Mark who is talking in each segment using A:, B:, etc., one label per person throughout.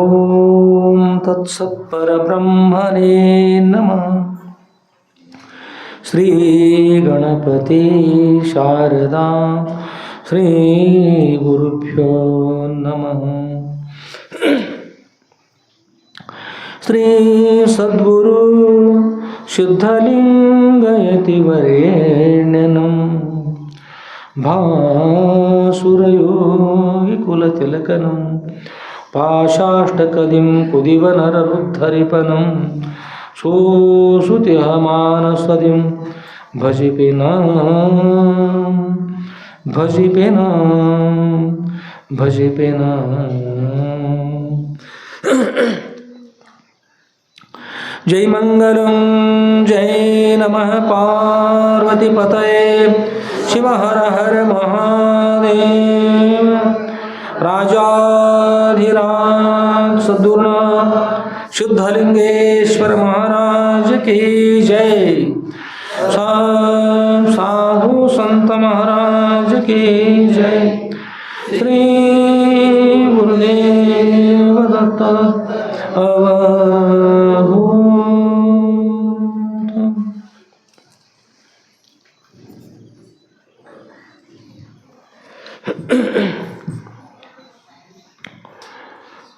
A: ಓಂ ತತ್ಸತ್ಪರಬ್ರಹ್ಮಣೇ ನಮಃ. ಶ್ರೀ ಗಣಪತಿ ಶಾರದಾ ಶ್ರೀ ಗುರುಭ್ಯೋ ನಮಃ. ಶ್ರೀ ಸದ್ಗುರು ಶುದ್ಧಲಿಂಗಯತಿ ವರೇಣ್ಯನಂ ಭಾಸುರಯೋಗಿ ಕುಲತಿಲಕನಂ ಪಾಶಾಷ್ಟಕದಿಂ ಕುದಿವನರರುದ್ಧರಿಪನಂ ಸೋಸುತಿಹಮಾನಸ್ವದಿಂ ಭಜಿಪಿನ ಭಜಿಪಿನ ಭಜಿಪಿನ. ಜೈ ಮಂಗಲಂ ಜೈ ನಮಃ ಪಾರ್ವತಿಪತಯೇ ಶಿವ ಹರ ಹರ ಮಹಾದೇವ. राजाधिराज सद्गुरुनाथ शुद्धलिंगेश्वर महाराज की जय. साधु संत महाराज की जय. श्री गुरुदेव दत्त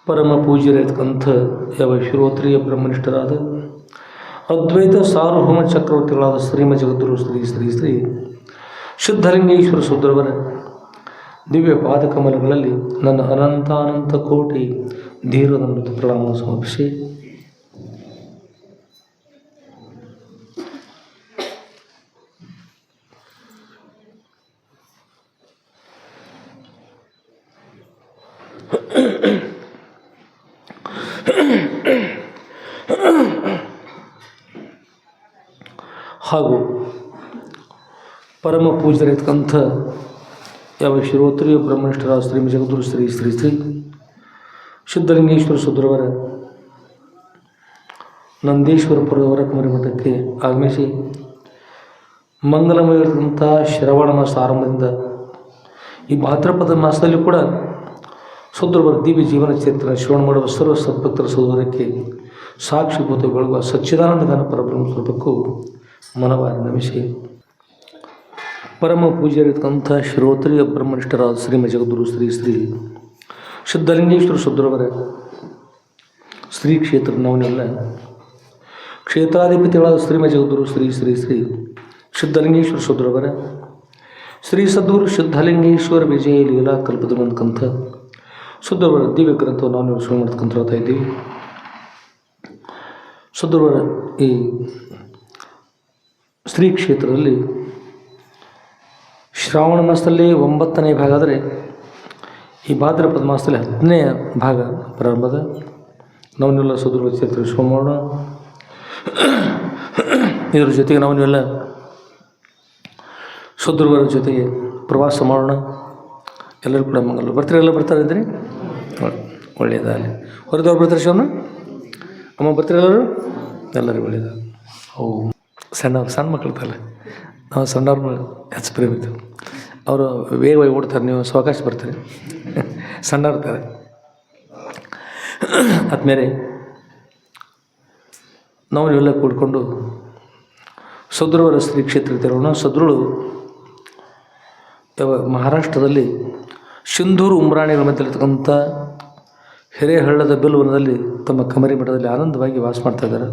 A: ಪರಮ ಪೂಜ್ಯರಿರ್ತಕ್ಕಂಥ ಯಾವ ಶ್ರೋತ್ರಿಯ ಬ್ರಹ್ಮನಿಷ್ಠರಾದ ಅದ್ವೈತ ಸಾರ್ವಭೌಮ ಚಕ್ರವರ್ತಿಗಳಾದ ಶ್ರೀಮ ಜಗದ್ಗುರು ಶ್ರೀ ಶ್ರೀ ಶ್ರೀ ಶುದ್ಧಲಿಂಗೇಶ್ವರ ಸುದ್ರವರ ದಿವ್ಯ ಪಾದಕಮಲಗಳಲ್ಲಿ ನನ್ನ ಅನಂತಾನಂತ ಕೋಟಿ ಧೀರದಂತ ಪ್ರಣಾಮ ಸಮರ್ಪಿಸಿ ಹಾಗೂ ಪರಮ ಪೂಜ್ಯರಿರ್ತಕ್ಕಂಥ ಯಾವ ಶ್ರೋತ್ರಿಯ ಬ್ರಹ್ಮನಿಷ್ಠರಾದ ಶ್ರೀ ಜಗದ್ಗುರು ಶ್ರೀ ಶ್ರೀ ಶ್ರೀ ಶುದ್ಧಲಿಂಗೇಶ್ವರ ಸುದ್ರವರ ನಂದೀಶ್ವರಪುರದವರ ಕಮರಿ ಮಠಕ್ಕೆ ಆಗಮಿಸಿ ಮಂಗಲಮಯವಾಗಿರ್ತಕ್ಕಂಥ ಶ್ರವಣ ಮಾಸ ಆರಂಭದಿಂದ ಈ ಭಾದ್ರಪದ ಮಾಸದಲ್ಲಿ ಕೂಡ ಸುದ್ರವರ ದಿವ್ಯ ಜೀವನ ಚರಿತ್ರೆ ಶ್ರವಣ ಮಾಡುವ ಸರ್ವ ಸದ್ಭಕ್ತರ ಸೋದರಕ್ಕೆ ಸಾಕ್ಷಿಭೂತ ಬೆಳಗುವ ಸಚ್ಚಿದಾನಂದ ಘನ ಪರಬ್ರಹ್ಮ ಸ್ವರೂಪಕ್ಕೂ ಮನವಾರಿ ನಮಿಸಿ ಪರಮ ಪೂಜ್ಯರಿರ್ತಕ್ಕಂಥ ಶ್ರೋತ್ರಿಯ ಬ್ರಹ್ಮನಿಷ್ಠರಾದ ಶ್ರೀಮ ಜಗದ್ಗುರು ಶ್ರೀ ಶ್ರೀ ಶುದ್ಧಲಿಂಗೇಶ್ವರ ಸುದ್ರವರ ಶ್ರೀ ಕ್ಷೇತ್ರ ನವನೆಲ್ಲ ಕ್ಷೇತ್ರಾಧಿಪತಿಗಳಾದ ಶ್ರೀಮ ಜಗದ್ಗುರು ಶ್ರೀ ಶ್ರೀ ಶ್ರೀ ಶುದ್ಧಲಿಂಗೇಶ್ವರ ಸುದ್ರವರ ಶ್ರೀ ಸದ್ಗುರು ಶುದ್ಧಲಿಂಗೇಶ್ವರ ವಿಜಯ ಲೀಲಾ ಕಲ್ಪದಂತಕ್ಕಂಥ ಸುದ್ರವರ ದಿವ್ಯ ಗ್ರಂಥವನ್ನು ನಾವು ಶ್ರವಣ ಮಾಡ್ತಕ್ಕಂಥ ಹೇಳ್ತಾ ಇದ್ದೀವಿ. ಸುದ್ರವರ ಈ ಶ್ರೀ ಕ್ಷೇತ್ರದಲ್ಲಿ ಶ್ರಾವಣ ಮಾಸದಲ್ಲಿ 9ನೇ ಭಾಗ ಆದರೆ ಈ ಭಾದ್ರಪದ ಮಾಸದಲ್ಲಿ 10ನೇ ಭಾಗ ಪ್ರಾರಂಭದ ನಾವನ್ನೆಲ್ಲ ಸುದ್ರವ ಕ್ಷೇತ್ರ ಶ್ರವಣ ಮಾಡೋಣ. ಇದರ ಜೊತೆಗೆ ನಾವನ್ನೆಲ್ಲ ಸುದ್ರವರ ಜೊತೆಗೆ ಪ್ರವಾಸ ಮಾಡೋಣ. ಎಲ್ಲರೂ ಕೂಡ ಮಂಗಲ ಬರ್ತಾರೆ, ಎಲ್ಲ ಬರ್ತಾರೆ ಇದ್ರಿ ಒಳ್ಳೆಯದಾಗಲಿ. ಹೊರದವ್ರು ಬರ್ತಾರೆ ಶಿವನ ಅಮ್ಮ ಬರ್ತಾರೆ ಎಲ್ಲರೂ, ಎಲ್ಲರಿಗೂ ಒಳ್ಳೆಯದಾಗ. ಓ ಸಣ್ಣ ಮಕ್ಕಳಿರ್ತಲ್ಲ, ನಾವು ಸಣ್ಣವ್ರ ಹೆಚ್ಚು ಪ್ರೇಮ ಇರ್ತೇವೆ. ಅವರು ವೇಗವಾಗಿ ಓಡ್ತಾರೆ, ನೀವು ಸಾವಕಾಶ ಬರ್ತಾರೆ, ಸಣ್ಣವ್ರ್ತಾರೆ. ಆದಮೇಲೆ ನಾವು ಇವೆಲ್ಲ ಕೂಡ್ಕೊಂಡು ಸುದ್ರವರ ಶ್ರೀ ಕ್ಷೇತ್ರ ತೆರಳೋಣ. ಸದ್ರುಳು ಮಹಾರಾಷ್ಟ್ರದಲ್ಲಿ ಸಿಂಧೂರು ಉಮ್ರಾಣಿಗಳ ಮಧ್ಯೆಲಿರ್ತಕ್ಕಂಥ ಹಿರೇಹಳ್ಳದ ಬಿಲ್ವನದಲ್ಲಿ ತಮ್ಮ ಕಮರಿ ಮಠದಲ್ಲಿ ಆನಂದವಾಗಿ ವಾಸ ಮಾಡ್ತಾಯಿದ್ದಾರೆ.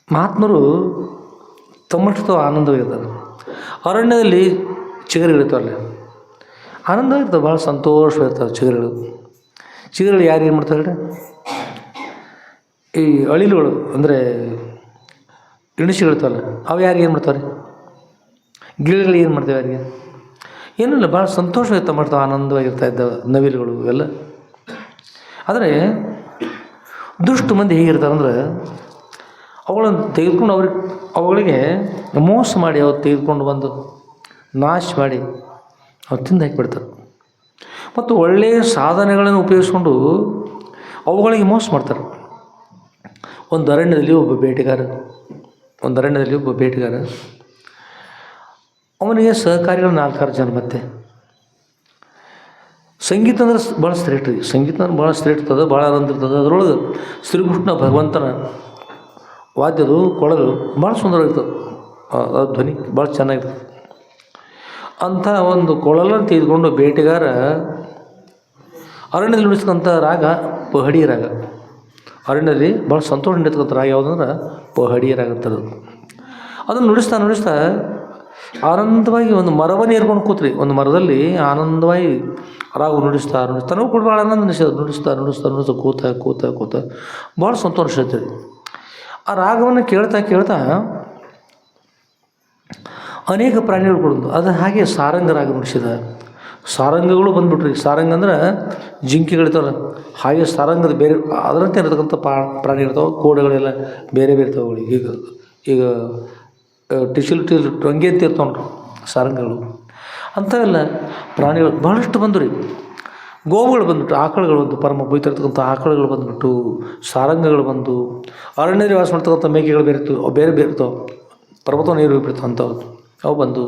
A: ಮಹಾತ್ಮರು ತಮ್ಮಷ್ಟು ಆನಂದವಾಗಿರ್ತಾರೆ. ಅರಣ್ಯದಲ್ಲಿ ಚಿಗರಿಗಳಿರ್ತಾವಲ್ಲ, ಆನಂದವಾಗಿರ್ತಾವೆ, ಭಾಳ ಸಂತೋಷವಾಗಿರ್ತಾವೆ ಚಿಗರಿಗಳು. ಚಿಗರಿಗಳು ಯಾರು ಏನು ಮಾಡ್ತಾರೆ? ಈ ಅಳಿಲುಗಳು ಅಂದರೆ ಇಣಿಸಿಗಳಿರ್ತಾವಲ್ಲ, ಅವು ಯಾರಿಗೆ ಏನು ಮಾಡ್ತಾರೆ? ಗಿಳಿಗಳು ಏನು ಮಾಡ್ತೇವೆ ಯಾರಿಗೆ? ಏನಿಲ್ಲ, ಭಾಳ ಸಂತೋಷವಾಗಿ ಮಾಡ್ತಾವೆ, ಆನಂದವಾಗಿರ್ತಾ ಇದ್ದಾವೆ ನವಿಲುಗಳು ಇವೆಲ್ಲ. ಆದರೆ ದುಷ್ಟು ಮಂದಿ ಹೇಗಿರ್ತಾರಂದ್ರೆ ಅವುಗಳನ್ನು ತೆಗೆದುಕೊಂಡು ಅವುಗಳಿಗೆ ಮೋಸ ಮಾಡಿ ಅವ್ರು ತೆಗೆದುಕೊಂಡು ಬಂದು ನಾಶ ಮಾಡಿ ಅವ್ರು ತಿಂದು ಹಾಕಿಬಿಡ್ತಾರೆ. ಮತ್ತು ಒಳ್ಳೆಯ ಸಾಧನೆಗಳನ್ನು ಉಪಯೋಗಿಸ್ಕೊಂಡು ಅವುಗಳಿಗೆ ಮೋಸ ಮಾಡ್ತಾರೆ. ಒಂದು ಅರಣ್ಯದಲ್ಲಿ ಒಬ್ಬ ಬೇಟೆಗಾರ ಅವನಿಗೆ ಸಹಕಾರಿಗಳು 4-6 ಜನ. ಮತ್ತೆ ಸಂಗೀತ ಅಂದ್ರೆ ಭಾಳ ಶ್ರೇಷ್ಠ ರೀ. ಸಂಗೀತ ಅಂದ್ರೆ ಭಾಳ ಶ್ರೇಷ್ಠ ಇರ್ತದೆ, ಭಾಳ ಆನಂದ ಇರ್ತದೆ. ಅದರೊಳಗೆ ಶ್ರೀಕೃಷ್ಣ ಭಗವಂತನ ವಾದ್ಯದು ಕೊಳಲು ಭಾಳ ಸುಂದರವಾಗಿರ್ತದೆ, ಅದು ಧ್ವನಿ ಭಾಳ ಚೆನ್ನಾಗಿರ್ತದೆ. ಅಂಥ ಒಂದು ಕೊಳಲನ್ನು ತೆಗೆದುಕೊಂಡು ಬೇಟೆಗಾರ ಅರಣ್ಯದಲ್ಲಿ ನುಡಿಸ್ತಕ್ಕಂಥ ರಾಗ ಪಹಡಿ ರಾಗ. ಅರಣ್ಯದಲ್ಲಿ ಭಾಳ ಸಂತೋಷ ನೀಡ್ತಕ್ಕಂಥ ರಾಗ ಯಾವುದಂದ್ರೆ ಪಹಡಿ ರಾಗ ಅಂತಾರೆ. ಅದನ್ನು ನುಡಿಸ್ತಾ ನುಡಿಸ್ತಾ ಆನಂದವಾಗಿ ಒಂದು ಮರವನ್ನು ಏರ್ಕೊಂಡು ಕೂತ್ರಿ. ಒಂದು ಮರದಲ್ಲಿ ಆನಂದವಾಗಿ ರಾಗ ನುಡಿಸ್ತಾ ನುಡಿಸ್ತಾ ನಾವು ಕೂಡ ಭಾಳ ಆನಂದ ಅನಿಸ್ತದೆ. ನುಡಿಸ್ತಾ ನುಡಿಸ್ತಾ ನುಡಿಸ್ತಾ ಕೂತ ಕೂತ ಕೂತ ಭಾಳ ಸಂತೋಷ ಆಗ್ತದೆ. ಆ ರಾಗವನ್ನು ಕೇಳ್ತಾ ಕೇಳ್ತಾ ಅನೇಕ ಪ್ರಾಣಿಗಳು ಕೊಡೋದು. ಅದು ಹಾಗೆ ಸಾರಂಗ ರಾಗ ನುಡಿಸಿದ. ಸಾರಂಗಗಳು ಬಂದುಬಿಟ್ರಿ. ಸಾರಂಗ ಅಂದ್ರೆ ಜಿಂಕೆಗಳಿರ್ತಾವಲ್ಲ, ಹಾಗೆ ಸಾರಂಗದ ಬೇರೆ ಅದರಂತೆ ಇರತಕ್ಕಂಥ ಪ್ರಾಣಿಗಳಿರ್ತಾವೆ. ಕೋಡೆಗಳೆಲ್ಲ ಬೇರೆ ಬೇರೆ ಇರ್ತಾವೆ. ಈಗ ಟಿಶಿಲ್ ರಂಗೆ ಅಂತ ಇರ್ತಾವೆ ನೋಡ್ರಿ ಸಾರಂಗಗಳು. ಅಂಥವೆಲ್ಲ ಪ್ರಾಣಿಗಳು ಭಾಳಷ್ಟು ಬಂದು ರೀ. ಗೋವುಗಳು ಬಂದುಬಿಟ್ಟು, ಆಕಳುಗಳು ಬಂದು, ಪರಮ ಬೈತಿರ್ತಕ್ಕಂಥ ಆಕಳುಗಳು ಬಂದುಬಿಟ್ಟು, ಸಾರಂಗಗಳು ಬಂದು, ಅರಣ್ಯದಲ್ಲಿ ವಾಸ ಮಾಡ್ತಕ್ಕಂಥ ಮೇಕೆಗಳು ಬೇರೆ ಇರ್ತವೆ, ಅವು ಬೇರೆ ಬೇರೆ ಇರ್ತಾವೆ, ಪರ್ವತ ನೀರು ಬಿಡ್ತಾವೆ ಅಂಥವು, ಅವು ಬಂದು,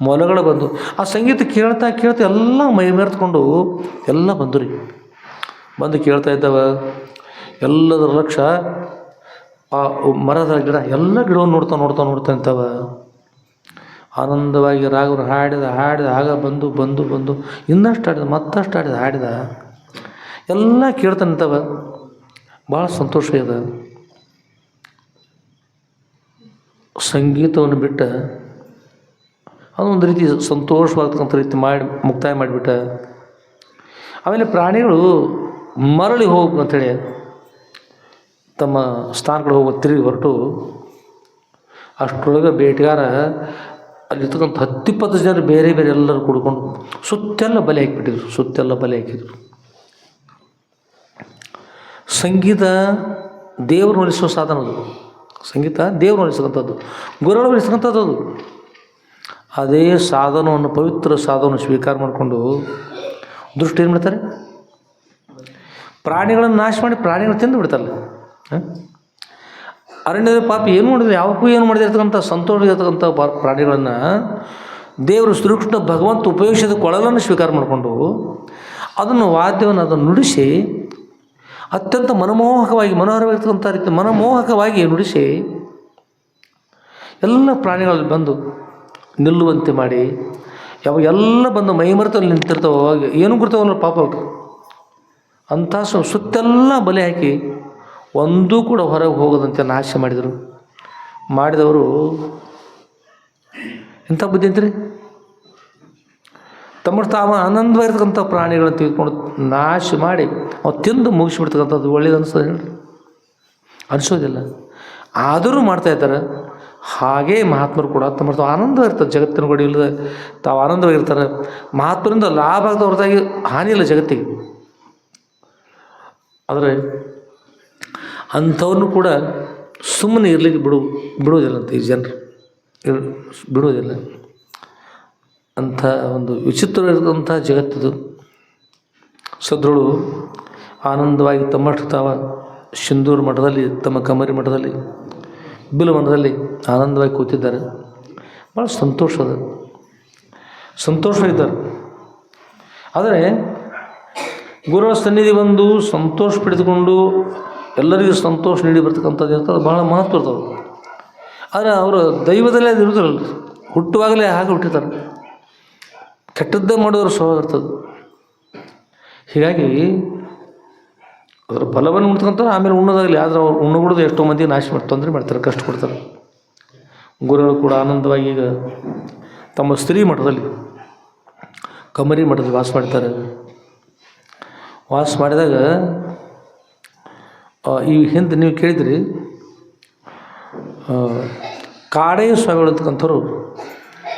A: ಮೊಲಗಳು ಬಂದು. ಆ ಸಂಗೀತ ಕೇಳ್ತಾ ಕೇಳ್ತಾ ಎಲ್ಲ ಮೈ ಮೆರೆತ್ಕೊಂಡು ಎಲ್ಲ ಬಂದು ರೀ. ಬಂದು ಕೇಳ್ತಾ ಇದ್ದಾವೆ. ಎಲ್ಲದರ ಲಕ್ಷ್ಯ ಆ ಮರದ ಗಿಡ, ಎಲ್ಲ ಗಿಡವನ್ನು ನೋಡ್ತಾ ನೋಡ್ತಾ ನೋಡ್ತಾ ಇರ್ತಾವೆ. ಆನಂದವಾಗಿ ರಾಗವನ್ನು ಹಾಡಿದ ಹಾಡಿದ ಆಗ ಬಂದು ಬಂದು ಬಂದು ಇನ್ನಷ್ಟು ಹಾಡಿದ, ಮತ್ತಷ್ಟು ಹಾಡಿದ ಹಾಡಿದ, ಎಲ್ಲ ಕೇಳ್ತಾ ನಿಂತವ. ಭಾಳ ಸಂತೋಷ ಇದೆ. ಸಂಗೀತವನ್ನು ಬಿಟ್ಟ ಅದೊಂದು ರೀತಿ ಸಂತೋಷವಾಗ್ತಕ್ಕಂಥ ರೀತಿ ಮಾಡಿ ಮುಕ್ತಾಯ ಮಾಡಿಬಿಟ್ಟ. ಆಮೇಲೆ ಪ್ರಾಣಿಗಳು ಮರಳಿ ಹೋಗ್ಬೇಕು ಅಂಥೇಳಿ ತಮ್ಮ ಸ್ಥಾನಗಳು ಹೋಗೋ ತಿರುಗಿ ಹೊರಟು, ಅಷ್ಟರೊಳಗೆ ಬೇಟೆಗಾರ ಅಲ್ಲಿರ್ತಕ್ಕಂಥ 10-20 ಜನರು ಬೇರೆ ಬೇರೆ ಎಲ್ಲರೂ ಕುಡ್ಕೊಂಡು ಸುತ್ತೆಲ್ಲ ಬಲೆ ಹಾಕಿಬಿಟ್ಟಿದ್ರು. ಸುತ್ತೆಲ್ಲ ಬಲೆ ಹಾಕಿದ್ರು. ಸಂಗೀತ ದೇವರು ನೋಡಿಸುವ ಸಾಧನ ಅದು. ಸಂಗೀತ ದೇವರು ನೋಡಿಸ್ತಕ್ಕಂಥದ್ದು, ಗುರುಗಳು ನೋಡಿಸ್ತಕ್ಕಂಥದ್ದು ಅದು. ಅದೇ ಸಾಧನವನ್ನು, ಪವಿತ್ರ ಸಾಧನವನ್ನು ಸ್ವೀಕಾರ ಮಾಡಿಕೊಂಡು ದೃಷ್ಟಿ ಏನು ಮಾಡ್ತಾರೆ, ಪ್ರಾಣಿಗಳನ್ನು ನಾಶ ಮಾಡಿ ಪ್ರಾಣಿಗಳು ತಿಂದು ಬಿಡ್ತಾರಲ್ಲ. ಅರಣ್ಯದ ಪಾಪಿ ಏನು ಮಾಡಿದ್ರೆ, ಯಾವಕ್ಕೂ ಏನು ಮಾಡಿದಿರ್ತಕ್ಕಂಥ ಸಂತೋಷ ಇರತಕ್ಕಂಥ ಪ್ರಾಣಿಗಳನ್ನು ದೇವರು ಶ್ರೀಕೃಷ್ಣ ಭಗವಂತ ಉಪಯೋಗಿಸಿದ ಕೊಳಲನ್ನು ಸ್ವೀಕಾರ ಮಾಡಿಕೊಂಡು ಅದನ್ನು ವಾದ್ಯವನ್ನು ಅದನ್ನು ನುಡಿಸಿ ಅತ್ಯಂತ ಮನಮೋಹಕವಾಗಿ, ಮನೋಹರವಾಗಿರ್ತಕ್ಕಂಥ ರೀತಿ ಮನಮೋಹಕವಾಗಿ ನುಡಿಸಿ ಎಲ್ಲ ಪ್ರಾಣಿಗಳಲ್ಲಿ ಬಂದು ನಿಲ್ಲುವಂತೆ ಮಾಡಿ, ಯಾವಾಗೆಲ್ಲ ಬಂದು ಮೈಮರೆತಲ್ಲಿ ನಿಂತಿರ್ತಾವೆ. ಅವಾಗ ಏನೂ ಗುರ್ತಾವಲ್ಲ ಪಾಪ ಅಂಥ ಸುತ್ತೆಲ್ಲ ಬಲೆ ಹಾಕಿ ಒಂದೂ ಕೂಡ ಹೊರಗೆ ಹೋಗೋದಂತೆ ನಾಶ ಮಾಡಿದರು. ಮಾಡಿದವರು ಎಂಥ ಬುದ್ಧಿ ಅಂತೀರಿ, ತಮ್ಮ ತಾವ ಆನಂದವಾಗಿರ್ತಕ್ಕಂಥ ಪ್ರಾಣಿಗಳನ್ನು ತೆಗೆದುಕೊಂಡು ನಾಶ ಮಾಡಿ ಅವು ತಿಂದು ಮುಗಿಸ್ಬಿಡ್ತಕ್ಕಂಥದ್ದು ಒಳ್ಳೇದು ಅನಿಸ್ತದೆ ಹೇಳ್ರಿ? ಅನಿಸೋದಿಲ್ಲ. ಆದರೂ ಮಾಡ್ತಾಯಿದ್ದಾರೆ. ಹಾಗೇ ಮಹಾತ್ಮರು ಕೂಡ ತಮ್ಮ ಆನಂದವಾಗಿರ್ತಾರೆ. ಜಗತ್ತಿನ ಕೂಡ ಇಲ್ಲದೆ ತಾವು ಆನಂದವಾಗಿರ್ತಾರೆ. ಮಹಾತ್ಮರಿಂದ ಲಾಭ ಆಗದ ಹೊರತಾಗಿ ಹಾನಿ ಇಲ್ಲ ಜಗತ್ತಿಗೆ. ಆದರೆ ಅಂಥವ್ರನ್ನೂ ಕೂಡ ಸುಮ್ಮನೆ ಇರಲಿಕ್ಕೆ ಬಿಡುವುದಿಲ್ಲ ಅಂತ ಈ ಜನರು ಬಿಡುವುದಿಲ್ಲ. ಅಂಥ ಒಂದು ವಿಚಿತ್ರವಾಗಿರ್ತಕ್ಕಂಥ ಜಗತ್ತಿದು. ಸದ್ರುಳು ಆನಂದವಾಗಿ ತಮ್ಮಷ್ಟು ತಾವ ಸಿಂಧೂರು ಮಠದಲ್ಲಿ, ತಮ್ಮ ಕಮರಿ ಮಠದಲ್ಲಿ, ಬಿಲು ಮಠದಲ್ಲಿ ಆನಂದವಾಗಿ ಕೂತಿದ್ದಾರೆ. ಭಾಳ ಸಂತೋಷವಾಗಿದ್ದಾರೆ. ಆದರೆ ಗುರುಗಳ ಸನ್ನಿಧಿ ಬಂದು ಸಂತೋಷ ಪಡೆದುಕೊಂಡು ಎಲ್ಲರಿಗೂ ಸಂತೋಷ ನೀಡಿ ಬರ್ತಕ್ಕಂಥದ್ದು ಇರ್ತದೆ, ಭಾಳ ಮಹತ್ವ ಇರ್ತದೆ. ಆದರೆ ಅವರು ದೈವದಲ್ಲೇ ಅದು ಇರುವುದಿಲ್ಲ. ಹುಟ್ಟುವಾಗಲೇ ಹಾಗೆ ಹುಟ್ಟಿರ್ತಾರೆ. ಕೆಟ್ಟದ್ದೇ ಮಾಡೋದ್ರ ಸ್ವಭಾವ ಇರ್ತದೆ. ಹೀಗಾಗಿ ಅದರ ಫಲವನ್ನು ಉಣ್ತಕ್ಕಂಥ ಆಮೇಲೆ ಉಣ್ಣೋದಾಗಲಿ. ಆದರೆ ಅವ್ರು ಉಣ್ಣುಬಿಡೋದು ಎಷ್ಟೋ ಮಂದಿ ನಾಶ ಮಾಡಿ ತೊಂದರೆ ಮಾಡ್ತಾರೆ, ಕಷ್ಟ ಕೊಡ್ತಾರೆ. ಗುರುಗಳು ಕೂಡ ಆನಂದವಾಗಿ ಈಗ ತಮ್ಮ ಸ್ತ್ರೀ ಮಠದಲ್ಲಿ, ಕಮರಿ ಮಠದಲ್ಲಿ ವಾಸ ಮಾಡ್ತಾರೆ. ವಾಸ ಮಾಡಿದಾಗ ಈ ಹಿಂದೆ ನೀವು ಕೇಳಿದ್ರಿ, ಕಾಡೆಯ ಸ್ವಾಮಿಗಳು ಅಂತಕ್ಕಂಥವ್ರು,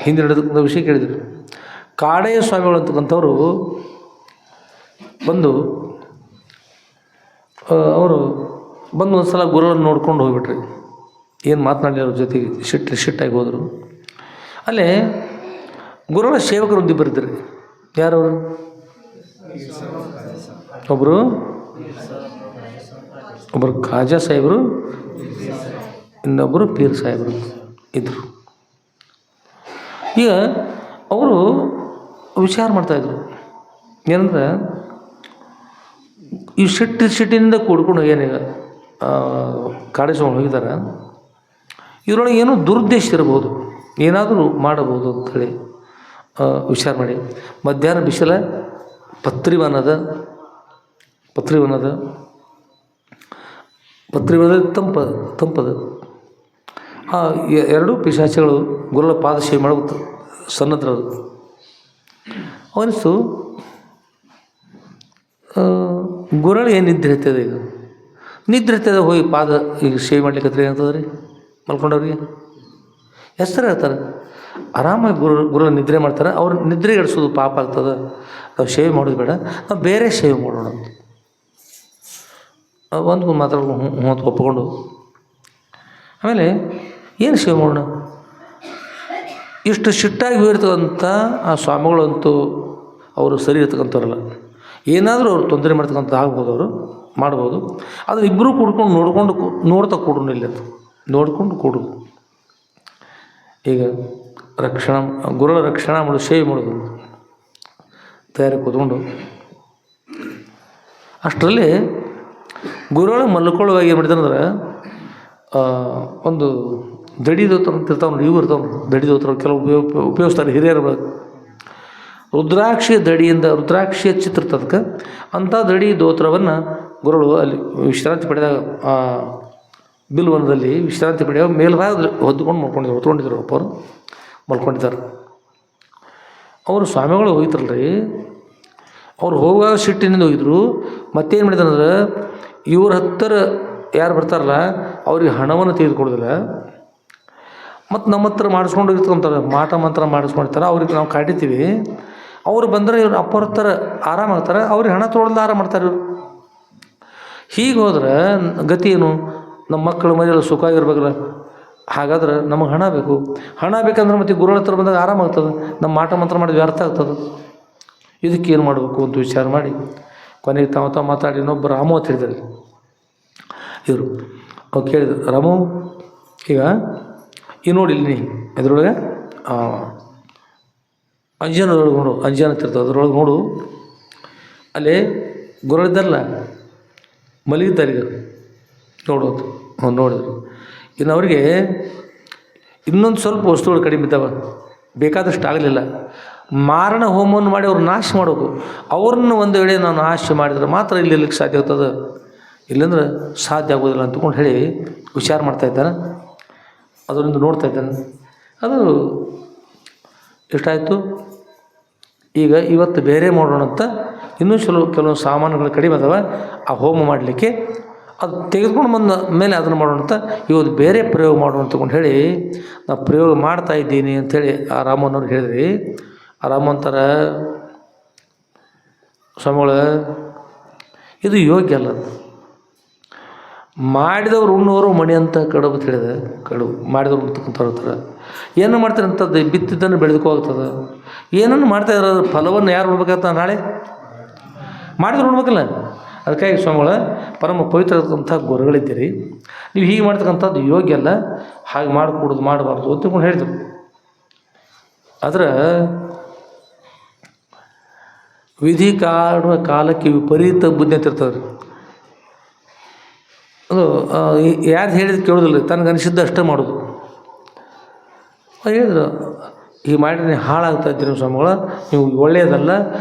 A: ಹಿಂದೆ ನಡೆದಕ್ಕಂಥ ವಿಷಯ ಕೇಳಿದ್ರಿ. ಕಾಡೆಯ ಸ್ವಾಮಿಗಳು ಅಂತಕ್ಕಂಥವ್ರು ಬಂದು ಅವರು ಬಂದು ಒಂದು ಸಲ ಗುರುಗಳನ್ನು ನೋಡ್ಕೊಂಡು ಹೋಗ್ಬಿಟ್ರಿ. ಏನು ಮಾತನಾಡಿ ಅವ್ರ ಜೊತೆಗೆ ಸಿಟ್ಟಾಗಿ ಹೋದರು. ಅಲ್ಲೇ ಗುರುಗಳ ಸೇವಕರು ಒಂದು ಬರೆದ್ರಿ. ಯಾರವರು? ಒಬ್ಬರು ಖಾಜಾ ಸಾಹೇಬರು, ಇನ್ನೊಬ್ಬರು ಪೀರ್ ಸಾಹೇಬರು ಇದ್ದರು. ಈಗ ಅವರು ವಿಚಾರ ಮಾಡ್ತಾಯಿದ್ರು, ಏನಂದ್ರೆ ಈ ಸಿಟ್ಟಿನಿಂದ ಕೂಡ್ಕೊಂಡು ಏನೀಗ ಕಾಡಿಸ್ಕೊಂಡು ಹೋಗಿದ್ದಾರೆ. ಇದರೊಳಗೆ ಏನೋ ದುರುದ್ದೇಶ ಇರ್ಬೋದು, ಏನಾದರೂ ಮಾಡಬಹುದು ಅಂಥೇಳಿ ವಿಚಾರ ಮಾಡಿ ಮಧ್ಯಾಹ್ನ ಬಿಸಿಲ ಪತ್ರಿವನದ ತಂಪದ ಆ ಎರಡೂ ಪಿಶಾಚಿಗಳು ಗುರುಳ ಪಾದ ಸೇವೆ ಮಾಡುತ್ತೆ ಸನ್ನದ್ರದು. ಅವನಿಸ್ತು ಗುರುಳು ಏನು ನಿದ್ರೆ ಹತ್ತದ, ಈಗ ನಿದ್ರೆ ಹತ್ತದ ಹೋಗಿ ಪಾದ ಈಗ ಸೇವೆ ಮಾಡ್ಲಿಕ್ಕೆ ಏನಂತದ ರೀ ಮಲ್ಕೊಂಡವ್ರಿಗೆ ಹೆಸರು ಹೇಳ್ತಾರೆ. ಆರಾಮಾಗಿ ಗುರುಳು ನಿದ್ರೆ ಮಾಡ್ತಾರೆ. ಅವ್ರು ನಿದ್ರೆಗೆಡಿಸೋದು ಪಾಪ ಆಗ್ತದೆ, ನಾವು ಸೇವೆ ಮಾಡೋದು ಬೇಡ, ನಾವು ಬೇರೆ ಸೇವೆ ಮಾಡೋಣ ಅಂತ ಒಂದು ಮಾತಾಡ್ಕೊಂಡು ಹ್ಞೂ ಅಂತ ಒಪ್ಪಿಕೊಂಡು ಆಮೇಲೆ ಏನು ಸೇವೆ ಮಾಡೋಣ. ಇಷ್ಟು ಸಿಟ್ಟಾಗಿ ಹೋಗಿರ್ತಕ್ಕಂಥ ಆ ಸ್ವಾಮಿಗಳಂತೂ ಅವರು ಸರಿ ಇರ್ತಕ್ಕಂಥವ್ರಲ್ಲ, ಏನಾದರೂ ಅವ್ರು ತೊಂದರೆ ಮಾಡ್ತಕ್ಕಂಥ ಆಗ್ಬೋದು, ಅವರು ಮಾಡ್ಬೋದು. ಆದರೆ ಇಬ್ಬರೂ ಕೂಡ್ಕೊಂಡು ನೋಡ್ತಾ ಕೂಡ್ರು ಇಲ್ಲ ಅಂತ ನೋಡ್ಕೊಂಡು ಕೂಡೋದು. ಈಗ ಗುರುಳ ರಕ್ಷಣಾ ಮಾಡೋದು, ಸೇವೆ ಮಾಡೋದು ತಯಾರಿ ಕೂತ್ಕೊಂಡು ಅಷ್ಟರಲ್ಲಿ ಗುರುಳ ಮಲ್ಕೊಳ್ಳುವಾಗ ಏನು ಮಾಡಿದಂದ್ರೆ ಒಂದು ದಡಿ ದೋತ್ರ ಅಂತ ಇರ್ತಾವೆ, ಇವು ಇರ್ತಾವೆ ದಡಿ ದೋತ್ರ ಕೆಲವು ಉಪಯೋಗಿಸ್ತಾರೆ ಹಿರಿಯರ ರುದ್ರಾಕ್ಷಿಯ ದಡಿಯಿಂದ, ರುದ್ರಾಕ್ಷಿಯ ಚಿತ್ರ ಇರ್ತದಕ್ಕೆ ಅಂಥ ದಡಿ ದೋತ್ರವನ್ನು ಗುರುಳು ಅಲ್ಲಿ ವಿಶ್ರಾಂತಿ ಪಡೆದಾಗ ಬಿಲ್ವನದಲ್ಲಿ ವಿಶ್ರಾಂತಿ ಪಡೆಯುವ ಮೇಲ್ಭಾಗ ಹೊದ್ದುಕೊಂಡು ಹೊತ್ಕೊಂಡಿದ್ರು ಒಬ್ಬರು ಮಲ್ಕೊಂಡಿದ್ದಾರೆ. ಅವರು ಸ್ವಾಮಿಗಳು ಹೋಗಿದ್ರಲ್ರಿ, ಅವ್ರು ಹೋಗುವಾಗ ಸಿಟ್ಟಿನಿಂದ ಹೋಗಿದ್ರು. ಮತ್ತೇನು ಮಾಡಿದಾರಂದ್ರೆ ಇವ್ರ ಹತ್ತಿರ ಯಾರು ಬರ್ತಾರಲ್ಲ ಅವ್ರಿಗೆ ಹಣವನ್ನು ತೆಗೆದುಕೊಡೋದಿಲ್ಲ, ಮತ್ತು ನಮ್ಮ ಹತ್ರ ಮಾಡಿಸ್ಕೊಂಡು ಇರ್ತಕ್ಕಂತಾರೆ ಮಾಟ ಮಂತ್ರ ಮಾಡಿಸ್ಕೊಂಡಿರ್ತಾರೆ. ಅವ್ರಿಗೆ ನಾವು ಕಾಟಿತೀವಿ, ಅವ್ರು ಬಂದರೆ ಇವ್ರು ಅಪ್ಪರ ಹತ್ರ ಆರಾಮಾಗ್ತಾರೆ, ಅವ್ರಿಗೆ ಹಣ ತೊಗೊಳ್ದು ಆರಾಮ ಮಾಡ್ತಾರೆ ಇವರು. ಹೀಗೆ ಹೋದ್ರೆ ಗತಿ ಏನು? ನಮ್ಮ ಮಕ್ಕಳು ಮನೆಯಲ್ಲ ಸುಖ ಆಗಿರ್ಬೇಕಲ್ಲ. ಹಾಗಾದ್ರೆ ನಮಗೆ ಹಣ ಬೇಕು. ಹಣ ಬೇಕಂದ್ರೆ ಮತ್ತು ಗುರುಗಳ ಹತ್ರ ಬಂದಾಗ ಆರಾಮಾಗ್ತದೆ, ನಮ್ಮ ಮಾಟ ಮಂತ್ರ ಮಾಡಿದ್ವಿ ಅರ್ಥ ಆಗ್ತದೆ. ಇದಕ್ಕೆ ಏನು ಮಾಡಬೇಕು ಅಂತ ವಿಚಾರ ಮಾಡಿ ಕೊನೆಗೆ ತಾವು ಮಾತಾಡಿ ಇನ್ನೊಬ್ಬ ರಾಮು ಅಂತ ಹೇಳಿದ್ದಾರೆ. ಇವರು ಅವ್ರು ಕೇಳಿದ್ರು, ರಾಮು ಈಗ ನೋಡಿ ಇಲ್ಲಿ ನೀ ಇದ್ರೊಳಗೆ ಅಂಜನದೊಳಗೆ ನೋಡು, ಅಂಜನ ಅಂತಿರ್ತದೆ ಅದ್ರೊಳಗೆ ನೋಡು, ಅಲ್ಲೇ ಗುರುಳಿದ್ದಾರಲ್ಲ ಮಲಗಿದ್ದಾರೆ ಈಗ ನೋಡೋದು. ಅವ್ನು ನೋಡಿದ್ರು. ಇನ್ನು ಅವ್ರಿಗೆ ಇನ್ನೊಂದು ಸ್ವಲ್ಪ ವಸ್ತುಗಳು ಕಡಿಮೆ ಇದ್ದಾವೆ, ಬೇಕಾದಷ್ಟು ಆಗಲಿಲ್ಲ. ಮಾರಣ ಹೋಮವನ್ನು ಮಾಡಿ ಅವ್ರು ನಾಶ ಮಾಡಬೇಕು. ಅವ್ರನ್ನ ಒಂದು ವೇಳೆ ನಾವು ನಾಶ ಮಾಡಿದ್ರೆ ಮಾತ್ರ ಇಲ್ಲಿ ಇರ್ಲಿಕ್ಕೆ ಸಾಧ್ಯ ಆಗ್ತದೆ, ಇಲ್ಲಾಂದ್ರೆ ಸಾಧ್ಯ ಆಗೋದಿಲ್ಲ ಅಂತಕೊಂಡು ಹೇಳಿ ವಿಚಾರ ಮಾಡ್ತಾಯಿದ್ದಾನೆ. ಅದರಿಂದ ನೋಡ್ತಾ ಇದ್ದಾನೆ. ಅದು ಎಷ್ಟಾಯಿತು. ಈಗ ಇವತ್ತು ಬೇರೆ ಮಾಡೋಣ ಅಂತ ಇನ್ನೂ ಕೆಲವು ಸಾಮಾನುಗಳು ಕಡಿಮೆ ಅದಾವೆ, ಆ ಹೋಮ ಮಾಡಲಿಕ್ಕೆ ಅದು ತೆಗೆದುಕೊಂಡು ಬಂದ ಮೇಲೆ ಅದನ್ನು ಮಾಡೋಣ ಅಂತ ಇವತ್ತು ಬೇರೆ ಪ್ರಯೋಗ ಮಾಡೋಣ ಅಂತಕೊಂಡು ಹೇಳಿ ನಾವು ಪ್ರಯೋಗ ಮಾಡ್ತಾಯಿದ್ದೀನಿ ಅಂಥೇಳಿ ಆ ರಾಮನವ್ರು ಹೇಳಿದ್ರಿ. ಆ ರಾಮಂತರ ಸ್ವಾಮಿಗಳ ಇದು ಯೋಗ್ಯ ಅಲ್ಲ, ಮಾಡಿದವ್ರು ಉಣ್ಣೋರು ಮಣಿ ಅಂತ ಕಡುಬು ಅಂತ ಹೇಳಿದೆ. ಕಡುಬು ಮಾಡಿದವ್ರು ಉಣ್ತಕ್ಕಂಥವ್ರು ಇರ್ತಾರೆ. ಏನೋ ಮಾಡ್ತಾರೆ ಅಂಥದ್ದು ಬಿತ್ತಿದ್ದನ್ನು ಬೆಳೆದಕ್ಕೂ ಆಗ್ತದೆ. ಏನನ್ನು ಮಾಡ್ತಾಯಿದ್ರೆ ಅದ್ರ ಫಲವನ್ನು ಯಾರು ಉಣ್ಬೇಕಾಗ್ತದೆ? ನಾಳೆ ಮಾಡಿದ್ರು ಉಣ್ಬೇಕಲ್ಲ. ಅದಕ್ಕಾಗಿ ಸ್ವಾಮಿಗಳ ಪರಮ ಪವಿತ್ರ ಇರ್ತಕ್ಕಂಥ ಗುರುಗಳಿದ್ದೀರಿ, ನೀವು ಹೀಗೆ ಮಾಡ್ತಕ್ಕಂಥದ್ದು ಯೋಗ್ಯ ಅಲ್ಲ, ಹಾಗೆ ಮಾಡಿಕೊಡೋದು ಮಾಡಬಾರ್ದು ಅಂತಕೊಂಡು ಹೇಳಿದರು. ಆದರೆ ವಿಧಿ ಕಾಡುವ ಕಾಲಕ್ಕೆ ವಿಪರೀತ ಬುದ್ಧಿ ಅಂತ ಇರ್ತದೆ. ಅದು ಯಾರು ಹೇಳಿದ ಕೇಳೋದಿಲ್ಲ, ತನಗೆ ಅನಿಸಿದ್ದು ಅಷ್ಟೇ ಮಾಡೋದು. ಹೇಳಿದ್ರು, ಹೀಗೆ ಮಾಡಿ ನೀವು ಹಾಳಾಗ್ತಾ ಇದ್ದೀರಿ ಸ್ವಾಮಿಗಳ, ನೀವು ಒಳ್ಳೆಯದಲ್ಲ.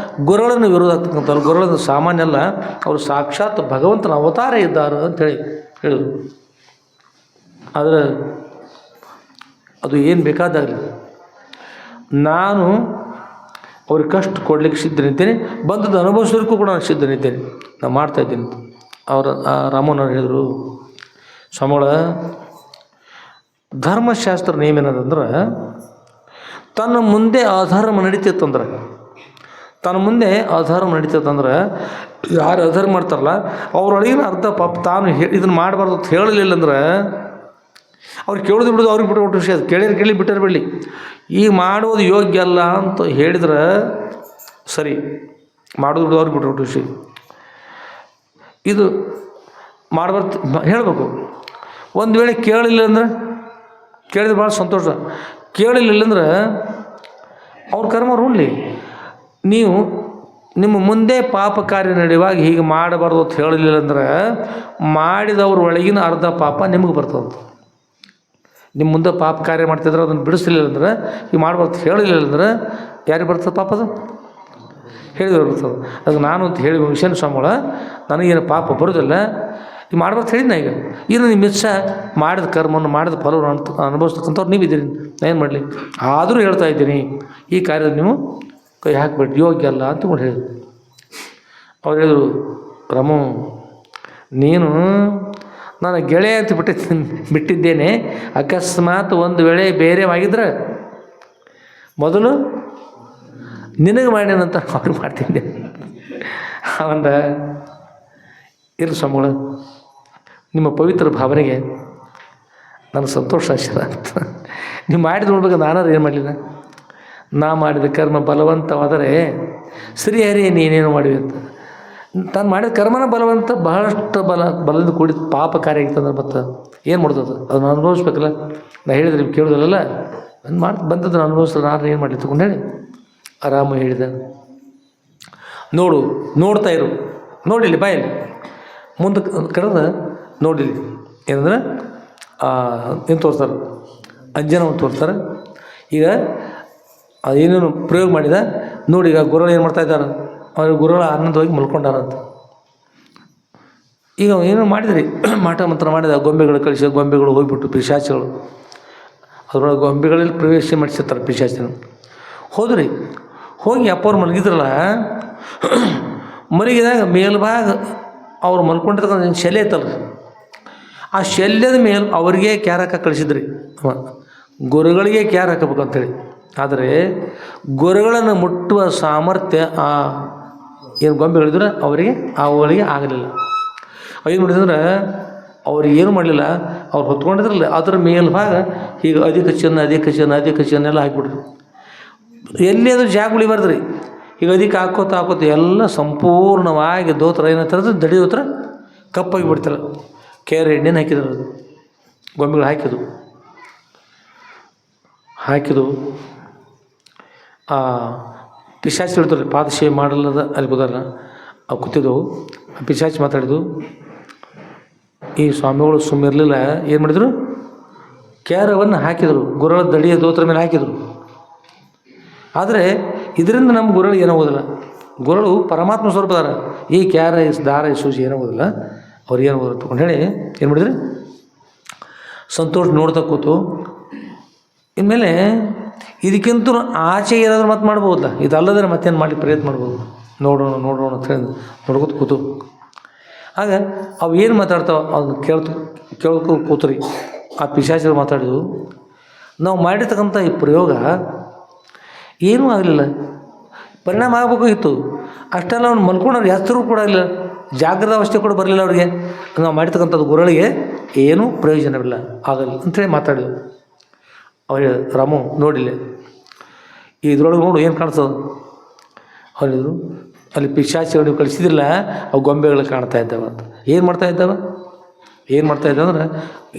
A: ಗುರುಗಳನ್ನು ವಿರೋಧ ಆಗ್ತಕ್ಕಂಥವ್ರು, ಗುರುಗಳನ್ನು ಸಾಮಾನ್ಯ ಅಲ್ಲ, ಅವರು ಸಾಕ್ಷಾತ್ ಭಗವಂತನ ಅವತಾರ ಇದ್ದಾರೆ ಅಂಥೇಳಿ ಹೇಳಿದರು. ಆದರೆ ಅದು ಏನು ಬೇಕಾದಾಗಲಿ ನಾನು ಅವ್ರಿಗೆ ಕಷ್ಟ ಕೊಡಲಿಕ್ಕೆ ಸಿದ್ಧನಿದ್ದೇನೆ, ಬಂದದ್ದು ಅನುಭವಿಸೋದಕ್ಕೂ ಕೂಡ ನಾನು ಸಿದ್ಧನಿದ್ದೇನೆ, ನಾನು ಮಾಡ್ತಾಯಿದ್ದೀನಿ. ರಾಮನವ್ರು ಹೇಳಿದರು, ಸ್ವಾಮಿಗಳ ಧರ್ಮಶಾಸ್ತ್ರ ನೇಮ ಏನದಂದ್ರೆ ತನ್ನ ಮುಂದೆ ಅಧರ್ಮ ನಡೀತಿತ್ತಂದ್ರೆ, ತನ್ನ ಮುಂದೆ ಅಧರ್ಮ ನಡೀತೈತಂದ್ರೆ ಯಾರು ಅಧರ್ಮ ಮಾಡ್ತಾರಲ್ಲ ಅವ್ರೊಳಗಿನ ಅರ್ಧ ಪಾಪ ತಾನು ಇದನ್ನು ಮಾಡಬಾರ್ದು ಅಂತ ಹೇಳಲಿಲ್ಲ ಅಂದ್ರೆ ಅವ್ರು ಕೇಳೋದು ಬಿಡೋದು ಅವ್ರಿಗೆ ಬಿಟ್ಟು ವಿಷಯ, ಅದು ಕೇಳಿ ಬಿಟ್ಟರೆ ಬಿಡಲಿ. ಈಗ ಮಾಡೋದು ಯೋಗ್ಯ ಅಲ್ಲ ಅಂತ ಹೇಳಿದ್ರೆ ಸರಿ, ಮಾಡೋದು ಬಿಡೋದು ಅವ್ರಿಗೆ ಬಿಟ್ಟು ವಿಷಯ. ಇದು ಮಾಡಬಾರ್ದು ಹೇಳಬೇಕು. ಒಂದು ವೇಳೆ ಕೇಳಲಿಲ್ಲ ಅಂದ್ರೆ, ಕೇಳಿದ್ರೆ ಭಾಳ ಸಂತೋಷ, ಕೇಳಲಿಲ್ಲ ಅಂದ್ರೆ ಅವ್ರ ಕರ್ಮ ಉಣ್ಲಿ. ನೀವು ನಿಮ್ಮ ಮುಂದೆ ಪಾಪ ಕಾರ್ಯ ನಡೆಯುವಾಗ ಹೀಗೆ ಮಾಡಬಾರ್ದು ಅಂತ ಹೇಳಲಿಲ್ಲ ಅಂದ್ರೆ ಮಾಡಿದವ್ರ ಒಳಗಿನ ಅರ್ಧ ಪಾಪ ನಿಮಗೆ ಬರ್ತದಂತ. ನಿಮ್ಮ ಮುಂದೆ ಪಾಪ ಕಾರ್ಯ ಮಾಡ್ತಿದ್ರೆ ಅದನ್ನು ಬಿಡಿಸಲಿಲ್ಲ ಅಂದ್ರೆ ಈಗ ಮಾಡ್ಬಾರ್ದು ಹೇಳಲಿಲ್ಲ ಅಂದ್ರೆ ಯಾರಿಗೆ ಬರ್ತದೆ ಪಾಪ? ಅದು ಹೇಳಿದವ್ರು ಬರ್ತದೆ. ಅದಕ್ಕೆ ನಾನು ಅಂತ ಹೇಳಿ ವಿಷಯನ ಸ್ವಾಮಿಗಳ ನನಗೇನು ಪಾಪ ಬರೋದಿಲ್ಲ, ಈಗ ಮಾಡ್ಬಾರ್ದು ಹೇಳಿದ್ನ. ಈಗ ನಿಮ್ಮ ಮಿಚ್ಚ ಮಾಡಿದ ಕರ್ಮವನ್ನು ಮಾಡಿದ ಫಲವನ್ನು ಅನುಭವಿಸ್ತಕ್ಕಂಥವ್ರು ನೀವಿದ್ದೀರಿ, ಏನು ಮಾಡಲಿ? ಆದರೂ ಹೇಳ್ತಾ ಇದ್ದೀನಿ, ಈ ಕಾರ್ಯದ ನೀವು ಕೈ ಹಾಕಿಬಿಟ್ಟು ಯೋಗ್ಯ ಅಲ್ಲ ಅಂತಕೊಂಡು ಹೇಳಿದ್ರು. ಅವ್ರು ಹೇಳಿದರು, ರಮು ನೀನು ನಾನು ಗೆಳೆಯ ಅಂತ ಬಿಟ್ಟಿದ್ದೇನೆ. ಅಕಸ್ಮಾತ್ ಒಂದು ವೇಳೆ ಬೇರೆ ಆಗಿದ್ರೆ ಮೊದಲು ನಿನಗೆ ಮಾಡ್ಯಾನಂತ ಅವ್ರು ಮಾಡ್ತಿದ್ದೆ. ಅವಂದ ಇರು ಸ್ವಾಮಿಗಳು, ನಿಮ್ಮ ಪವಿತ್ರ ಭಾವನೆಗೆ ನನಗೆ ಸಂತೋಷ ಆಶ್ಚರ್ಯ ಅಂತ. ನೀವು ಮಾಡಿದ ನೋಡ್ಬೇಕು, ನಾನಾರು ಏನು ಮಾಡಲಿಲ್ಲ. ನಾ ಮಾಡಿದ ಕರ್ಮ ಬಲವಂತವಾದರೆ ಶ್ರೀಹರಿ ನೀನೇನು ಮಾಡಿವಿ ಅಂತ. ತಾನು ಮಾಡಿದ ಕರ್ಮನ ಬಲವಂತ ಬಹಳಷ್ಟು ಬಲದಿಂದ ಕೂಡಿದ ಪಾಪ ಕಾರ್ಯ ಆಗಿತ್ತಂದ್ರೆ ಮತ್ತೆ ಏನು ಮಾಡೋದು? ಅದನ್ನು ಅನುಭವಿಸ್ಬೇಕಲ್ಲ. ನಾ ಹೇಳಿದ್ರೆ ನೀವು ಕೇಳೋದಿಲ್ಲಲ್ಲ, ನಾನು ಬಂದದ್ದು ನಾನು ಅನುಭವಿಸಲ್ಲ, ನಾನು ಏನು ಮಾಡಲಿ ತಗೊಂಡು ಹೇಳಿ ಆರಾಮ ಹೇಳಿದೆ. ನೋಡ್ತಾ ಇರು, ನೋಡಿಲಿ ಬಾಯಲ್ಲಿ ಮುಂದೆ ಕರೆದ ನೋಡಿಲಿ ಏನಂದ್ರೆ ಏನು ತೋರಿಸ್ತಾರೆ, ಅಂಜನವನ್ನು ತೋರಿಸ್ತಾರೆ. ಈಗ ಅದೇನೇನು ಪ್ರಯೋಗ ಮಾಡಿದ ನೋಡಿ. ಈಗ ಗುರುಗಳು ಏನು ಮಾಡ್ತಾಯಿದ್ದಾರೆ, ಅವ್ರ ಗುರುಗಳ ಆನಂದವಾಗಿ ಮಲ್ಕೊಂಡಾರಂತ. ಈಗ ಏನೋ ಮಾಡಿದ್ರಿ, ಮಾಟ ಮಂತ್ರ ಮಾಡಿದ, ಗೊಂಬೆಗಳು ಕಳಿಸಿ, ಗೊಂಬೆಗಳು ಹೋಗ್ಬಿಟ್ಟು ಪಿಶಾಚಿಗಳು ಅದರೊಳಗೆ ಗೊಂಬೆಗಳಲ್ಲಿ ಪ್ರವೇಶ ಮಾಡಿಸಿರ್ತಾರೆ ಪಿಶಾಚಿನ. ಹೋದ್ರಿ, ಹೋಗಿ ಅಪ್ಪವ್ರು ಮಲಗಿದ್ರಲ್ಲ, ಮಲಗಿದಾಗ ಮೇಲ್ಭಾಗ ಅವ್ರು ಮಲ್ಕೊಂಡಿರ್ತಕ್ಕಂಥ ಶೆಲೆ ಐತಲ್ಲ, ಆ ಶಲ್ಯದ ಮೇಲೆ ಅವರಿಗೆ ಕ್ಯಾರ್ ಹಾಕಿ ಕಳಿಸಿದ್ರಿ. ಗುರುಗಳಿಗೆ ಕ್ಯಾರ್ ಹಾಕಬೇಕಂತೇಳಿ. ಆದರೆ ಗುರುಗಳನ್ನು ಮುಟ್ಟುವ ಸಾಮರ್ಥ್ಯ ಆ ಏನು ಗೊಂಬೆಗಳಿದ್ರೆ ಅವರಿಗೆ ಆಗಲಿಲ್ಲ. ಏನು ಮಾಡಿದ್ರೆ ಅವ್ರಿಗೆ ಏನು ಮಾಡಲಿಲ್ಲ, ಅವ್ರು ಹೊತ್ಕೊಂಡಿದ್ರಲ್ಲ ಅದ್ರ ಮೇಲ್ಭಾಗ ಈಗ ಅಧಿಕ ಚಿನ್ನ ಎಲ್ಲ ಹಾಕಿಬಿಟ್ರು. ಎಲ್ಲಿ ಅದು ಜಾಗ ಉಳಿಬಾರ್ದ್ರಿ. ಈಗ ಅದಕ್ಕೆ ಹಾಕೋತ ಎಲ್ಲ ಸಂಪೂರ್ಣವಾಗಿ ದೋತ್ರ ಏನಂತಾರೆ, ದಡಿ ದೋತ್ರ ಕಪ್ಪಾಗಿ ಬಿಡ್ತಾರೆ. ಕೇರೆ ಎಣ್ಣೆನ ಹಾಕಿದ್ರು, ಅದು ಗೊಂಬೆಗಳು ಹಾಕಿದು ಆ ಪಿಶಾಚಿ ಹೇಳ್ತಾರೆ, ಪಾದಶೇವೆ ಮಾಡಲ್ಲದ ಅಲ್ಲಿ ಕೂದಲ್ಲ ಅವು ಕೂತಿದ್ದವು. ಆ ಪಿಶಾಚಿ ಮಾತಾಡಿದ್ದು, ಈ ಸ್ವಾಮಿಗಳು ಸುಮ್ಮಿರಲಿಲ್ಲ, ಏನು ಮಾಡಿದರು, ಕ್ಯಾರವನ್ನು ಹಾಕಿದರು, ಗುರುಗಳ ದಡಿಯ ದೋತ್ರ ಮೇಲೆ ಹಾಕಿದರು. ಆದರೆ ಇದರಿಂದ ನಮ್ಮ ಗುರುಗಳು ಏನಾಗೋದಿಲ್ಲ. ಗುರುಗಳು ಪರಮಾತ್ಮ ಸ್ವರೂಪದಾರ. ಈ ಕ್ಯಾರ ದಾರ ಸೂಜಿ ಏನಾಗೋದಿಲ್ಲ, ಅವ್ರು ಏನಾಗೋದಿಲ್ಲ ತಗೊಂಡು ಹೇಳಿ ಏನು ಮಾಡಿದ್ರಿ, ಸಂತೋಷ ನೋಡ್ತಾ ಕೂತು. ಇನ್ಮೇಲೆ ಇದಕ್ಕಿಂತ ಆಚೆ ಏನಾದರೂ ಮತ್ತೆ ಮಾಡ್ಬೋದಲ್ಲ, ಇದಲ್ಲದ್ರೆ ಮತ್ತೇನು ಮಾಡಿ ಪ್ರಯತ್ನ ಮಾಡ್ಬೋದು. ನೋಡೋಣ ಅಂತ ಹೇಳಿ ನೋಡ್ಕೊತ ಕೂತು. ಆಗ ಅವು ಏನು ಮಾತಾಡ್ತಾವೆ ಅದನ್ನು ಕೇಳ್ಕೊ ಕೂತ್ರಿ. ಆ ಪಿಶಾಚಿಗಳು ಮಾತಾಡಿದ್ವು, ನಾವು ಮಾಡಿರ್ತಕ್ಕಂಥ ಈ ಪ್ರಯೋಗ ಏನೂ ಆಗಲಿಲ್ಲ, ಪರಿಣಾಮ ಆಗಬೇಕಾಗಿತ್ತು. ಅಷ್ಟೆಲ್ಲ ಅವ್ನು ಮಲ್ಕೊಂಡವ್ರು ಹೆಸರು ಕೂಡ ಇಲ್ಲ, ಜಾಗ್ರದ ಅವಸ್ಥೆ ಕೂಡ ಬರಲಿಲ್ಲ ಅವ್ರಿಗೆ. ನಾವು ಮಾಡಿರ್ತಕ್ಕಂಥದ್ದು ಗುರುಗಳಿಗೆ ಏನೂ ಪ್ರಯೋಜನವಿಲ್ಲ, ಆಗಲ್ಲ ಅಂಥೇಳಿ ಮಾತಾಡಿದ್ವು. ಅವ್ರಿಗೆ ರಾಮು ನೋಡಿಲ್ಲ, ಇದ್ರೊಳಗೆ ನೋಡು ಏನು ಕಾಣಿಸ್ತದೆ. ಅವರಿದ್ರು ಅಲ್ಲಿ ಪಿಶಾಚಿಗಳು ನೀವು ಕಳಿಸಿದ್ರಲ್ಲ, ಅವು ಗೊಂಬೆಗಳು ಕಾಣ್ತಾ ಇದ್ದಾವೆ ಅಂತ. ಏನು ಮಾಡ್ತಾ ಇದ್ದಾವೆ ಅಂದ್ರೆ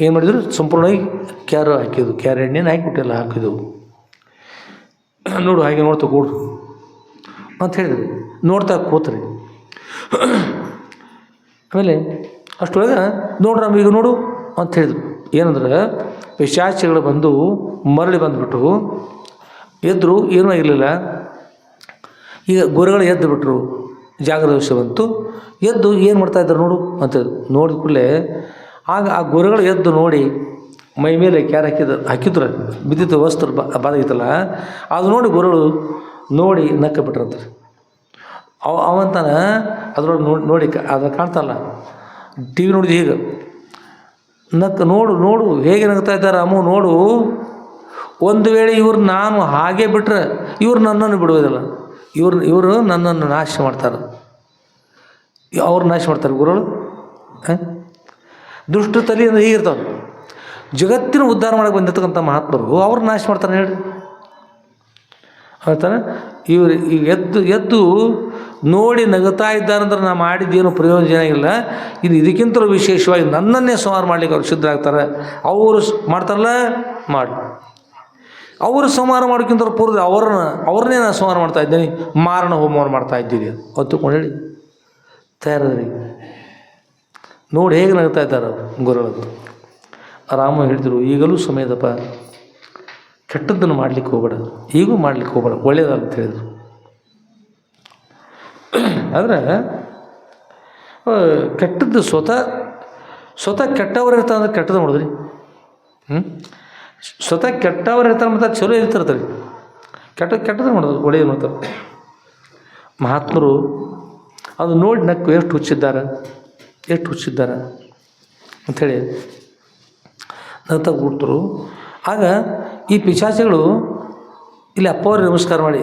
A: ಏನು ಮಾಡಿದ್ರು, ಸಂಪೂರ್ಣವಾಗಿ ಕ್ಯಾರ ಹಾಕಿದ್ದು, ಕ್ಯಾರ ಎಣ್ಣೆನ ಹಾಕಿಬಿಟ್ಟೆಲ್ಲ ಹಾಕಿದೆವು. ನೋಡು ಹಾಗೆ ನೋಡ್ತಾ ಕೂಡು ಅಂತ ಹೇಳಿದ್ರಿ. ನೋಡ್ತಾ ಕೂತ್ರಿ. ಆಮೇಲೆ ಅಷ್ಟೊಳಗೆ ನೋಡ್ರಿ ಈಗ ನೋಡು ಅಂತ ಹೇಳಿದ್ರು. ಏನಂದ್ರೆ ಪಿಶಾಚಿಗಳು ಬಂದು ಮರಳಿ ಬಂದುಬಿಟ್ಟು ಎದ್ರು, ಏನೂ ಆಗಿರಲಿಲ್ಲ. ಈಗ ಗುರುಗಳು ಎದ್ದು ಬಿಟ್ಟರು, ಜಾಗೃತ ವಿಷಯ ಬಂತು. ಎದ್ದು ಏನು ಮಾಡ್ತಾಯಿದ್ರು ನೋಡು ಅಂತೇಳಿ ನೋಡಿದ ಕೂಡಲೇ ಆಗ ಆ ಗುರುಗಳು ಎದ್ದು ನೋಡಿ ಮೈ ಮೇಲೆ ಕ್ಯಾರ್ ಹಾಕಿದ್ರು ಬಿದ್ದಿತ್ತು ವಸ್ತು ಬಾದಾಗಿತ್ತಲ್ಲ, ಅದು ನೋಡಿ ಗುರುಗಳು ನೋಡಿ ನಕ್ಕ ಬಿಟ್ರಂತ. ಅವಂತಾನ ಅದ್ರೊಳಗೆ ನೋಡಿ ಅದು ಕಾಣ್ತಲ್ಲ, ಟಿ ವಿ ನೋಡಿದ್ದು ಹೀಗೆ ನಕ್ಕ ನೋಡು ಹೇಗೆ ನಗ್ತಾ ಇದ್ದಾರೆ ಅಮ್ಮ, ನೋಡು. ಒಂದು ವೇಳೆ ಇವ್ರು ನಾನು ಹಾಗೆ ಬಿಟ್ಟರೆ ಇವ್ರು ನನ್ನನ್ನು ಬಿಡುವುದಿಲ್ಲ, ಇವರು ನನ್ನನ್ನು ನಾಶ ಮಾಡ್ತಾರೆ. ಅವ್ರು ನಾಶ ಮಾಡ್ತಾರೆ ಗುರುಗಳು. ದುಷ್ಟ ತಲೆ ಅಂದರೆ ಹೀಗಿರ್ತಾವೆ. ಜಗತ್ತಿನ ಉದ್ಧಾರ ಮಾಡಕ್ಕೆ ಬಂದಿರ್ತಕ್ಕಂಥ ಮಹಾತ್ಮರು ಅವ್ರು ನಾಶ ಮಾಡ್ತಾರೆ ಹೇಳ್ರಿ. ಹೇಳ್ತಾನೆ ಇವರು ಈಗ ಎದ್ದು ನೋಡಿ ನಗುತ್ತಾ ಇದ್ದಾರಂದ್ರೆ ನಾ ಮಾಡಿದ್ದೇನು ಪ್ರಯೋಜನ ಇಲ್ಲ. ಇದಕ್ಕಿಂತಲೂ ವಿಶೇಷವಾಗಿ ನನ್ನನ್ನೇ ಸಂಹಾರ ಮಾಡ್ಲಿಕ್ಕೆ ಅವ್ರು ಸಿದ್ಧರಾಗ್ತಾರೆ. ಅವರು ಮಾಡ್ತಾರಲ್ಲ ಮಾಡಿ ಅವರು ಸಂಹಾರ ಮಾಡೋಕ್ಕಿಂತ ಪೂರ್ವ ಅವ್ರನ್ನೇ ನಾನು ಸಂಹಾರ ಮಾಡ್ತಾ ಇದ್ದೇನೆ, ಮಾರಣ ಹೋಮವನ್ನು ಮಾಡ್ತಾ ಇದ್ದೀರಿ ಹೊತ್ತುಕೊಂಡು ಹೇಳಿ ತಯಾರದ್ರಿ. ನೋಡಿ ಹೇಗೆ ನಗ್ತಾ ಇದ್ದಾರೆ ಗುರುಗಳು. ರಾಮ ಹೇಳಿದರು, ಈಗಲೂ ಸಮಯದಪ್ಪ, ಕೆಟ್ಟದ್ದನ್ನು ಮಾಡ್ಲಿಕ್ಕೆ ಹೋಗಬೇಡ, ಈಗೂ ಮಾಡ್ಲಿಕ್ಕೆ ಹೋಗಬೇಡ, ಒಳ್ಳೆಯದಾಗಂತ ಹೇಳಿದರು. ಆದರೆ ಕೆಟ್ಟದ್ದು ಸ್ವತಃ ಕೆಟ್ಟವ್ರು ಇರ್ತಾರೆ ಅಂದ್ರೆ ಕೆಟ್ಟದ್ದು ಮಾಡಿದ್ರಿ. ಸ್ವತಃ ಕೆಟ್ಟವ್ರು ಇರ್ತಾರೆ ಮತ್ತು ಚಲೋ ಇರ್ತಿರ್ತಾರೆ, ಕೆಟ್ಟದ್ದು ಮಾಡೋದು, ಒಳ್ಳೆಯದು ಮಾಡ್ತಾರೆ. ಮಹಾತ್ಮರು ಅದು ನೋಡಿ ನಕ್ಕು ಎಷ್ಟು ಹುಚ್ಚಿದ್ದಾರೆ ಅಂಥೇಳಿ ನಗ್ತಾ ಕೂಡ್ತರು. ಆಗ ಈ ಪಿಶಾಚಿಗಳು ಇಲ್ಲಿ ಅಪ್ಪವ್ರಿಗೆ ನಮಸ್ಕಾರ ಮಾಡಿ,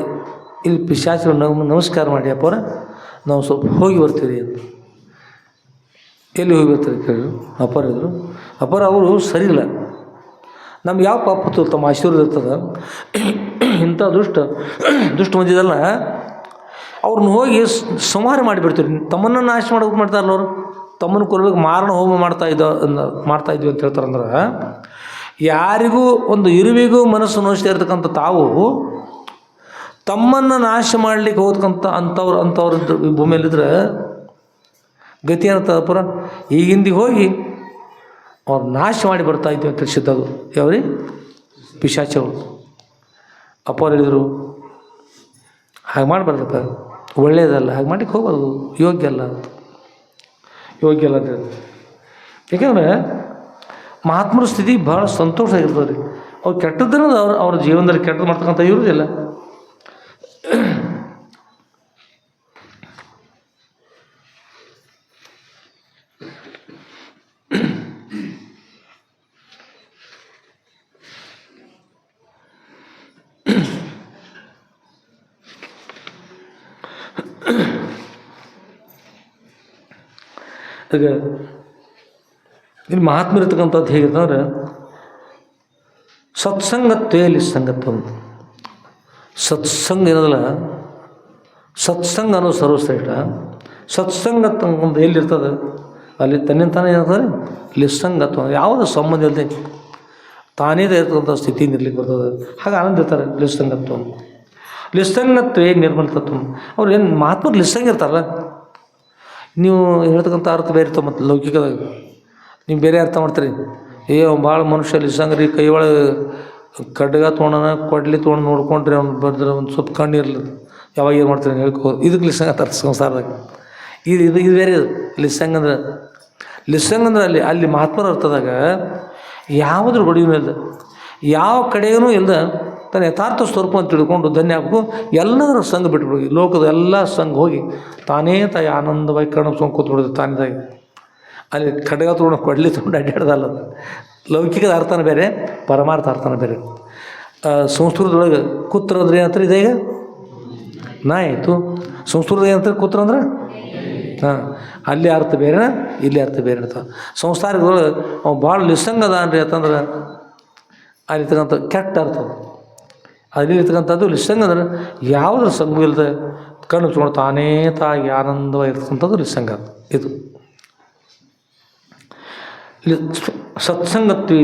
A: ಇಲ್ಲಿ ಪಿಶಾಚಿಗಳು ನಮಸ್ಕಾರ ಮಾಡಿ, ಅಪ್ಪವ್ರ ನಾವು ಸ್ವಲ್ಪ ಹೋಗಿ ಬರ್ತೀವಿ ಅಂತ. ಎಲ್ಲಿ ಹೋಗಿ ಬರ್ತೀರಿ ಕೇಳಿ ಅಪ್ಪವ್ರು ಇದ್ರು. ಅಪ್ಪವ್ರು ಅವರು ಸರಿ ಇಲ್ಲ, ನಮ್ಗೆ ಯಾವ ಪಾಪತ್ತು ತಮ್ಮ ಆಶೀರ್ವಾದ ಇರ್ತದೆ. ಇಂಥ ದುಷ್ಟ ಮಂದಿದಲ್ಲ, ಅವ್ರನ್ನ ಹೋಗಿ ಸಂಹಾರ ಮಾಡಿಬಿಡ್ತೀವಿ, ತಮ್ಮನ್ನು ನಾಶ ಮಾಡೋಕೆ ಮಾಡ್ತಾರಲ್ಲ ಅವರು, ತಮ್ಮನ್ನು ಕೊಲ್ಲಬೇಕು, ಮಾರಣ ಹೋಮ ಮಾಡ್ತಾ ಇದ್ವಿ ಅಂತ ಹೇಳ್ತಾರಂದ್ರೆ, ಯಾರಿಗೂ ಒಂದು ಇರುವಿಗೂ ಮನಸ್ಸು ನೋಯಿಸ್ತಾ ಇರ್ತಕ್ಕಂಥ ತಾವು ತಮ್ಮನ್ನು ನಾಶ ಮಾಡಲಿಕ್ಕೆ ಹೋಗ್ತಕ್ಕಂಥ ಅಂಥವ್ರದ್ದು ಈ ಭೂಮಿಯಲ್ಲಿದ್ದರೆ ಗತಿ ಏನಂತ ಪುರ ಈಗಿಂದಿಗೆ ಹೋಗಿ ಅವ್ರು ನಾಶ ಮಾಡಿ ಬರ್ತಾ ಇದ್ವಿ ಅಂತ ತಿಳಿಸಿದ್ದದು ಯಾವ್ರಿ ಪಿಶಾಚಗಳು. ಅಪ್ಪವ್ರು ಹೇಳಿದರು, ಹಾಗೆ ಮಾಡಬಾರ್ದಪ್ಪ, ಒಳ್ಳೆಯದಲ್ಲ, ಹಾಗೆ ಮಾಡ್ಲಿಕ್ಕೆ ಹೋಗ್ಬಾರ್ದು, ಯೋಗ್ಯ ಅಲ್ಲ ಅಂತ ಹೇಳಿ. ಯಾಕೆಂದರೆ ಮಹಾತ್ಮರ ಸ್ಥಿತಿ ಭಾಳ ಸಂತೋಷ ಆಗಿರ್ತದೆ ರೀ. ಅವ್ರು ಕೆಟ್ಟದ್ದನ್ನು ಅವ್ರ ಜೀವನದಲ್ಲಿ ಕೆಟ್ಟದ್ದು ಮಾಡ್ತಕ್ಕಂಥ ಇರುವುದಿಲ್ಲ. ಈಗ ಇಲ್ಲಿ ಮಹಾತ್ಮ ಇರ್ತಕ್ಕಂಥದ್ದು ಹೇಗಿರ್ತಂದ್ರೆ ಸತ್ಸಂಗತ್ವೇಲಿ ಸಂಗತ್ವ. ಸತ್ಸಂಗ ಏನದಲ್ಲ, ಸತ್ಸಂಗ ಅನ್ನೋದು ಸರ್ವಶ್ರೇಷ್ಠ. ಸತ್ಸಂಗತ್ವ ಒಂದು ಎಲ್ಲಿರ್ತದೆ ಅಲ್ಲಿ ತನ್ನಿಂತಾನೆ ಏನಿರ್ತದೆ ಲಿಸ್ಸಂಗತ್ವ, ಯಾವುದೋ ಸಂಬಂಧ ಇಲ್ಲದೆ ತಾನೇ ಇರ್ತಕ್ಕಂಥ ಸ್ಥಿತಿಯಿಂದ ಇರ್ಲಿಕ್ಕೆ ಬರ್ತದೆ. ಹಾಗೆ ಆನಂದ ಇರ್ತಾರೆ ಲಿಸ್ಸಂಗತ್ವ. ಲಿಸ್ಸಂಗತ್ವೇ ನಿರ್ಮಲ ತತ್ವ. ಅವ್ರು ಏನು ಮಹಾತ್ಮರು ಲಿಸ್ಸಂಗ ಇರ್ತಾರಲ್ಲ, ನೀವು ಹೇಳ್ತಕ್ಕಂಥ ಅರ್ಥ ಬೇರೆ ಇರ್ತಾವೆ. ಮತ್ತು ಲೌಕಿಕದಾಗ ನೀವು ಬೇರೆ ಅರ್ಥ ಮಾಡ್ತೀರಿ. ಭಾಳ ಮನುಷ್ಯ ಲಿಸ್ಸಂಗ ರೀ, ಕೈ ಒಳಗೆ ಕಡ್ಗ ತೊಗೊಳೋಣ, ಕೊಡ್ಲಿ ತೊಗೊಂಡು ನೋಡ್ಕೊಂಡ್ರಿ ಅವ್ನು ಬರ್ದ್ರೆ ಒಂದು ಸ್ವಲ್ಪ ಕಣ್ಣು ಇರಲಿ, ಯಾವಾಗ ಏನು ಮಾಡ್ತೀರಿ ಹೇಳ್ಕೋ, ಇದಕ್ಕೆ ಲಿಸ್ಸಂಗ ಅಂತಾರೆ ಸಂಸಾರದಾಗ. ಇದು ಬೇರೆ ಲಿಸ್ಸಂಗ ಅಂದ್ರೆ ಅಲ್ಲಿ ಮಹಾತ್ಮರ ಅರ್ಥದಾಗ ಯಾವುದ್ರ ಗಡಿಯೂ ಇಲ್ಲ, ಯಾವ ಕಡೆಯೂ ಇಲ್ಲ, ತನ್ನ ಯಥಾರ್ಥ ಸ್ವರೂಪ ಅಂತ ತಿಳ್ಕೊಂಡು ಧನ್ಯ ಆಗಬೇಕು. ಎಲ್ಲದರ ಸಂಘ ಬಿಟ್ಬಿಡಿ, ಲೋಕದ ಎಲ್ಲ ಸಂಘ ಹೋಗಿ ತಾನೇ ತಾಯಿ ಆನಂದವಾಗಿ ಕಣ್ಣು ಕೂತ್ಬಿಡೋದು ತಾನೇದಾಗಿ. ಅಲ್ಲಿ ಖಡ್ಗ ತೊಗೊಂಡು ಕೊಡ್ಲಿ ತೊಗೊಂಡು ಅಡ್ಡಾಡ್ದಲ್ಲ. ಲೌಕಿಕದ ಅರ್ಥನ ಬೇರೆ, ಪರಮಾರ್ಥ ಅರ್ಥನ ಬೇರೆ. ಸಂಸ್ಕೃತದೊಳಗೆ ಕೂತ್ರ ಅಂದ್ರೆ ಏನಂತಾರೆ, ಇದೀಗ ನಾಯಿ ಆಯಿತು. ಸಂಸ್ಕೃತದ ಏನಂತಾರೆ ಕೂತ್ರ ಅಂದ್ರೆ ಹಾಂ, ಅಲ್ಲಿ ಅರ್ಥ ಬೇರೆ, ಇಲ್ಲಿ ಅರ್ಥ ಬೇರೆ ಅಂತ. ಸಂಸಾರದೊಳಗೆ ಅವು ಭಾಳ ನಿಸ್ಸಂಗದ ಅನ್ರಿ ಅಂತಂದ್ರೆ ಅಲ್ಲಿರ್ತಕ್ಕಂಥ ಕೆಟ್ಟ ಅರ್ಥ. ಅಲ್ಲಿರ್ತಕ್ಕಂಥದ್ದು ಲಿಸ್ಸಂಗ ಅಂದ್ರೆ ಯಾವುದ್ರ ಸಂಘ ಇಲ್ಲದೆ ಕಣ್ಣು ತೊಗೊಂಡು ತಾನೇ ತಾಗಿ ಆನಂದವಾಗಿರ್ತಕ್ಕಂಥದ್ದು ಲಿಸ್ಸಂಗ. ಇದು ಸತ್ಸಂಗತ್ವೇ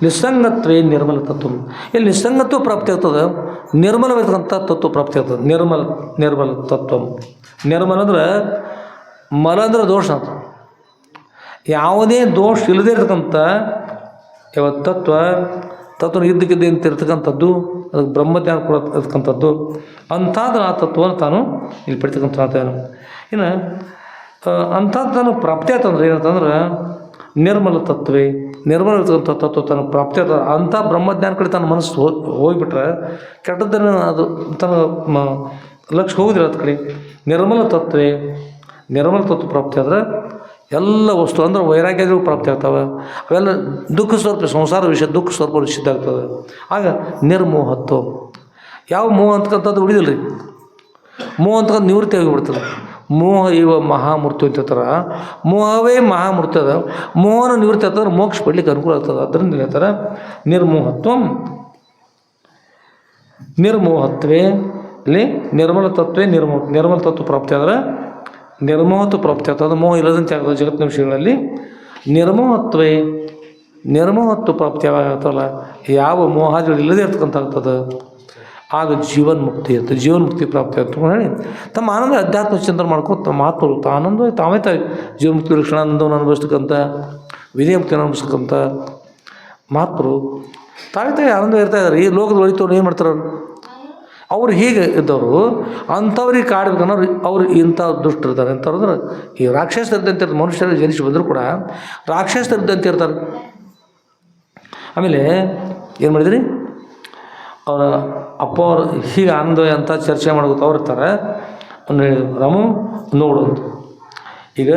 A: ಲಿಸ್ಸಂಗತ್ವೇ ನಿರ್ಮಲ ತತ್ವ. ಇಲ್ಲಿ ನಿಸ್ಸಂಗತ್ವ ಪ್ರಾಪ್ತಿ ಆಗ್ತದೆ, ನಿರ್ಮಲವಾಗಿರ್ತಕ್ಕಂಥ ತತ್ವ ಪ್ರಾಪ್ತಿ ಆಗ್ತದೆ. ನಿರ್ಮಲ ತತ್ವ. ನಿರ್ಮಲ ಅಂದ್ರೆ ಮಲ ಅಂದ್ರೆ ದೋಷ ಅಂತ. ಯಾವುದೇ ದೋಷ ಇಲ್ಲದೇ ಇರ್ತಕ್ಕಂಥ ಯಾವ ತತ್ವ ಇದ್ದಕ್ಕಿದ್ದ ಅಂತ ಇರ್ತಕ್ಕಂಥದ್ದು, ಅದಕ್ಕೆ ಬ್ರಹ್ಮಜ್ಞಾನ ಕೂಡ ಇರ್ತಕ್ಕಂಥದ್ದು, ಅಂಥದ್ದು ಆ ತತ್ವವನ್ನು ತಾನು ಇಲ್ಲಿ ಪಡಿತಕ್ಕಂಥದ್ದೇನು. ಇನ್ನು ಅಂಥದ್ದು ತಾನು ಪ್ರಾಪ್ತಿ ಆಯ್ತಂದ್ರೆ ಏನಂತಂದ್ರೆ ನಿರ್ಮಲ ತತ್ವೇ. ನಿರ್ಮಲ ಇರ್ತಕ್ಕಂಥ ತತ್ವ ತಾನು ಪ್ರಾಪ್ತಿ ಆಗ್ತದೆ. ಅಂಥ ಬ್ರಹ್ಮಜ್ಞಾನ ಕಡೆ ತನ್ನ ಮನಸ್ಸು ಹೋಗಿಬಿಟ್ರೆ ಕೆಟ್ಟದ್ದನ್ನು ಅದು ತನ್ನ ಲಕ್ಷ್ಯ ಹೋಗುದಿಲ್ಲ ಅದ ಕಡೆ. ನಿರ್ಮಲ ತತ್ವ ಪ್ರಾಪ್ತಿ ಆದ್ರೆ ಎಲ್ಲ ವಸ್ತು ಅಂದ್ರೆ ವೈರಾಗ್ಯಗಳು ಪ್ರಾಪ್ತಿ ಆಗ್ತವೆ. ಅವೆಲ್ಲ ದುಃಖ ಸ್ವರೂಪ, ಸಂಸಾರ ವಿಷಯ ದುಃಖ ಸ್ವರೂಪ ನಿಷಿದ್ಧ ಆಗ್ತದೆ. ಆಗ ನಿರ್ಮೋಹತ್ವ. ಯಾವ ಮೋಹ ಅಂತಕ್ಕಂಥದ್ದು ಉಳಿದಿಲ್ಲ ರೀ. ಮೋಹ ಅಂತಕ್ಕಂಥ ನಿವೃತ್ತಿ ಆಗಿಬಿಡ್ತದೆ. ಮೋಹ ಇವ ಮಹಾಮೃತ್ಯು ಅಂತ ಹೇಳ್ತಾರೆ. ಮೋಹವೇ ಮಹಾಮೃತ್ಯು ಅದ. ಮೋಹನ ನಿವೃತ್ತಿ ಆಗ್ತದ್ರೆ ಮೋಕ್ಷ ಪಡ್ಲಿಕ್ಕೆ ಅನುಕೂಲ ಆಗ್ತದೆ. ಅದರಿಂದ ಹೇಳ್ತಾರೆ ನಿರ್ಮೋಹತ್ವೇ. ಇಲ್ಲಿ ನಿರ್ಮಲ ತತ್ವೇ ನಿರ್ಮಲ ತತ್ವ ಪ್ರಾಪ್ತಿ ಆದರೆ ನಿರ್ಮೋಹತ್ವ ಪ್ರಾಪ್ತಿ ಆಗ್ತದೆ. ಮೋಹ ಇಲ್ಲದಂತೆ ಆಗ್ತದೆ ಜಗತ್ತಿನ ವಿಷಯಗಳಲ್ಲಿ. ನಿರ್ಮೋಹತ್ವೇ ನಿರ್ಮೋಹತ್ವ ಪ್ರಾಪ್ತಿ ಯಾವಾಗ ಆಗ್ತಲ್ಲ, ಯಾವ ಮೋಹಾದಿಗಳು ಇಲ್ಲದೇ ಇರ್ತಕ್ಕಂಥ ಆಗ್ತದೆ, ಆಗ ಜೀವನ್ಮುಕ್ತಿ ಇರ್ತದೆ. ಜೀವನ್ಮುಕ್ತಿ ಪ್ರಾಪ್ತಿ ಅಂತ ಹೇಳಿ ತಮ್ಮ ಆನಂದ ಅಧ್ಯಾತ್ಮ ಚಿಂತನೆ ಮಾಡ್ಕೊಂಡು ತಮ್ಮ ಮಾತುಗಳು ಆನಂದ ತಾವೇ ಜೀವನ್ಮುಕ್ತಿ ಲಕ್ಷಣಾನಂದವನ್ನು ಅನುಭವಿಸ್ತಕ್ಕಂಥ ವಿನಯ ಮುಕ್ತಿಯನ್ನು ಅನುಭವಿಸ್ತಕ್ಕಂಥ ಮಾತುಗಳು ತಾವೇ ಆನಂದ ಇರ್ತಾ ಇದ್ದಾರೆ. ಈ ಲೋಕದ ಒಳಿತವ್ರು ಏನು ಮಾಡ್ತಾರೆ ಅವ್ರು ಹೀಗೆ ಇದ್ದವರು ಅಂಥವ್ರಿಗೆ ಕಾಡ್ಬೇಕನ್ನೋರು ಅವ್ರು ಇಂಥ ದುಷ್ಟರಿರ್ತಾರೆ. ಎಂಥವ್ರು ಅಂದ್ರೆ ಈ ರಾಕ್ಷಸರಿದ್ದಂತೆ ಇರ್ತಾರೆ. ಮನುಷ್ಯರಿಗೆ ಜನಿಸಿ ಬಂದರೂ ಕೂಡ ರಾಕ್ಷಸರಿದ್ದಂತೆ ಇರ್ತಾರೆ. ಆಮೇಲೆ ಏನು ಮಾಡಿದ್ರಿ, ಅವರ ಅಪ್ಪ ಅವರು ಹೀಗೆ ಆನಂದ ಅಂತ ಚರ್ಚೆ ಮಾಡೋದು ಅವ್ರು ಇರ್ತಾರೆ. ಅಂದ್ರೆ ರಾಮು ನೋಡೋದು, ಈಗ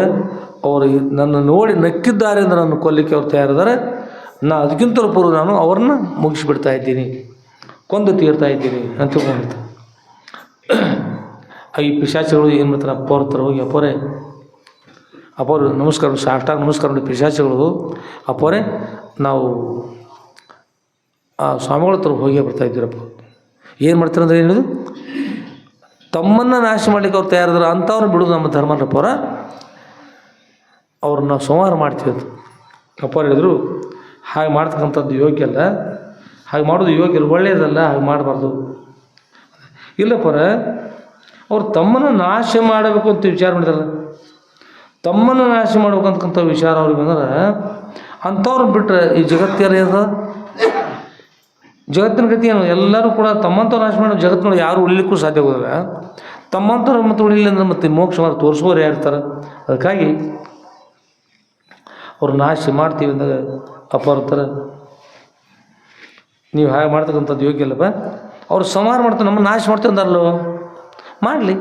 A: ಅವರು ನನ್ನ ನೋಡಿ ನಕ್ಕಿದ್ದಾರೆ ಅಂದರೆ ನನ್ನ ಕೊಲ್ಲಿಕ್ಕೆ ಅವ್ರು ತಯಾರಿದ್ದಾರೆ. ಅದಕ್ಕಿಂತಲೂ ಪೂರ್ವ ನಾನು ಅವ್ರನ್ನ ಮುಗಿಸ್ಬಿಡ್ತಾ ಇದ್ದೀನಿ, ಕೊಂದು ತೀರ್ತಾ ಇದ್ದೀನಿ ಅಂತ ತಿಳ್ಕೊಂಡಿರ್ತಾರೆ. ಈ ಪಿಶಾಚಿಗಳು ಏನು ಮಾಡ್ತಾರೆ, ಅಪ್ಪ ಅವ್ರ ಹೋಗಿ ಅಪ್ಪವ್ರು ನಮಸ್ಕಾರ ಸಾಷ್ಟಾಂಗ ನಮಸ್ಕಾರ ನೋಡಿ ಪಿಶಾಚಿಗಳು, ಅಪ್ಪವರೇ ನಾವು ಆ ಸ್ವಾಮಿಗಳ ಹತ್ರ ಹೋಗಿ ಬರ್ತಾ ಇದ್ದೀರಪ್ಪ. ಏನು ಮಾಡ್ತಾರೆ ಅಂದರೆ ಏನಿದು, ತಮ್ಮನ್ನು ನಾಶ ಮಾಡಲಿಕ್ಕೆ ಅವ್ರು ತಯಾರಿದ್ರೆ ಅಂಥವ್ರನ್ನ ಬಿಡೋದು ನಮ್ಮ ಧರ್ಮರಪ್ಪವ್ರ, ಅವ್ರನ್ನ ನಾವು ಸಂಹಾರ ಮಾಡ್ತೀವಿ ಅಂತ ಅಪ್ಪವ್ರು ಹೇಳಿದ್ರು. ಹಾಗೆ ಮಾಡ್ತಕ್ಕಂಥದ್ದು ಯೋಗ್ಯ ಅಲ್ಲ, ಹಾಗೆ ಮಾಡೋದು ಯೋಗ್ಯ ಅಲ್ಲ, ಒಳ್ಳೆಯದಲ್ಲ, ಹಾಗೆ ಮಾಡಬಾರ್ದು. ಇಲ್ಲಪ್ಪರ ಅವ್ರು ತಮ್ಮನ್ನು ನಾಶ ಮಾಡಬೇಕು ಅಂತ ವಿಚಾರ ಮಾಡಿದಾರಲ್ಲ, ತಮ್ಮನ್ನು ನಾಶ ಮಾಡ್ಬೇಕಂತಕ್ಕಂಥ ವಿಚಾರ ಅವ್ರಿಗೆ ಬಂದ್ರೆ ಅಂಥವ್ರನ್ನ ಬಿಟ್ಟರೆ ಈ ಜಗತ್ತಿನ ಜಗತ್ತಿನ ಗತಿ ಏನು, ಎಲ್ಲರೂ ಕೂಡ ತಮ್ಮಂಥವ್ರು ನಾಶ ಮಾಡೋ ಜಗತ್ತಿನೊಳಗೆ ಯಾರು ಉಳಿಲಿಕ್ಕೂ ಸಾಧ್ಯ ಆಗೋದಿಲ್ಲ. ತಮ್ಮಂಥವ್ರು ಮತ್ತು ಉಳಿಲಿಲ್ಲ ಅಂದ್ರೆ ಮತ್ತೆ ಮೋಕ್ಷವಾಗಿ ತೋರಿಸೋರು ಯಾರಿರ್ತಾರೆ. ಅದಕ್ಕಾಗಿ ಅವ್ರು ನಾಶ ಮಾಡ್ತೀವಿ ಅಂದಾಗ ಅಪ್ಪ ಇರ್ತಾರೆ, ನೀವು ಹಾಗೆ ಮಾಡ್ತಕ್ಕಂಥದ್ದು ಯೋಗ್ಯ ಅಲ್ಲಪ್ಪ. ಅವ್ರು ಸಂಹಾರ ಮಾಡ್ತಾರೆ, ನಮ್ಮನ್ನು ನಾಶ ಮಾಡ್ತೀವಿ ಅಂದಾರಲ್ಲೋ, ಮಾಡಲಿ.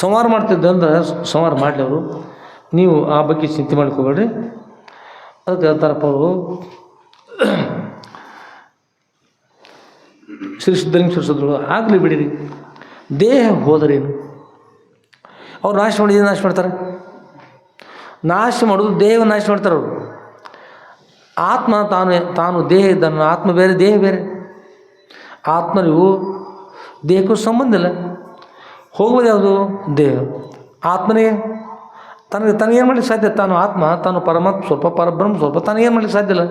A: ಸಂಹಾರ ಮಾಡ್ತಿದ್ದೆ ಅಂದ್ರೆ ಸಂಹಾರ ಮಾಡಲಿ ಅವರು, ನೀವು ಆ ಬಗ್ಗೆ ಚಿಂತೆ ಮಾಡ್ಕೋಬೇಡ್ರಿ. ಅದಕ್ಕೆ ಹೇಳ್ತಾರಪ್ಪ ಅವರು, ಶ್ರೀ ಸಿದ್ಧಲಿಂಗೇಶ್ವರ ಸದ್ಗುರು ಆಗಲಿ ಬಿಡಿರಿ, ದೇಹ ಹೋದರೇನು. ಅವ್ರು ನಾಶ ಮಾಡಿದ ನಾಶ ಮಾಡ್ತಾರೆ, ನಾಶ ಮಾಡೋದು ದೇಹ ನಾಶ ಮಾಡ್ತಾರೆ ಅವರು. ಆತ್ಮ ತಾನು ದೇಹ ಇದ್ದಾನೆ, ಆತ್ಮ ಬೇರೆ ದೇಹ ಬೇರೆ. ಆತ್ಮನಿಗೂ ದೇಹಕ್ಕೂ ಸಂಬಂಧ ಇಲ್ಲ. ಹೋಗೋದು ಯಾವುದು, ದೇಹ. ಆತ್ಮನಿಗೆ ತನಗೇನು ಮಾಡ್ಲಿಕ್ಕೆ ಸಾಧ್ಯ, ತಾನು ಆತ್ಮ, ತಾನು ಪರಮಾತ್ಮ ಸ್ವಲ್ಪ, ಪರಬ್ರಹ್ಮ ಸ್ವಲ್ಪ, ತಾನೇನು ಮಾಡ್ಲಿಕ್ಕೆ ಸಾಧ್ಯ ಇಲ್ಲ.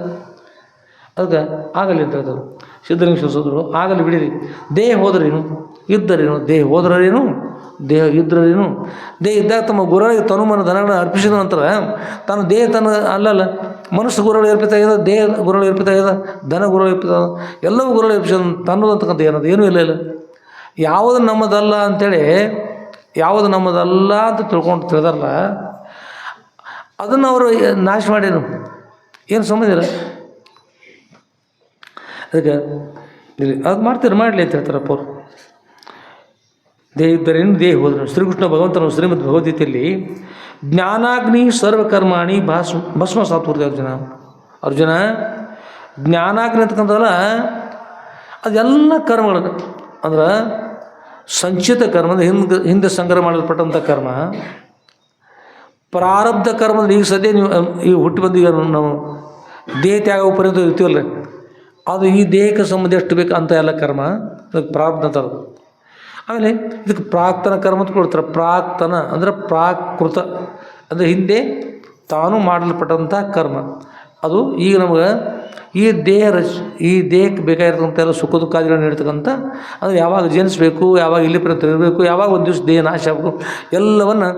A: ಅದಕ್ಕೆ ಆಗಲಿ ಅಂತ ಹೇಳ್ತಾರೆ ಸಿದ್ಧಲಿಂಗೇಶ್ವರ ಸೋದರು. ಆಗಲಿ ಬಿಡಿರಿ, ದೇಹ ಹೋದ್ರೇನು ಇದ್ದರೇನು, ದೇಹ ಹೋದ್ರೇನು ದೇಹ ಇದ್ರೇನು. ದೇಹ ಇದ್ದಾಗ ತಮ್ಮ ಗುರುಗಳಿಗೆ ತನುಮನ ಧನಗಳನ್ನು ಅರ್ಪಿಸಿದ ನಂತರ ತಾನು ದೇಹ ತನ್ನ ಅಲ್ಲಲ್ಲ, ಮನಸ್ಸು ಗುರುಗಳು ಅರ್ಪಿತ ಆಗ್ಯದ, ದೇಹ ಗುರುಗಳು ಅರ್ಪಿತ ಆಗ್ಯದ, ಧನ ಗುರುಗಳು ಅರ್ಪಿತ, ಎಲ್ಲವೂ ಗುರುಗಳು ಅರ್ಪಿಸಿದ ತನ್ನದು ಅಂತಕ್ಕಂಥ ಏನದು ಏನೂ ಇಲ್ಲ. ಯಾವುದು ನಮ್ಮದಲ್ಲ ಅಂಥೇಳಿ, ಯಾವುದು ನಮ್ಮದಲ್ಲ ಅಂತ ತಿಳಿದಾರಲ್ಲ, ಅದನ್ನು ಅವರು ನಾಶ ಮಾಡೇನು, ಏನು ಸಂಬಂಧ ಇಲ್ಲ. ಅದಕ್ಕೆ ಇಲ್ಲಿ ಅದು ಮಾಡ್ತೀರಿ, ಮಾಡಲಿ ಅಂತ ಹೇಳ್ತಾರಪ್ಪ ಅವರು. ದೇಹ ಇದ್ದರೇನು ದೇಹ ಹೋದ್ರು. ಶ್ರೀಕೃಷ್ಣ ಭಗವಂತನ ಶ್ರೀಮದ್ ಭಗವದ್ಗೀತೆಯಲ್ಲಿ ಜ್ಞಾನಾಗ್ನಿ ಸರ್ವಕರ್ಮಾಣಿ ಭಸ್ಮ ಸಾತ್ವರ್ತಿ ಅರ್ಜುನ ಜ್ಞಾನಾಗ್ನಿ ಅಂತಕ್ಕಂಥಲ್ಲ, ಅದೆಲ್ಲ ಕರ್ಮಗಳು ಅಂದ್ರೆ ಸಂಚಿತ ಕರ್ಮ, ಹಿಂದೆ ಸಂಗ್ರಹ ಮಾಡಲ್ಪಟ್ಟಂಥ ಕರ್ಮ, ಪ್ರಾರಬ್ಧ ಕರ್ಮ. ಈಗ ಸದ್ಯ ನೀವು ಈಗ ಹುಟ್ಟು ಬಂದೀಗ ನಾವು ದೇಹ ತ್ಯಾಗ ಪರ್ಯಂತ ಇರ್ತೀವಲ್ಲ, ಅದು ಈ ದೇಹಕ್ಕೆ ಸಂಬಂಧ ಎಷ್ಟು ಬೇಕು ಅಂತ ಎಲ್ಲ ಕರ್ಮ, ಅದಕ್ಕೆ ಪ್ರಾರಬ್ಧ ಅಂತಾರೆ. ಆಮೇಲೆ ಇದಕ್ಕೆ ಪ್ರಾಕ್ತನ ಕರ್ಮ ಅಂತ ಕೊಡ್ತಾರೆ. ಪ್ರಾಕ್ತನ ಅಂದರೆ ಪ್ರಾಕೃತ, ಅಂದರೆ ಹಿಂದೆ ತಾನು ಮಾಡಲ್ಪಟ್ಟಂಥ ಕರ್ಮ. ಅದು ಈಗ ನಮಗೆ ಈ ದೇಹಕ್ಕೆ ಬೇಕಾಗಿರ್ತಕ್ಕಂಥ ಎಲ್ಲ ಸುಖ ದುಃಖಾದಿಗಳನ್ನು ನೀಡ್ತಕ್ಕಂಥ, ಅದು ಯಾವಾಗ ಜನಿಸಬೇಕು, ಯಾವಾಗ ಇಲ್ಲಿ ಪರ್ಯಂತ ಇರಬೇಕು, ಯಾವಾಗ ಒಂದು ದಿವಸ ದೇಹ ನಾಶ ಆಗಬೇಕು, ಎಲ್ಲವನ್ನು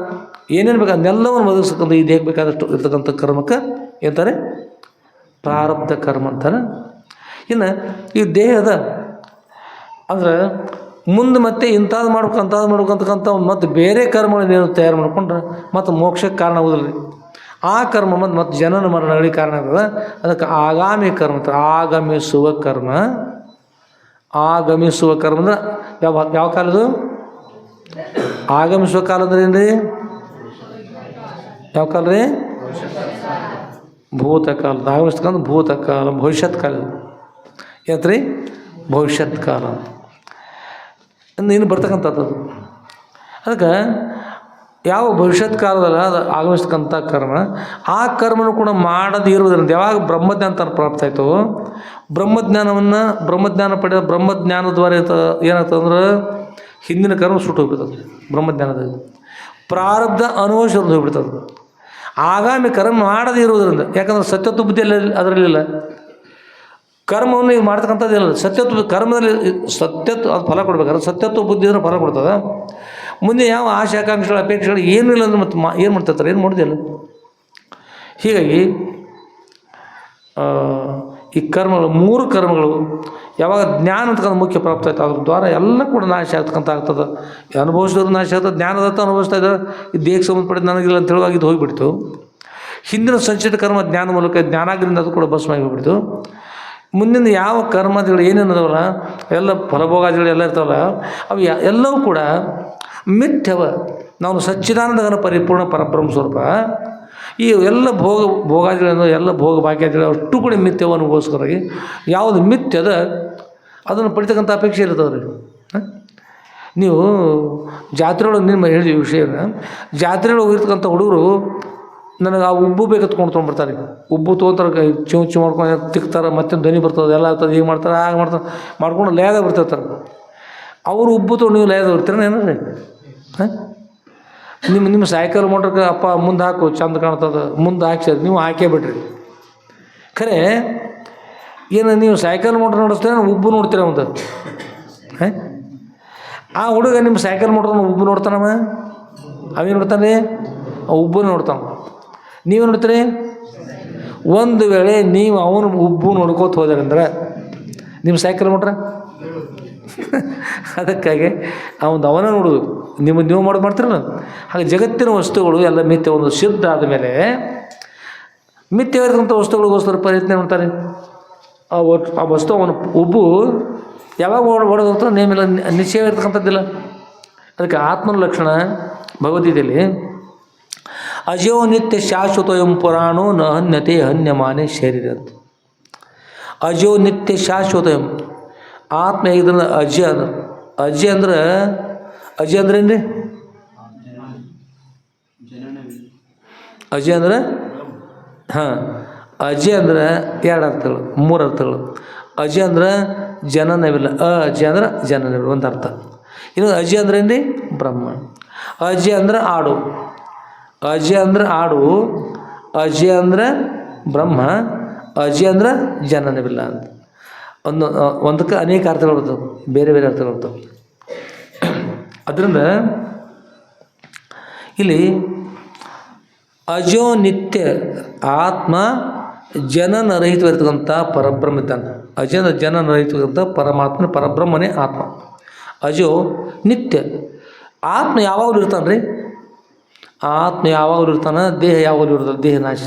A: ಏನೇನು ಬೇಕು ಅದನ್ನೆಲ್ಲವನ್ನು ಒದಗಿಸ್ತಕ್ಕಂಥ ಈ ದೇಹಕ್ಕೆ ಬೇಕಾದಷ್ಟು ಇರ್ತಕ್ಕಂಥ ಕರ್ಮಕ್ಕೆ ಏನಂತಾರೆ, ಪ್ರಾರಬ್ಧ ಕರ್ಮ ಅಂತಾರೆ. ಇನ್ನು ಈ ದೇಹದ ಅಂದ್ರೆ ಮುಂದೆ ಮತ್ತೆ ಇಂಥದ್ದು ಮಾಡ್ಬೇಕಂತಕ್ಕಂಥ ಮತ್ತು ಬೇರೆ ಕರ್ಮಗಳನ್ನೇನು ತಯಾರು ಮಾಡ್ಕೊಂಡ್ರೆ ಮತ್ತು ಮೋಕ್ಷಕ್ಕೆ ಕಾರಣ ಆಗೋದಿಲ್ಲ ರೀ. ಆ ಕರ್ಮ ಮತ್ತು ಜನನ ಮರಣಗಳಿಗೆ ಕಾರಣ ಆಗ್ತದೆ. ಅದಕ್ಕೆ ಆಗಾಮಿ ಕರ್ಮ ಅಂತಾರೆ. ಆಗಮಿಸುವ ಕರ್ಮ ಅಂದ್ರೆ ಯಾವ ಕಾಲದು, ಆಗಮಿಸುವ ಕಾಲ ಅಂದ್ರೆ ಏನು ರೀ, ಯಾವ ಕಾಲ ರೀ, ಭೂತಕಾಲ. ಆಗಮಿಸ್ತಕ್ಕಂಥ ಭೂತಕಾಲ, ಭವಿಷ್ಯತ್ ಕಾಲ ಏನಂತ್ರಿ, ಭವಿಷ್ಯತ್ ಕಾಲ ಇನ್ನು ಬರ್ತಕ್ಕಂಥದ್ದು. ಅದಕ್ಕೆ ಯಾವ ಭವಿಷ್ಯತ್ ಕಾಲದಲ್ಲ ಅದು ಆಗಮಿಸ್ತಕ್ಕಂಥ ಕರ್ಮ, ಆ ಕರ್ಮನೂ ಕೂಡ ಮಾಡದೇ ಇರುವುದರಿಂದ ಯಾವಾಗ ಬ್ರಹ್ಮಜ್ಞಾನ ಪ್ರಾಪ್ತ ಆಯಿತು, ಬ್ರಹ್ಮಜ್ಞಾನ ಪಡೆದ ಬ್ರಹ್ಮಜ್ಞಾನ ದ್ವಾರ ಏನಾಗ್ತದೆ ಅಂದ್ರೆ ಹಿಂದಿನ ಕರ್ಮ ಸುಟ್ಟು ಹೋಗ್ಬಿಡ್ತದೆ. ಬ್ರಹ್ಮಜ್ಞಾನದಲ್ಲಿ ಪ್ರಾರಬ್ಧ ಅನುಭವಿಸೋದು ಹೋಗ್ಬಿಡ್ತದೆ. ಆಗಾಮಿ ಕರ್ಮ ಮಾಡದೇ ಇರುವುದರಿಂದ, ಯಾಕಂದ್ರೆ ಸತ್ಯತ್ವ ಬುದ್ಧಿಯಲ್ಲಿ ಅದರಲ್ಲಿಲ್ಲ. ಕರ್ಮವನ್ನು ಈಗ ಮಾಡ್ತಕ್ಕಂಥದ್ದಿಲ್ಲ. ಸತ್ಯತ್ವ ಕರ್ಮದಲ್ಲಿ ಸತ್ಯತ್ವ ಅದು ಫಲ ಕೊಡ್ಬೇಕಾದ್ರೆ ಸತ್ಯತ್ವ ಬುದ್ಧಿ ಅಂದ್ರೆ ಫಲ ಕೊಡ್ತದೆ. ಮುಂದೆ ಯಾವ ಆಶೆ ಆಕಾಂಕ್ಷೆಗಳು ಅಪೇಕ್ಷೆಗಳು ಏನೂ ಇಲ್ಲ ಅಂದ್ರೆ ಮತ್ತೆ ಏನು ಮಾಡ್ತಿರ್ತಾರೆ, ಏನು ಮಾಡೋದಿಲ್ಲ. ಹೀಗಾಗಿ ಈ ಕರ್ಮಗಳು 3 ಕರ್ಮಗಳು ಯಾವಾಗ ಜ್ಞಾನ ಅಂತಕ್ಕಂಥ ಮುಖ್ಯ ಪ್ರಾಪ್ತ ಆಯ್ತು, ಅದ್ರ ದ್ವಾರ ಎಲ್ಲ ಕೂಡ ನಾಶ ಆಗ್ತಕ್ಕಂಥ ಆಗ್ತದೆ. ಅನುಭವಿಸಿದ್ರು ನಾಶ ಆಗ್ತದೆ, ಜ್ಞಾನದತ್ತ ಅನುಭವಿಸ್ತಾ ಇದ್ದಾರೆ. ಈ ದೇಹಕ್ಕೆ ಸಂಬಂಧಪಟ್ಟಿದ್ದು ನನಗಿಲ್ಲ ಅಂತ ಹೇಳುವಾಗಿದ್ದು ಹೋಗಿಬಿಡ್ತು. ಹಿಂದಿನ ಸಂಚಿತ ಕರ್ಮ ಜ್ಞಾನ ಮೂಲಕ ಜ್ಞಾನಾಗ್ರಿಂದ ಅದು ಕೂಡ ಭಸ್ಮ ಆಗಿಬಿಡ್ತು. ಮುಂದಿನ ಯಾವ ಕರ್ಮಗಳು ಏನೇನದವಲ್ಲ ಎಲ್ಲ ಫಲಭೋಗಾದಿಗಳು ಎಲ್ಲ ಇರ್ತಾವಲ್ಲ ಅವು ಎಲ್ಲವೂ ಕೂಡ ಮಿಥ್ಯವ. ನಾವು ಸಚ್ಚಿದಾನಂದ ಪರಿಪೂರ್ಣ ಪರಬ್ರಹ್ಮ ಸ್ವರೂಪ. ಈ ಎಲ್ಲ ಭೋಗಾದಿಗಳನ್ನು ಎಲ್ಲ ಭೋಗ ಭಾಗ್ಯಾದಿಗಳು ಅಷ್ಟು ಕೂಡ ಮಿಥ್ಯವನ್ನುಗೋಸ್ಕರಾಗಿ ಯಾವುದು ಮಿಥ್ಯದ ಅದನ್ನು ಪಡಿತಕ್ಕಂಥ ಅಪೇಕ್ಷೆ ಇರ್ತದೆ ರೀ. ನೀವು ಜಾತ್ರೆಯೊಳಗೆ ನಿಮ್ಮ ಹೇಳಿದ ವಿಷಯನ, ಜಾತ್ರೆಯೊಳಗೆ ಹೋಗಿರ್ತಕ್ಕಂಥ ಹುಡುಗರು ನನಗೆ ಆ ಉಬ್ಬು ಬೇಕು ತೊಗೊಂಡ್ಬರ್ತಾರೆ. ಉಬ್ಬು ತೊಗೊತಾರೆ, ಚಿವ್ ಮಾಡ್ಕೊಂಡು ತಿಕ್ತಾರೆ, ಮತ್ತೆ ಧ್ವನಿ ಬರ್ತದೆ, ಎಲ್ಲ ಆಗ್ತದೆ, ಹೀಗೆ ಮಾಡ್ತಾರೆ, ಹಾಗೆ ಮಾಡ್ತಾರೆ, ಮಾಡ್ಕೊಂಡು ಲೇದ ಬರ್ತಿರ್ತಾರೆ. ಅವರು ಉಬ್ಬು ತೊಗೊಂಡು ನೀವು ಲೇದ ಬರ್ತೀರ ಏನ್ರಿ? ಹಾಂ, ನಿಮ್ಮ ಸೈಕಲ್ ಮೋಟ್ರಿಗೆ ಅಪ್ಪ ಮುಂದೆ ಹಾಕು ಚಂದ ಕಾಣ್ತದೆ, ಮುಂದೆ ಹಾಕ್ಸೋದು ನೀವು ಹಾಕೇ ಬಿಡ್ರಿ. ಖರೆ ಏನು ನೀವು ಸೈಕಲ್ ಮೋಟ್ರ್ ನೋಡಿಸ್ತೀರ, ಉಬ್ಬು ನೋಡ್ತೀರ ಅಂತ. ಹಾಂ, ಆ ಹುಡುಗ ನಿಮ್ಮ ಸೈಕಲ್ ಮೋಟ್ರನ್ನ ಉಬ್ಬು ನೋಡ್ತಾನವ, ಅವೇನು ನೋಡ್ತಾನೆ, ಉಬ್ಬು ನೋಡ್ತಾನೆ. ನೀವು ನೋಡ್ತೀರಿ, ಒಂದು ವೇಳೆ ನೀವು ಅವನು ಉಬ್ಬು ನೋಡ್ಕೋತ ಹೋದ್ರಂದ್ರೆ ನಿಮ್ಮ ಸೈಕಲ್ ಮೋಟ್ರ ಅದಕ್ಕಾಗಿ ಅವನ ನೋಡೋದು ನೀವು ಮಾಡ್ತೀರಲ್ಲ. ಹಾಗೆ ಜಗತ್ತಿನ ವಸ್ತುಗಳು ಎಲ್ಲ ಮಿಥ್ಯ. ಒಂದು ಸಿದ್ಧ ಆದಮೇಲೆ ಮಿಥ್ಯವಾಗಿರ್ತಕ್ಕಂಥ ವಸ್ತುಗಳಿಗೋಸ್ಕರ ಪ್ರಯತ್ನ ಮಾಡ್ತಾರೆ. ಆ ವಸ್ತು ಅವನ ಉಬ್ಬು ಯಾವಾಗ ಹೊಡೆದೋಗ್ತದೆ ನೇಮೆಲ್ಲ ನಿಶ್ಚಯ ಇರ್ತಕ್ಕಂಥದ್ದಿಲ್ಲ. ಅದಕ್ಕೆ ಆತ್ಮನ ಲಕ್ಷಣ ಭಗವದ್ಗೀತೆಯಲ್ಲಿ ಅಜೋ ನಿತ್ಯ ಶಾಶ್ವತೋಯಂ ಪುರಾಣೋ ನ ಹನ್ಯತೆ ಹನ್ಯಮಾನೆ ಶರೀರ ಅಂತ. ಅಜೋ ನಿತ್ಯ ಶಾಶ್ವತೋಯಂ ಆತ್ಮ ಇದನ್ನು ಅಜ ಅಂದ್ರೆ ಅಜ ಅಂದ್ರೆ ಏನು ರೀ? ಅಜ ಅಂದ್ರೆ ಹಾಂ, ಅಜ ಅಂದ್ರೆ 2 ಅರ್ಥಗಳು 3 ಅರ್ಥಗಳು. ಅಜ ಅಂದ್ರೆ ಜನನವಿಲ್ಲ, ಅಜ ಅಂದ್ರೆ ಜನನವಿಲ್ಲ ಒಂದು ಅರ್ಥ. ಇನ್ನು ಅಜ ಅಂದ್ರೆ ಏನು ರೀ? ಬ್ರಹ್ಮ. ಅಜ ಅಂದ್ರೆ ಆಡು, ಅಜ ಅಂದ್ರೆ ಆಡು, ಅಜ ಅಂದ್ರೆ ಬ್ರಹ್ಮ, ಅಜ ಅಂದ್ರೆ ಜನನವಿಲ್ಲ ಅಂತ. ಒಂದಕ್ಕೆ ಅನೇಕ ಅರ್ಥಗಳು ಇರ್ತವೆ, ಬೇರೆ ಬೇರೆ ಅರ್ಥಗಳು ಇರ್ತವೆ. ಅದರಿಂದ ಇಲ್ಲಿ ಅಜೋ ನಿತ್ಯ ಆತ್ಮ ಜನನರಹಿತವಾಗಿರ್ತಕ್ಕಂಥ ಪರಬ್ರಹ್ಮ ಇದ್ದಾನೆ. ಜನನರಹಿತಕ್ಕಂಥ ಪರಮಾತ್ಮನ ಪರಬ್ರಹ್ಮನೇ ಆತ್ಮ. ಅಜೋ ನಿತ್ಯ ಆತ್ಮ ಯಾವಾಗಲೂ ಇರ್ತಾನೆ ರೀ. ಆತ್ಮ ಯಾವಾಗಲೂ ಇರ್ತಾನೆ, ದೇಹ ಯಾವಾಗಲೂ ಇರ್ತದೆ, ದೇಹ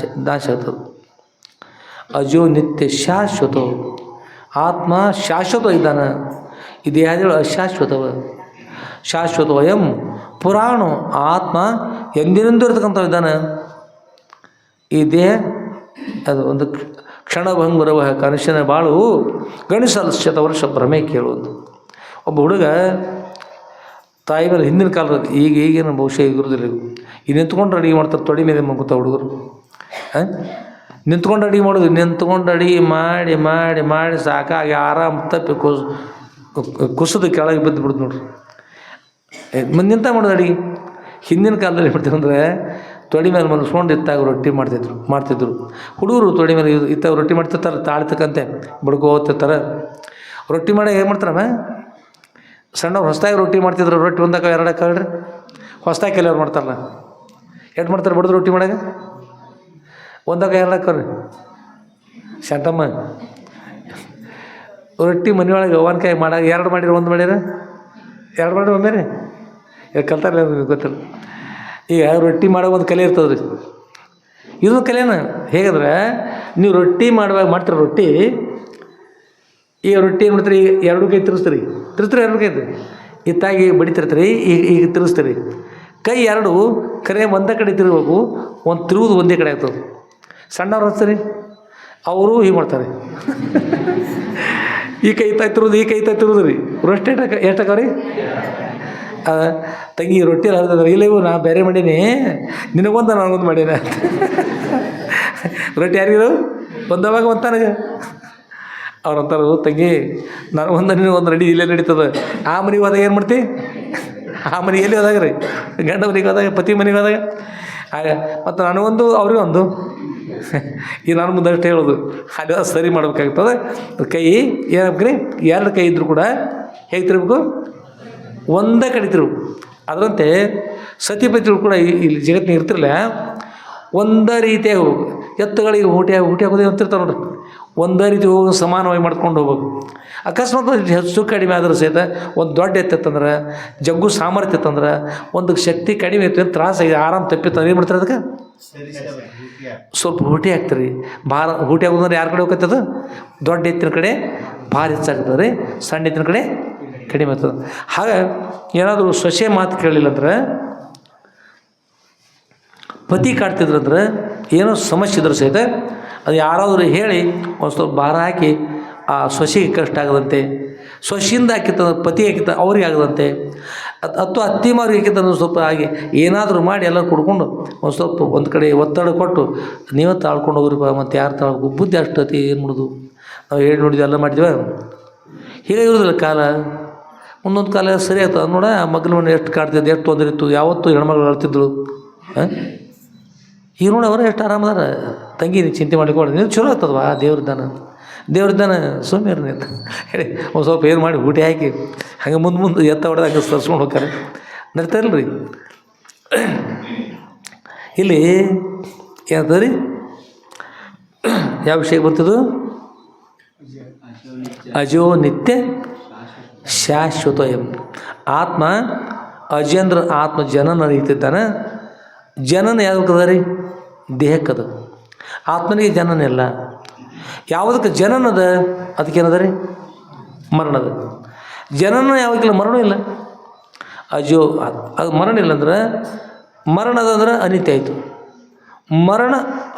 A: ನಾಶ ಆಗ್ತದೆ. ಅಜೋ ನಿತ್ಯ ಶಾಶ್ವತ ಆತ್ಮ ಶಾಶ್ವತ ಇದ್ದಾನೆ. ಈ ದೇಹಗಳು ಅಶಾಶ್ವತವ. ಶಾಶ್ವತವಯಂ ಪುರಾಣ ಆತ್ಮ ಎಂದಿನಿಂದೂ ಇರ್ತಕ್ಕಂಥ ಇದ್ದಾನೆ. ಈ ದೇಹ ಅದು ಒಂದು ಕ್ಷಣಭಂಗುರವ ಕನಸಿನ ಬಾಳು ಗಣಿಸಲು ಶತವರ್ಷ ಭ್ರಮೆ ಕೇಳುವುದು. ಒಬ್ಬ ಹುಡುಗ ತಾಯಿ ಮೇಲೆ ಹಿಂದಿನ ಕಾಲದಲ್ಲಿ ಈಗೇನು ಬಹುಶಃ ಇರುವುದಿಲ್ಲ. ಈಗ ನಿಂತ್ಕೊಂಡು ಅಡುಗೆ ಮಾಡ್ತಾರೆ, ತೊಡೆ ಮೇಲೆ ಮಗುತ್ತಾ ಹುಡುಗರು. ನಿಂತ್ಕೊಂಡು ಅಡುಗೆ ಮಾಡೋದು, ನಿಂತ್ಕೊಂಡು ಅಡುಗೆ ಮಾಡಿ ಮಾಡಿ ಮಾಡಿ ಸಾಕಾಗಿ ಆರಾಮ್ ತಪ್ಪಿ ಕುಸಿದು ಕೆಳಗೆ ಬಿದ್ದು ಬಿಡುದು ನೋಡ್ರಿ. ನಿಂತ ಮಾಡೋದು ಅಡುಗೆ. ಹಿಂದಿನ ಕಾಲದಲ್ಲಿ ಏನ್ಮಾಡ್ತಾರೆ ಅಂದರೆ ತೊಡೆ ಮೇಲೆ ಮಲಗಿಸ್ಕೊಂಡು ಇತ್ತಾಗ ರೊಟ್ಟಿ ಮಾಡ್ತಿದ್ರು ಹುಡುಗರು. ತೊಡೆ ಮೇಲೆ ಇತ್ತಾಗ ರೊಟ್ಟಿ ಮಾಡ್ತಿರ್ತಾರೆ, ತಾಳ್ತಕ್ಕಂತೆ ಬಡ್ಕೋತಿರ್ತಾರೆ. ರೊಟ್ಟಿ ಮಾಡಿ ಏನು ಮಾಡ್ತಾರಮ್ಮ, ಸಣ್ಣವ್ರು ಹೊಸ್ದಾಗಿ ರೊಟ್ಟಿ ಮಾಡ್ತಿದ್ರು. ರೊಟ್ಟಿ ಒಂದಕ್ಕೆ 2 ಹಾಕಲ್ರಿ, ಹೊಸ್ದಾಗಿ ಕೆಲವ್ರು ಮಾಡ್ತಾರಲ್ಲ. ಎಷ್ಟು ಮಾಡ್ತಾರೆ ಬಡ್ದು ರೊಟ್ಟಿ ಮಾಡಾಗ? ಒಂದಕ್ಕೆ 2 ಹಾಕೋರಿ. ಶಂಟಮ್ಮ ರೊಟ್ಟಿ ಮನೆಯೊಳಗೆ ಅವನ್ಕಾಯಿ ಮಾಡಾಗ 2 ಮಾಡಿರಿ, 1 ಮಾಡ್ಯಾರ, 2 ಮಾಡಿ ಒಮ್ಮೆ ರೀ. ಕಲ್ತಾರ ಗೊತ್ತಿಲ್ಲ. ಈಗ ರೊಟ್ಟಿ ಮಾಡೋ ಒಂದು ಕಲೆ ಇರ್ತದೆ ರೀ. ಇದೊಂದು ಕಲೆನ ಹೇಗಂದ್ರೆ, ನೀವು ರೊಟ್ಟಿ ಮಾಡುವಾಗ ಮಾಡ್ತೀರ ರೊಟ್ಟಿ. ಈಗ ರೊಟ್ಟಿ ಏನು ಮಾಡ್ತೀರಿ, 2 ಕೈ ತಿರ್ಸ್ತೀರಿ 2 ಕೈ ಇತ್ತಾಗಿ ಬಡಿತಿರ್ತೀರಿ. ಈಗ ತಿರ್ಸ್ತೀರಿ. ಕೈ 2 ಕರೆ ಒಂದೇ ಕಡೆ ತಿರುಗಬೇಕು, ಒಂದು ತಿರುವುದು ಒಂದೇ ಕಡೆ ಆಗ್ತದೆ. ಸಣ್ಣವ್ರು ಹಚ್ತಾರೆ, ಅವರು ಹೀಗೆ ಮಾಡ್ತಾರೆ. ಈ ಕೈ ತಿರುವುದು, ಈ ಕೈ ತಿರುವುದು ರೀ. ರೊಟ್ಟಿ ಎಷ್ಟು ರೀ? ತಂಗಿ ರೊಟ್ಟಿ ಹರಿದ್ರೆ ಇಲ್ಲ, ಇವು ನಾ ಬೇರೆ ಮಾಡೀನಿ, ನಿನಗೊಂದು ನನಗೊಂದು ಮಾಡೀನ. ರೊಟ್ಟಿ ಯಾರಿಗೂ ಒಂದವಾಗ ಒಂದು ನನಗೆ ಅವ್ರು ಅಂತಾರೆ, ತಂಗಿ ನನಗೊಂದು ನಿನಗೊಂದು ರೆಡಿ ಇಲ್ಲೇ ನಡೀತದೆ. ಆ ಮನೆಗೆ ಹೋದಾಗ ಏನು ಮಾಡ್ತಿ? ಆ ಮನೆಗೆ ಎಲ್ಲಿ ಹೋದಾಗ ರೀ, ಗಂಡ ಮನೆಗೆ ಹೋದಾಗ, ಪತಿ ಮನೆಗೆ ಹೋದಾಗ ಆಗ ಮತ್ತು ನನಗೊಂದು ಅವ್ರಿಗೊಂದು ಈ ನಾನು ಮುಂದಷ್ಟು ಹೇಳೋದು ಹಾಗೆ ಸರಿ ಮಾಡ್ಬೇಕಾಗ್ತದೆ. ಕೈ ಏನಾಗ್ರಿ, ಎರಡು ಕೈ ಇದ್ದರೂ ಕೂಡ ಹೇಗೆ ತಿರ್ಬೇಕು, ಒಂದೇ ಕಡೆ ತಿರ್ಬೇಕು. ಅದರಂತೆ ಸತಿಪತಿಗಳು ಕೂಡ ಇಲ್ಲಿ ಜಗತ್ತಿನ ಇರ್ತಿರಲ್ಲ, ಒಂದೇ ರೀತಿಯಾಗಿ ಹೋಗ್ಬೇಕು. ಎತ್ತುಗಳಿಗೆ ಊಟಿ ಹಾಕೋದು ಅಂತಿರ್ತಾರೆ ನೋಡ್ರಿ, ಒಂದೇ ರೀತಿ ಹೋಗಿ ಸಮಾನವಾಗಿ ಮಾಡ್ಕೊಂಡು ಹೋಗ್ಬೇಕು. ಅಕಸ್ಮಾತ್ ಹೆಚ್ಚು ಕಡಿಮೆ ಆದರೂ ಸಹಿತ ಒಂದು ದೊಡ್ಡ ಎತ್ತಿತ್ತಂದ್ರೆ, ಜಗ್ಗು ಸಾಮರ್ಥ್ಯ ಇತ್ತಂದ್ರೆ, ಒಂದು ಶಕ್ತಿ ಕಡಿಮೆ ಇತ್ತು ತ್ರಾಸಾಗಿ ಆರಾಮ್ ತಪ್ಪಿತ್ತು, ಏನು ಮಾಡ್ತಾರೆ ಅದಕ್ಕೆ ಸ್ವಲ್ಪ ಹೂಟಿ ಹಾಕ್ತಾರೆ. ಭಾರ ಹೂಟಿ ಹಾಕೋದಂದ್ರೆ ಯಾರ ಕಡೆ ಹೋಗ್ತದೆ, ದೊಡ್ಡ ಎತ್ತಿನ ಕಡೆ ಭಾರ ಹೆಚ್ಚಾಗ್ತದೆ ರೀ, ಸಣ್ಣ ಎತ್ತಿನ ಕಡೆ ಕಡಿಮೆ ಆಗ್ತದೆ. ಹಾಗೆ ಏನಾದರೂ ಸೊಸೆ ಮಾತು ಕೇಳಲಿಲ್ಲ ಅಂದ್ರೆ, ಪತಿ ಕಾಡ್ತಿದ್ರಂದ್ರೆ, ಏನೋ ಸಮಸ್ಯೆ ಇದ್ರು ಸಹಿತ ಅದು ಯಾರಾದರೂ ಹೇಳಿ ಒಂದು ಸ್ವಲ್ಪ ಭಾರ ಹಾಕಿ ಆ ಸೊಸೆಗೆ ಕಷ್ಟ ಆಗದಂತೆ, ಸೊಸೆಯಿಂದ ಹಾಕಿತ್ತಂದ್ರೆ ಪತಿ ಹಾಕಿತ್ತ ಅವ್ರಿಗೆ ಆಗದಂತೆ, ಅಥವಾ ಅತ್ತಿ ಮಾರಿಗೆ ಹಾಕಿತ್ತಂದ್ರೆ ಸ್ವಲ್ಪ ಹಾಗೆ ಏನಾದರೂ ಮಾಡಿ ಎಲ್ಲ ಕುಡ್ಕೊಂಡು ಒಂದು ಸ್ವಲ್ಪ ಒಂದು ಕಡೆ ಒತ್ತಡ ಕೊಟ್ಟು ನೀವೇ ತಾಳ್ಕೊಂಡು ಹೋಗ್ರಿಪ್ಪ, ಮತ್ತು ಯಾರು ತಾಳ್ಬೇಕು, ಬುದ್ಧಿ ಅಷ್ಟತಿ ಏನು ಮಾಡೋದು, ನಾವು ಹೇಳಿ ನೋಡಿದ್ವಿ ಎಲ್ಲ ಮಾಡಿದ್ವಿ. ಹೀಗೆ ಇರೋದಿಲ್ಲ ಕಾಲ. ಒಂದೊಂದು ಕಾಲ ಸರಿ ಆಗ್ತದೆ ನೋಡ. ಆ ಮಗನ ಮನೆ ಎಷ್ಟು ಕಾಡ್ತಿದ್ದು, ಎಷ್ಟು ತೊಂದರೆ ಇತ್ತು, ಯಾವತ್ತೂ ಹೆಣ್ಮಗಳು ಅಳ್ತಿದ್ರು. ಈಗ ನೋಡಿ ಅವರು ಎಷ್ಟು ಆರಾಮದಾರ. ತಂಗಿ ನೀವು ಚಿಂತೆ ಮಾಡಿಕೊಡ್ರಿ, ನೀವು ಚಲೋ ಆಗ್ತದವಾ ದೇವ್ರದ್ದಾನ ಸುಮ್ಮನೆ ಅಂತ ಹೇಳಿ ಒಂದು ಸ್ವಲ್ಪ ಏನು ಮಾಡಿ ಊಟ ಹಾಕಿ ಹಂಗೆ ಮುಂದೆ ಎತ್ತ ಹೊಡೆದು ಹಂಗೆ ತರ್ಸ್ಕೊಂಡು ಹೋಗ್ತಾರೆ. ನಡೀತಾರಲ್ರಿ. ಇಲ್ಲಿ ಏನಂತದ ರೀ, ಯಾವ ವಿಷಯಕ್ಕೆ ಬರ್ತದು, ಅಜೋ ನಿತ್ಯ ಶಾಶ್ವತ ಆತ್ಮ ಅಜೇಂದ್ರ ಆತ್ಮ ಜನನ ರೀತಿದ್ದಾನೆ. ಜನನ ಯಾವುದಕ್ಕದ ರೀ, ದೇಹಕ್ಕದ. ಆತ್ಮನಿಗೆ ಜನನ ಇಲ್ಲ. ಯಾವುದಕ್ಕೆ ಜನನದ ಅದಕ್ಕೇನದ ರೀ, ಮರಣದ. ಜನನ ಯಾವುದಕ್ಕಿಲ್ಲ, ಮರಣ ಇಲ್ಲ. ಅಜೋ ಅದು ಮರಣ ಇಲ್ಲ ಅಂದ್ರೆ, ಮರಣದ ಅಂದ್ರೆ ಅನಿತ್ಯ ಆಯಿತು. ಮರಣ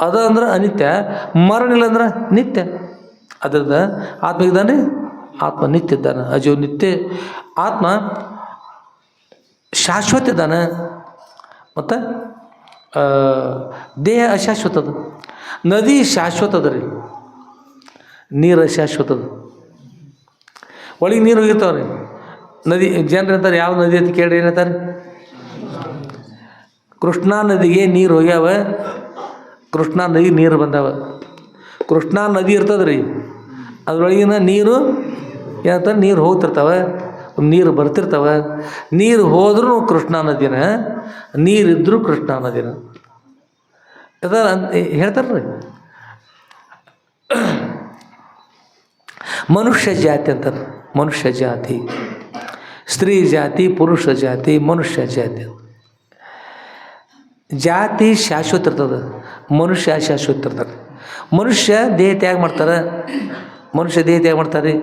A: ಅದ ಅಂದ್ರೆ ಅನಿತ್ಯ, ಮರಣ ಇಲ್ಲ ಅಂದ್ರೆ ನಿತ್ಯ. ಅದರಿಂದ ಆತ್ಮ ಇದ್ದಾನೆ ರೀ, ಆತ್ಮ ನಿತ್ಯ ಇದ್ದಾನೆ. ಅಜೋ ನಿತ್ಯ ಆತ್ಮ ಶಾಶ್ವತ ಇದ್ದಾನೆ. ಮತ್ತು ದೇಹ ಅಶಾಶ್ವತದ. ನದಿ ಶಾಶ್ವತದ ರೀ, ನೀರು ಅಶಾಶ್ವತದ. ಒಳಗೆ ನೀರು ಹೋಗಿರ್ತಾವ್ರಿ. ನದಿ ಜನರು ಅಂತಾರೆ, ಯಾವ ನದಿ ಅಂತ ಕೇಳಿ ಏನಂತಾರೆ, ಕೃಷ್ಣಾ ನದಿಗೆ ನೀರು ಹೋಗ್ಯಾವ, ಕೃಷ್ಣಾ ನದಿಗೆ ನೀರು ಬಂದಾವ. ಕೃಷ್ಣಾ ನದಿ ಇರ್ತದೆ ರೀ, ಅದರೊಳಗಿನ ನೀರು ಏನಂತಾರೆ, ನೀರು ಹೋಗ್ತಿರ್ತಾವೆ, ನೀರು ಬರ್ತಿರ್ತಾವೆ. ನೀರು ಹೋದ್ರೂ ಕೃಷ್ಣಾ ನದಿನ, ನೀರಿದ್ದರೂ ಕೃಷ್ಣಾ ನದಿನ ಅದ ಹೇಳ್ತಾರೆ ರೀ. ಮನುಷ್ಯ ಜಾತಿ ಅಂತಾರೆ. ಮನುಷ್ಯ ಜಾತಿ, ಸ್ತ್ರೀ ಜಾತಿ, ಪುರುಷ ಜಾತಿ, ಮನುಷ್ಯ ಜಾತಿ. ಜಾತಿ ಶಾಶ್ವತ ಇರ್ತದೆ, ಮನುಷ್ಯ ಶಾಶ್ವತ ಇರ್ತಾರೆ. ಮನುಷ್ಯ ದೇಹ ತ್ಯಾಗ ಮಾಡ್ತಾರೆ. ಮನುಷ್ಯ ದೇಹ ತ್ಯಾಗ ಮಾಡ್ತಾರೆ ರೀ.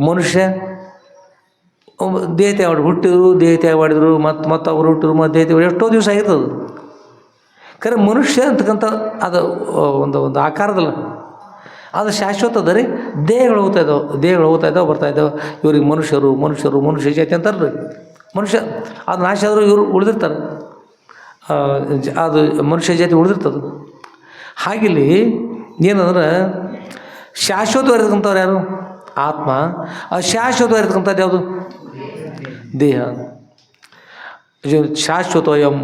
A: ಮನುಷ್ಯ ದೇಹ ತ್ಯಾಗ ಮಾಡಿ ಹುಟ್ಟಿದ್ರು, ದೇಹ ತ್ಯಾಗ ಮಾಡಿದ್ರು, ಮತ್ತು ಅವ್ರು ಹುಟ್ಟಿದ್ರು, ಮತ್ತು ದೇಹ ತ್ಯಾಗ ಎಷ್ಟೋ ದಿವಸ ಆಗಿರ್ತದೆ. ಖರೆ ಮನುಷ್ಯ ಅಂತಕ್ಕಂಥ ಅದು ಒಂದು ಆಕಾರದಲ್ಲ, ಅದು ಶಾಶ್ವತ ಅದ ರೀ. ದೇಹಗಳು ಹೋಗ್ತಾ ಇದ್ದಾವೆ ಬರ್ತಾಯಿದ್ದಾವೆ. ಇವ್ರಿಗೆ ಮನುಷ್ಯ ಜಾತಿ ಅಂತಾರೆ ರೀ. ಮನುಷ್ಯ ಅದು ನಾಶ ಆದರೂ ಇವರು ಉಳಿದಿರ್ತಾರೆ, ಅದು ಮನುಷ್ಯ ಜಾತಿ ಉಳಿದಿರ್ತದೆ. ಹಾಗಿಲ್ಲಿ ಏನಂದ್ರೆ ಶಾಶ್ವತವಾಗಿರ್ತಕ್ಕಂಥವ್ರು ಯಾರು, ಆತ್ಮ. ಅಶಾಶ್ವತವಾಗಿರ್ತಕ್ಕಂಥದ್ದು ಯಾವುದು, ದೇಹ. ಶಾಶ್ವತೋಯಂ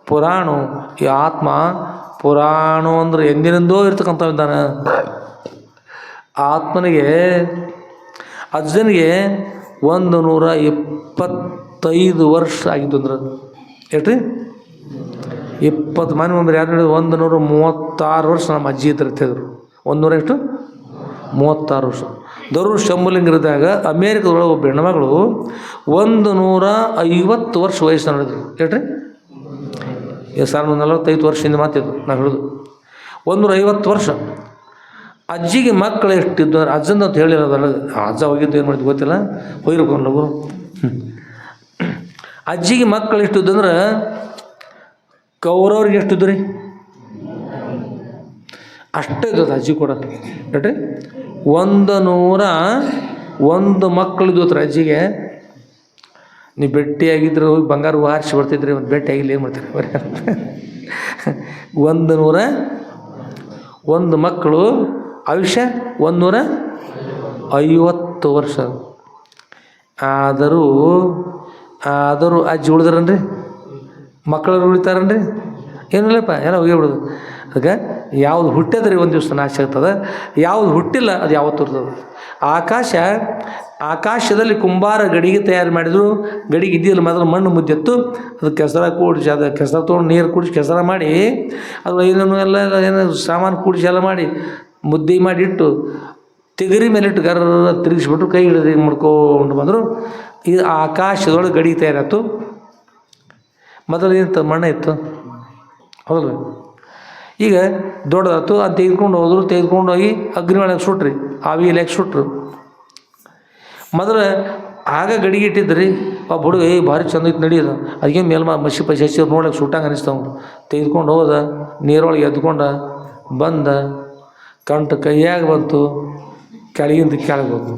A: ಪುರಾಣೋ, ಈ ಆತ್ಮ ಪುರಾಣೋ ಅಂದ್ರೆ ಎಂದಿನಿಂದೋ ಇರ್ತಕ್ಕಂಥವ್ ಇದ್ದಾನೆ. ಆತ್ಮನಿಗೆ ಅಜ್ಜನಿಗೆ 125 ವರ್ಷ ಆಗಿದ್ದು ಅಂದ್ರೆ ಹೇಳ್ರಿ, 20 ಮನೆ ಮುಂದೆ ಯಾರು ಹೇಳಿದ್ರು, 136 ವರ್ಷ ನಮ್ಮ ಅಜ್ಜಿ ಇರ್ತಿದ್ರು. 100 ಎಷ್ಟು, 36 ವರ್ಷ. ದರೂರ್ ಶಂಭುಲಿಂಗರಿದ್ದಾಗ ಅಮೇರಿಕದೊಳಗೆ ಒಬ್ಬ ಹೆಣ್ಮಗಳು 150 ವರ್ಷ ವಯಸ್ಸು ನೋಡಿದ್ರು. ಹೇಳ್ರಿ, 45 ವರ್ಷದಿಂದ ಮಾತಿದ್ದು ನಾವು ಹೇಳೋದು. 150 ವರ್ಷ. ಅಜ್ಜಿಗೆ ಮಕ್ಕಳು ಎಷ್ಟಿದ್ದು ಅಂದ್ರೆ, ಅಜ್ಜಂತ ಹೇಳಿರೋದಲ್ಲ, ಅಜ್ಜ ಹೋಗಿದ್ದು ಏನು ಮಾಡಿದ್ದು ಗೊತ್ತಿಲ್ಲ, ಹೋಗಿರ್ಕೊಂಡು ಲಗು. ಅಜ್ಜಿಗೆ ಮಕ್ಕಳು ಎಷ್ಟಿದ್ದು ಅಂದ್ರೆ, ಕೌರವ್ರಿಗೆ ಎಷ್ಟಿದ್ದು ರೀ, ಅಷ್ಟೇ ಇದ್ದದ್ದು ಅಜ್ಜಿ ಕೂಡ. ಹೇಳ್ರಿ, 101 ಮಕ್ಕಳಿದ್ದು ಹತ್ರ ಅಜ್ಜಿಗೆ. ನೀವು ಭೇಟಿಯಾಗಿದ್ರೆ ಹೋಗಿ ಬಂಗಾರ ಹಾರಿಸಿ ಬರ್ತಿದ್ರಿ, ಒಂದು ಭೇಟಿ ಆಗಿಲ್ಲ ಏನು ಮಾಡ್ತೀರಿ ಬರೀ. 101 ಮಕ್ಕಳು, ಆಯುಷ್ಯ 150 ವರ್ಷ. ಆದರೂ ಅಜ್ಜಿ ಉಳಿದ್ರನ್ರಿ, ಮಕ್ಕಳು ಉಳಿತಾರನ್ರಿ, ಏನಿಲ್ಲಪ್ಪ ಎಲ್ಲ ಹೋಗಿಬಿಡೋದು. ಅದಕ್ಕೆ ಯಾವುದು ಹುಟ್ಟಿದ್ರೆ ಒಂದು ದಿವಸ ನಾಶ ಆಗ್ತದೆ, ಯಾವುದು ಹುಟ್ಟಿಲ್ಲ ಅದು ಯಾವತ್ತೂ ಇರ್ತದೆ. ಆಕಾಶದಲ್ಲಿ ಕುಂಬಾರ ಗಡಿಗೆ ತಯಾರು ಮಾಡಿದ್ರು, ಗಡಿಗೆ ಇದ್ದಿಲ್ಲ ಮೊದಲು ಮಣ್ಣು ಮುದ್ದೆತ್ತು, ಅದು ಕೆಸರ ಕೂಡಿಸಿ, ಅದು ಕೆಸರ ತೊಗೊಂಡು ನೀರು ಕೂಡಿಸಿ ಕೆಸರ ಮಾಡಿ ಅದು ಏನೇನು ಎಲ್ಲ ಏನೋ ಸಾಮಾನು ಕೂಡಿಸಿ ಎಲ್ಲ ಮಾಡಿ ಮುದ್ದೆ ಮಾಡಿಟ್ಟು ತೆಗರಿ ಮೇಲಿಟ್ಟು ಗರ್ರ ತಿರುಗಿಸ್ಬಿಟ್ರು, ಕೈ ಹಿಡಿದು ಹಿಂಗೆ ಮಾಡ್ಕೊಂಡು ಬಂದರು. ಇದು ಆಕಾಶದೊಳಗೆ ಗಡಿಗೆ ತಯಾರಾಯ್ತು. ಮೊದಲು ಏನಿತ್ತು, ಮಣ್ಣು ಇತ್ತು, ಹೌದಲ್ಲ? ಈಗ ದೊಡ್ಡದಾಯ್ತು, ಅದು ತೆಗೆದುಕೊಂಡು ಹೋದ್ರು, ತೆಗೆದುಕೊಂಡು ಹೋಗಿ ಅಗ್ನಿ ಒಳಗೆ ಸುಟ್ರಿ, ಆವಿಯಲ್ಲಿ ಯಾಕೆ ಸುಟ್ರು. ಮೊದಲು ಆಗ ಗಡಿಗೆ ಇಟ್ಟಿದ್ರಿ, ಒಬ್ಬ ಹುಡುಗ ಭಾರಿ ಚಂದ ಇತ್ತು ನಡೀದು, ಅದಕ್ಕೆ ಮೇಲ್ಮ ಮಸಿ ಪಸಿ ಹಚ್ಚಿ ನೋಡಕ್ಕೆ ಸುಟ್ಟಂಗೆ ಅನಿಸ್ತವ. ತೆಗೆದುಕೊಂಡು ಹೋದ, ನೀರೊಳಗೆ ಎದ್ಕೊಂಡ ಬಂದ, ಕಂಠ ಕೈಯಾಗ ಬಂತು, ಕೆಳಗಿಂದ ಕೆಳಗೆ ಬಂತು,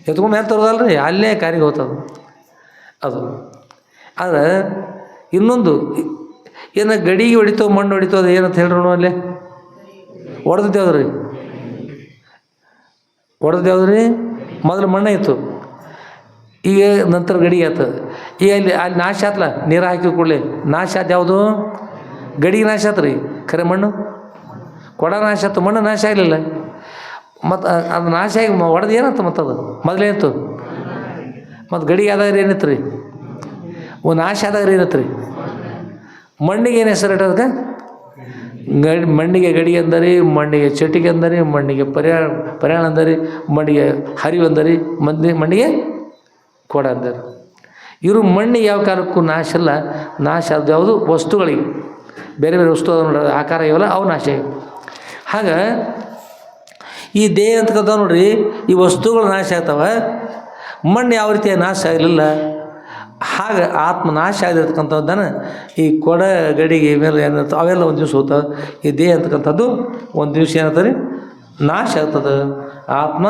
A: ಎತ್ಕೊಂಡು ಏನು ತರೋದಲ್ರಿ, ಅಲ್ಲೇ ಕಾರಿಗೆ ಹೋಗ್ತದೆ ಅದು. ಆದರೆ ಇನ್ನೊಂದು ಏನು ಗಡಿಗೆ ಹೊಡಿತೋ ಮಣ್ಣು ಹೊಡಿತೋ ಅದು ಏನಂತ ಹೇಳ್ರು ಅಲ್ಲೇ ಹೊಡೆದದ್ದು ಯಾವ್ದು ರೀ ಮೊದಲು ಮಣ್ಣೆ ಇತ್ತು, ಈಗ ನಂತರ ಗಡಿಗೆ ಆಯ್ತದೆ. ಈಗ ಅಲ್ಲಿ ನಾಶ ಆತ್ಲ, ನೀರು ಹಾಕಿ ಕೂಡಲೇ ನಾಶ ಆಯ್ತು. ಯಾವುದು ಗಡಿಗೆ ನಾಶ ಆಯ್ತು ರೀ, ಖರೆ ಮಣ್ಣು ಕೊಡ ನಾಶ ಆಯ್ತು, ಮಣ್ಣು ನಾಶ ಆಗಲಿಲ್ಲ. ಮತ್ತು ಅದು ನಾಶ ಆಗಿ ಹೊಡೆದು ಏನಂತ ಮತ್ತು ಅದು ಮೊದಲೇನಿತ್ತು, ಮತ್ತು ಗಡಿಗೆ ಆದಾಗ ಏನಿತ್ತು ರೀ, ನಾಶ ಆದಾಗ ಏನಿತ್ತು ರೀ, ಮಣ್ಣಿಗೆ ಏನು ಹೆಸರು ಇಟ್ಟದಕ್ಕೆ ಮಣ್ಣಿಗೆ ಗಡಿ ಅಂದರಿ, ಮಣ್ಣಿಗೆ ಚಟಿಗೆ ಅಂದರಿ, ಮಣ್ಣಿಗೆ ಪರ್ಯಾಣ ಅಂದರಿ, ಮಣ್ಣಿಗೆ ಹರಿವು ಅಂದರಿ, ಮಣ್ಣಿಗೆ ಕೊಡ ಅಂದರು. ಇವರು ಮಣ್ಣಿಗೆ ಯಾವ ಕಾಲಕ್ಕೂ ನಾಶ ಇಲ್ಲ. ನಾಶ ಅದು ಯಾವುದು ವಸ್ತುಗಳಿಗೆ, ಬೇರೆ ಬೇರೆ ವಸ್ತು ಆಕಾರ ಇವಲ್ಲ ಅವು ನಾಶ ಇವೆ. ಹಾಗೆ ಈ ದೇಹ ಅಂತಕ್ಕಂಥ ನೋಡ್ರಿ, ಈ ವಸ್ತುಗಳು ನಾಶ ಆಗ್ತವೆ, ಮಣ್ಣು ಯಾವ ರೀತಿಯ ನಾಶ ಆಗಲಿಲ್ಲ. ಹಾಗೆ ಆತ್ಮ ನಾಶ ಆಗಿರ್ತಕ್ಕಂಥದ್ದನ್ನು ಈ ಕೊಡ ಗಡಿಗೆ ಮೇಲೆ ಏನಿರ್ತವೆ ಅವೆಲ್ಲ ಒಂದು ದಿವಸ ಹೋಗ್ತವೆ. ಈ ದೇಹ ಅಂತಕ್ಕಂಥದ್ದು ಒಂದು ದಿವಸ ಏನಾಗ್ತದೆ ರೀ, ನಾಶ ಆಗ್ತದೆ. ಆತ್ಮ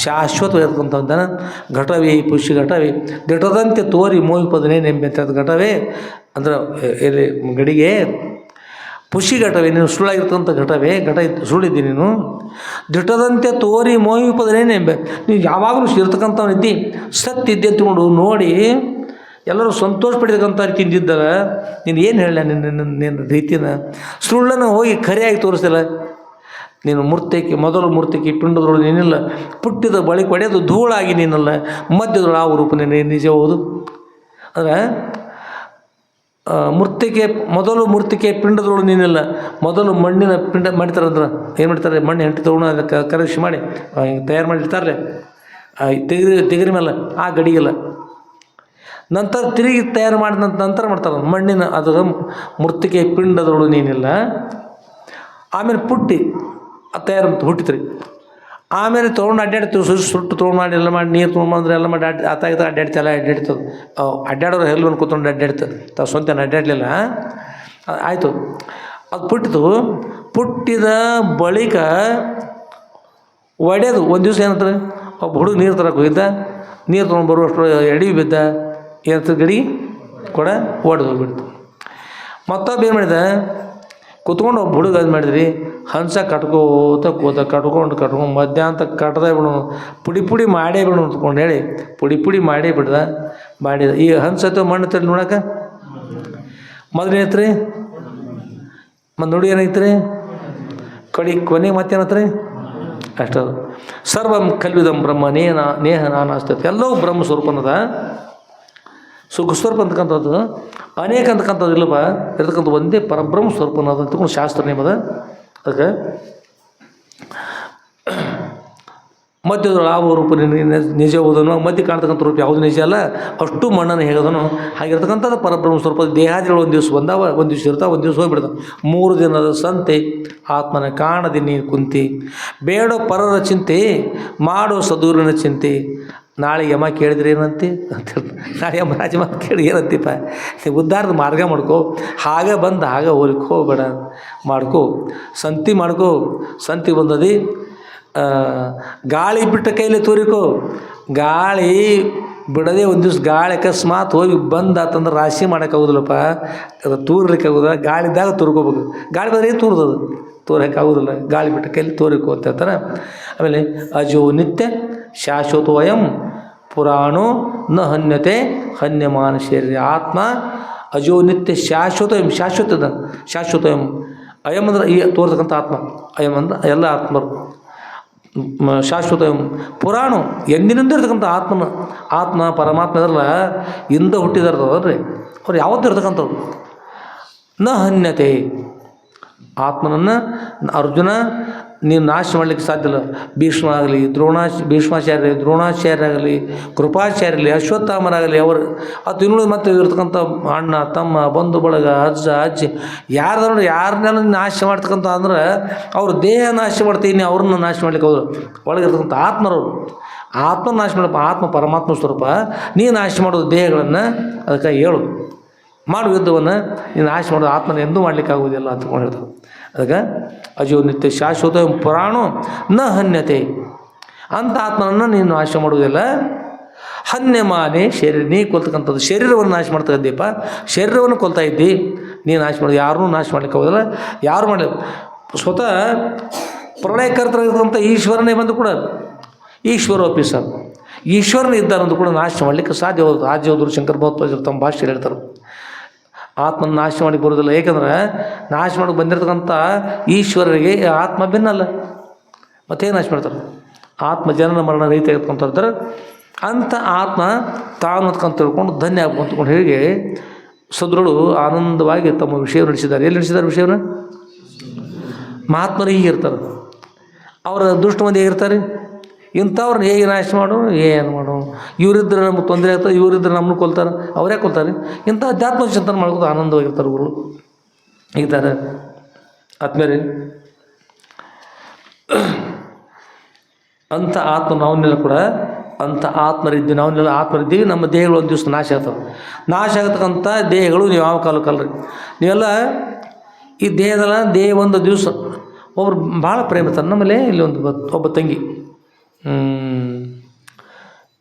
A: ಶಾಶ್ವತವಾಗಿರ್ತಕ್ಕಂಥದ್ದನ್ನು ಘಟವೇ ಪುಷ್ಯ ಘಟವೇ ಘಟದಂತೆ ತೋರಿ ಮೋಹಿಪದನೇ ನೆಂಬಂತ ಘಟವೇ ಅಂದ್ರೆ ಇಲ್ಲಿ ಗಡಿಗೆ ಪುಷಿ ಘಟವೇ, ನೀನು ಸುಳ್ಳಾಗಿರ್ತಕ್ಕಂಥ ಘಟವೇ, ಘಟ ಸುಳ್ಳಿದ್ದೀನಿ ನೀನು. ದಿಟದಂತೆ ತೋರಿ ಮೋಹಿಪದನೇ ನೆಂಬೆ, ನೀವು ಯಾವಾಗಲೂ ಇರ್ತಕ್ಕಂಥವನಿದ್ದಿ, ಸತ್ತಿದ್ದೆ ಅಂತಕೊಂಡು ನೋಡಿ ಎಲ್ಲರೂ ಸಂತೋಷ ಪಡಿತಕ್ಕಂಥ ರೀತಿ ತಿಂದಿದ್ದಲ್ಲ, ನೀನು ಏನು ಹೇಳ ನಿನ್ನ ರೀತಿನ ಸುಳ್ಳನ್ನು ಹೋಗಿ ಖರೆಯಾಗಿ ತೋರಿಸ್ತಿಲ್ಲ. ನೀನು ಮೊದಲು ಮೂರ್ತಿಕೆ ಪಿಂಡದೊಳಗೆ ನೀನಿಲ್ಲ, ಪುಟ್ಟಿದ ಬಳಿಕ ಹೊಡೆದು ಧೂಳಾಗಿ ನೀನಲ್ಲ, ಮಧ್ಯದೊಳಗೆ ಆ ರೂಪ ನಿಜ ಹೌದು. ಅಂದರೆ ಮೂರ್ತಿಕೆ ಪಿಂಡದೊಳಗೆ ನೀನಿಲ್ಲ, ಮೊದಲು ಮಣ್ಣಿನ ಪಿಂಡ ಮಾಡ್ತಾರಂದ್ರೆ ಏನು ಮಾಡ್ತಾರೆ, ಮಣ್ಣು ಹೆಂಟಿ ತೊಗೊಂಡು ಅದಕ್ಕೆ ಕರಗಿಸಿ ಮಾಡಿ ತಯಾರು ಮಾಡಿರ್ತಾರಲ್ಲ, ತೆಗರಿ ಮೇಲೆ ಆ ಗಡಿಗೆಲ್ಲ ನಂತರ ತಿರುಗಿ ತಯಾರು ಮಾಡಿದ ನಂತರ ಮಾಡ್ತಾರೆ ಮಣ್ಣಿನ ಅದರ ಮೂರ್ತಿಕೆ ಪಿಂಡದೊಳಗೆ ನೀನಿಲ್ಲ. ಆಮೇಲೆ ಪುಟ್ಟಿ ತಯಾರು ಹುಟ್ಟಿತ್ರಿ, ಆಮೇಲೆ ತೊಗೊಂಡು ಅಡ್ಡಾಡ್ತೀವಿ, ಸುಟ್ಟು ತೊಗೊಂಡು ಮಾಡಿ ಎಲ್ಲ ಮಾಡಿ ನೀರು ತೊಗೊಂಡ್ಬಂದ್ರೆ ಎಲ್ಲ ಮಾಡಿ ಆತಾಗಿದ್ದ ಅಡ್ಡಾಡ್ತಿಲ್ಲ, ಅಡ್ಡಾಡ್ತದೆ. ಅಡ್ಡಾಡೋರು ಹೆಲ್ವನ್ನು ಕೂತ್ಕೊಂಡು ಅಡ್ಡಾಡ್ತದೆ, ತಾವು ಸ್ವಂತ ಅಡ್ಡಾಡಲಿಲ್ಲ. ಆಯಿತು, ಅದು ಪುಟ್ಟಿದ ಬಳಿಕ ಒಡೆದು ಒಂದು ದಿವಸ ಏನಂತಾರೆ, ಒಬ್ಬ ಹುಡುಗ ನೀರು ತರಕ್ಕೆ ಹೋಗಿದ್ದ, ನೀರು ತೊಗೊಂಡು ಬರುವಷ್ಟು ಎಡಿ ಬಿದ್ದ, ಏನಂತ ಗಡಿ ಕೊಡ ಒಡೆದು ಹೋಗ್ಬಿಡ್ತು. ಮತ್ತೊಬ್ಬ ಏನು ಮಾಡಿದ, ಕುತ್ಕೊಂಡು ಒಬ್ಬ ಹುಡುಗ ಅದು ಮಾಡಿದ್ರಿ, ಹಂಸ ಕಟ್ಕೊಂಡು ಮಧ್ಯಾಹ್ನ ಕಟ್ಟದೇ ಬಿಡೋಣ, ಪುಡಿ ಮಾಡೇ ಬಿಡೋಣ ಅಂತ್ಕೊಂಡು ಹೇಳಿ ಪುಡಿ ಮಾಡೇ ಮಾಡಿದ. ಈ ಹಂಸ ಅಥವಾ ಮಣ್ಣು ತಲ್ಲಿ ನೋಡಕ್ಕೆ ಮೊದಲು ಏನೈತ್ರಿ, ಮತ್ತು ನೋಡಿ ಏನೈತ್ರಿ ಕೊನೆಗೆ ಮತ್ತೇನತ್ರಿ ಅಷ್ಟದು. ಸರ್ವಂ ಕಲ್ವಿದಂ ಬ್ರಹ್ಮ ನೇಹ ನಾನಾಸ್ತೈತಿ, ಎಲ್ಲವೂ ಬ್ರಹ್ಮ ಸ್ವರೂಪನದ ಸುಖ ಸ್ವರೂಪ ಅಂತಕ್ಕಂಥದ್ದು ಅನೇಕ ಅಂತಕ್ಕಂಥದ್ದು ಇಲ್ಲಪ್ಪ, ಇರ್ತಕ್ಕಂಥ ಒಂದೇ ಪರಬ್ರಹ್ಮ ಸ್ವರೂಪನದ ಅಂತಕೊಂಡು ಶಾಸ್ತ್ರ ನೇಮದ. ಅದಕ್ಕೆ ಮಧ್ಯದೊಳಗೆ ಆ ರೂಪ ನಿಜ ಹೋದನು, ಮಧ್ಯೆ ಕಾಣ್ತಕ್ಕಂಥ ರೂಪ ಯಾವುದು ನಿಜ ಅಲ್ಲ, ಅಷ್ಟು ಮಣ್ಣನ್ನು ಹೇಗೋದನು. ಹಾಗಿರ್ತಕ್ಕಂಥದ್ದು ಪರಬ್ರಹ್ಮ ಸ್ವರೂಪ. ದೇಹಾದಿಗಳು ಒಂದು ದಿವಸ ಬಂದಾವ, ಒಂದು ದಿವಸ ಇರ್ತಾವೆ, ಒಂದು ದಿವಸ ಹೋಗ್ಬಿಡ್ತಾವೆ. 3 ದಿನದ ಸಂತೆ ಆತ್ಮನ ಕಾಣದೆ ನೀನು ಕುಂತಿ, ಬೇಡೋ ಪರರ ಚಿಂತೆ ಮಾಡೋ ಸದೂರಿನ ಚಿಂತೆ. ನಾಳೆ ಯಮ ಕೇಳಿದ್ರೆ ಏನಂತೆ ಅಂತ, ನಾಳೆ ಯಮ ರಾಜ ಮಾತು ಕೇಳಿ ಏನಂತಿಪ್ಪ, ಉದ್ಧಾರದ ಮಾರ್ಗ ಮಾಡ್ಕೋ, ಹಾಗೆ ಬಂದು ಹಾಗೆ ಹೋಗ್ಲಿಕ್ಕೆ ಹೋಗ್ಬೇಡ, ಮಾಡ್ಕೋ ಸಂತಿ ಮಾಡ್ಕೋ. ಸಂತಿ ಬಂದದಿ ಗಾಳಿ ಬಿಟ್ಟ ಕೈಲಿ ತೋರಿಕೋ, ಗಾಳಿ ಬಿಡದೆ ಒಂದು ದಿವ್ಸ ಗಾಳಿ ಅಕಸ್ಮಾತ್ ಹೋಗಿ ಬಂದಾತಂದ್ರೆ ರಾಶಿ ಮಾಡೋಕ್ಕಾಗೋದಿಲ್ಲಪ್ಪ, ಅದು ತೂರ್ಲಿಕ್ಕೆ ಆಗೋದಿಲ್ಲ. ಗಾಳಿದಾಗ ತೋರ್ಕೋಬೇಕು, ಗಾಳಿ ಬಂದರೆ ಏನು ತೋರ್ದದು, ತೋರಕ್ಕಾಗೋದಿಲ್ಲ. ಗಾಳಿ ಬಿಟ್ಟ ಕೈಲಿ ತೋರಿಕೋ ಅಂತ ಹೇಳ್ತಾರೆ. ಆಮೇಲೆ ಅಜೋ ನಿತ್ಯ ಶಾಶ್ವತೋಯಂ ಪುರಾಣೋ ನ ಹನ್ಯತೆ ಹನ್ಯಮಾನ ಶರೀರ. ಆತ್ಮ ಅಜೋ ನಿತ್ಯ ಶಾಶ್ವತ ಶಾಶ್ವತದ ಶಾಶ್ವತ ಅಯಂ ಅಂದ್ರೆ ಈ ತೋರ್ತಕ್ಕಂಥ ಆತ್ಮ, ಅಯಂ ಅಂದ್ರೆ ಎಲ್ಲ ಆತ್ಮರು, ಶಾಶ್ವತ ಪುರಾಣ ಎಂದಿನಿಂದ ಇರ್ತಕ್ಕಂಥ ಆತ್ಮ ಪರಮಾತ್ಮ ಇದ್ರಲ್ಲ ಇಂದ ಹುಟ್ಟಿದಾರದಲ್ರಿ ಅವ್ರು ಯಾವತ್ತೂ ಇರ್ತಕ್ಕಂಥವ್ರು. ನ ಹನ್ಯತೆ ಆತ್ಮನನ್ನು ಅರ್ಜುನ ನೀನು ನಾಶ ಮಾಡಲಿಕ್ಕೆ ಸಾಧ್ಯ ಇಲ್ಲ. ಭೀಷ್ಮ ಆಗಲಿ, ಭೀಷ್ಮಾಚಾರ್ಯ, ದ್ರೋಣಾಚಾರ್ಯ ಆಗಲಿ, ಕೃಪಾಚಾರ್ಯ ಆಗಲಿ, ಅಶ್ವತ್ಥಾಮರಾಗಲಿ, ಅವರು ಅದು ಇನ್ನೂ ಮತ್ತೆ ಇರ್ತಕ್ಕಂಥ ಅಣ್ಣ ತಮ್ಮ ಬಂಧು ಬಳಗ ಅಜ್ಜ ಅಜ್ಜಿ ಯಾರನ್ನೆಲ್ಲ ನಾಶ ಮಾಡ್ತಕ್ಕಂಥ ಅಂದ್ರೆ ಅವ್ರ ದೇಹ ನಾಶ ಮಾಡ್ತೀನಿ, ಅವ್ರನ್ನ ನಾಶ ಮಾಡ್ಲಿಕ್ಕೆ ಹೋದ್ರು. ಒಳಗಿರ್ತಕ್ಕಂಥ ಆತ್ಮರವರು ಆತ್ಮ ನಾಶ ಮಾಡಪ್ಪ, ಆತ್ಮ ಪರಮಾತ್ಮ ಸ್ವರೂಪ, ನೀನು ನಾಶ ಮಾಡೋದು ದೇಹಗಳನ್ನು, ಅದಕ್ಕೆ ಹೇಳು ಮಾಡು ಯುದ್ಧವನ್ನು, ನೀನು ನಾಶ ಮಾಡೋದು ಆತ್ಮನ ಎಂದೂ ಮಾಡಲಿಕ್ಕಾಗೋದಿಲ್ಲ ಅಂತಕೊಂಡು ಹೇಳ್ತಾರೆ. ಅದಕ್ಕೆ ಅಜೋ ನಿತ್ಯ ಶಾಶ್ವತ ಪುರಾಣ ನ ಹನ್ಯತೆ, ಅಂಥ ಆತ್ಮನನ್ನು ನೀನು ನಾಶ ಮಾಡುವುದಿಲ್ಲ. ಹನ್ಯಮಾನೆ ಶರೀರ, ನೀ ಕೊಲ್ತಕ್ಕಂಥದ್ದು ಶರೀರವನ್ನು ನಾಶ ಮಾಡ್ತಾ ಇದ್ದೀಪ, ಶರೀರವನ್ನು ಕೊಲ್ತಾ ಇದ್ದಿ, ನೀನು ನಾಶ ಮಾಡೋದು ಯಾರನ್ನೂ ನಾಶ ಮಾಡ್ಲಿಕ್ಕೆ ಹೋಗೋದಿಲ್ಲ. ಯಾರು ಮಾಡಲಿ ಸ್ವತಃ ಪ್ರಳಯಕರ್ತರಾಗಿರ್ತಕ್ಕಂಥ ಈಶ್ವರನೇ ಬಂದು ಕೂಡ ಈಶ್ವರೋಪಿ ಸರ್, ಈಶ್ವರನ ಇದ್ದಾರಂದು ಕೂಡ ನಾಶ ಮಾಡಲಿಕ್ಕೆ ಸಾಧ್ಯ ಹೋದ್ರು. ಆದಿಯೋಧರು ಶಂಕರ ಭಗವತ್ಪಾದರು ತಮ್ಮ ಭಾಷೆಯಲ್ಲಿ ಹೇಳ್ತಾರೆ, ಆತ್ಮನ ನಾಶ ಮಾಡಿ ಬರೋದಿಲ್ಲ. ಏಕೆಂದ್ರೆ ನಾಶ ಮಾಡೋಕೆ ಬಂದಿರತಕ್ಕಂಥ ಈಶ್ವರರಿಗೆ ಆತ್ಮ ಭಿನ್ನಲ್ಲ, ಮತ್ತೇನು ನಾಶ ಮಾಡ್ತಾರೆ? ಆತ್ಮ ಜನನ ಮರಣ ರಹಿತ ಇರ್ತಾರೆ. ಅಂಥ ಆತ್ಮ ತಾನು ಅಂತಕ್ಕಂತ ತಿಳ್ಕೊಂಡು ಧನ್ಯ ಆಗ್ಬೋದು ಅಂತಕೊಂಡು ಹೇಗೆ ಸದ್ರುಗಳು ಆನಂದವಾಗಿ ತಮ್ಮ ವಿಷಯ ನಡೆಸಿದ್ದಾರೆ. ಎಲ್ಲಿ ನಡೆಸಿದ್ದಾರೆ ವಿಷಯವನ್ನು? ಮಹಾತ್ಮರು ಹೀಗಿರ್ತಾರೆ, ಅವರ ದುಷ್ಟ ಮಂದಿ ಹೇಗಿರ್ತಾರೆ, ಇಂಥವ್ರನ್ನ ಹೇಗೆ ನಾಶ ಮಾಡು, ಏನು ಮಾಡು, ಇವರಿದ್ದರೆ ನಮ್ಗೆ ತೊಂದರೆ ಆಗ್ತದೆ, ಇವರಿದ್ದರೆ ನಮ್ಮನ್ನು ಕೊಲ್ತಾರೆ, ಅವರೇ ಕೊಲ್ತಾರೆ. ಇಂಥ ಅಧ್ಯಾತ್ಮ ಚಿಂತನೆ ಮಾಡ್ಬೋದು ಆನಂದವಾಗಿರ್ತಾರೆ ಗುರು ಇದ್ದಾರೆ ಆತ್ಮೀಯರೇ. ಅಂಥ ಆತ್ಮ ನಾವನ್ನೆಲ್ಲ ಕೂಡ ಅಂಥ ಆತ್ಮರಿದ್ದೀವಿ, ನಾವನ್ನೆಲ್ಲ ಆತ್ಮರಿದ್ದೀವಿ. ನಮ್ಮ ದೇಹಗಳು ಒಂದು ದಿವಸ ನಾಶ ಆಗ್ತವೆ. ನಾಶ ಆಗತಕ್ಕಂಥ ದೇಹಗಳು ನೀವು ಯಾವ ಕಾಲಕ್ಕಲ್ರಿ, ನೀವೆಲ್ಲ ಈ ದೇಹ ಒಂದು ದಿವಸ ಒಬ್ರು ಭಾಳ ಪ್ರೇಮ ಇರ್ತಾರೆ. ನಮ್ಮಲ್ಲೇ ಇಲ್ಲಿ ಒಬ್ಬ ತಂಗಿ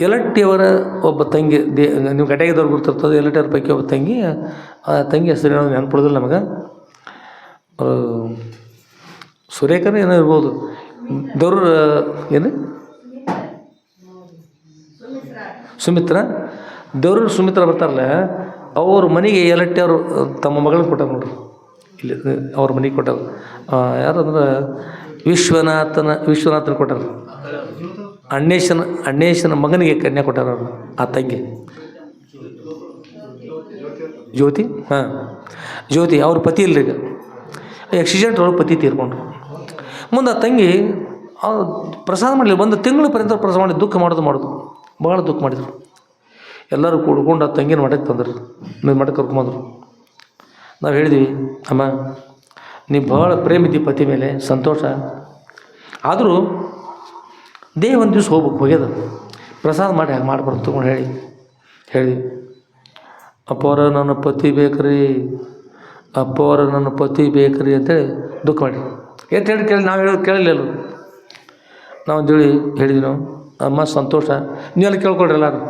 A: ಯಲಟ್ಟಿಯವರ ಒಬ್ಬ ತಂಗಿ, ನೀವು ಗಟೆಗೆದವ್ರು ಗೊತ್ತಿರ್ತದೆ, ಯಲಟ್ಟಿಯವ್ರ ಪೈಕಿ ಒಬ್ಬ ತಂಗಿ. ಆ ತಂಗಿ ಹೆಸರು ಏನೋ ನೆನಪಿಡೋದಿಲ್ಲ ನಮಗೆ, ಸುರೇಖನೇ ಏನೋ ಇರ್ಬೋದು, ದೌರ ಏನು ಸುಮಿತ್ರ, ದೇವ್ರ ಸುಮಿತ್ರ ಬರ್ತಾರಲ್ಲ, ಅವ್ರ ಮನೆಗೆ ಯಲಟ್ಟಿಯವರು ತಮ್ಮ ಮಗಳನ್ನ ಕೊಟ್ಟಾರ ನೋಡ್ರಿ. ಇಲ್ಲಿ ಅವ್ರ ಮನೆಗೆ ಕೊಟ್ಟಾರ. ಯಾರಂದ್ರೆ ವಿಶ್ವನಾಥನ ಕೊಟ್ಟಾರ. ಅಣ್ಣೇಶನ ಮಗನಿಗೆ ಕನ್ಯಾ ಕೊಟ್ಟಾರ ಅವರು, ಆ ತಂಗಿ ಜ್ಯೋತಿ. ಹಾಂ, ಜ್ಯೋತಿ ಅವ್ರ ಪತಿ ಇಲ್ಲರಿ, ಈಗ ಆಕ್ಸಿಡೆಂಟ್ ಒಳಗೆ ಪತಿ ತೀರ್ಕೊಂಡ್ರು. ಮುಂದೆ ಆ ತಂಗಿ ಪ್ರಸಾದ ಮಾಡಲಿ ಬಂದು ತಿಂಗಳ ಪರ್ಯಂತ ಪ್ರಸಾದ ಮಾಡಿ ದುಃಖ ಮಾಡೋದು ಭಾಳ ದುಃಖ ಮಾಡಿದರು. ಎಲ್ಲರೂ ಕೂಡ್ಕೊಂಡು ಆ ತಂಗಿನ ಮಠಕ್ಕೆ ತಂದರು, ಮಠಕ್ಕೆ ಕರ್ಕೊಂಬಂದರು. ನಾವು ಹೇಳಿದ್ವಿ, ಅಮ್ಮ ನೀವು ಭಾಳ ಪ್ರೇಮ ಇದ್ದೀವಿ ಪತಿ ಮೇಲೆ, ಸಂತೋಷ, ಆದರೂ ದೇಹ ಒಂದು ದಿವ್ಸ ಹೋಗ್ಯದ, ಪ್ರಸಾದ ಮಾಡಿ ಹಾಗೆ ಮಾಡ್ಬಾರ್ದು ತೊಗೊಂಡು ಹೇಳಿದ್ವಿ. ಅಪ್ಪವರ ನನ್ನ ಪತಿ ಬೇಕ್ರಿ, ಅಪ್ಪವರ ನನ್ನ ಪತಿ ಬೇಕ್ರಿ ಅಂತೇಳಿ ದುಃಖ ಮಾಡಿ ಎಷ್ಟು ಕೇಳಿ ನಾವು ಹೇಳೋದು ಕೇಳಲಿಲ್ಲ. ನಾವು ಅಂತೇಳಿ ಹೇಳಿದ್ವಿ ನಾವು, ಅಮ್ಮ ಸಂತೋಷ, ನೀವೆಲ್ಲ ಕೇಳ್ಕೊಳ್ರಿ ಎಲ್ಲರೂ.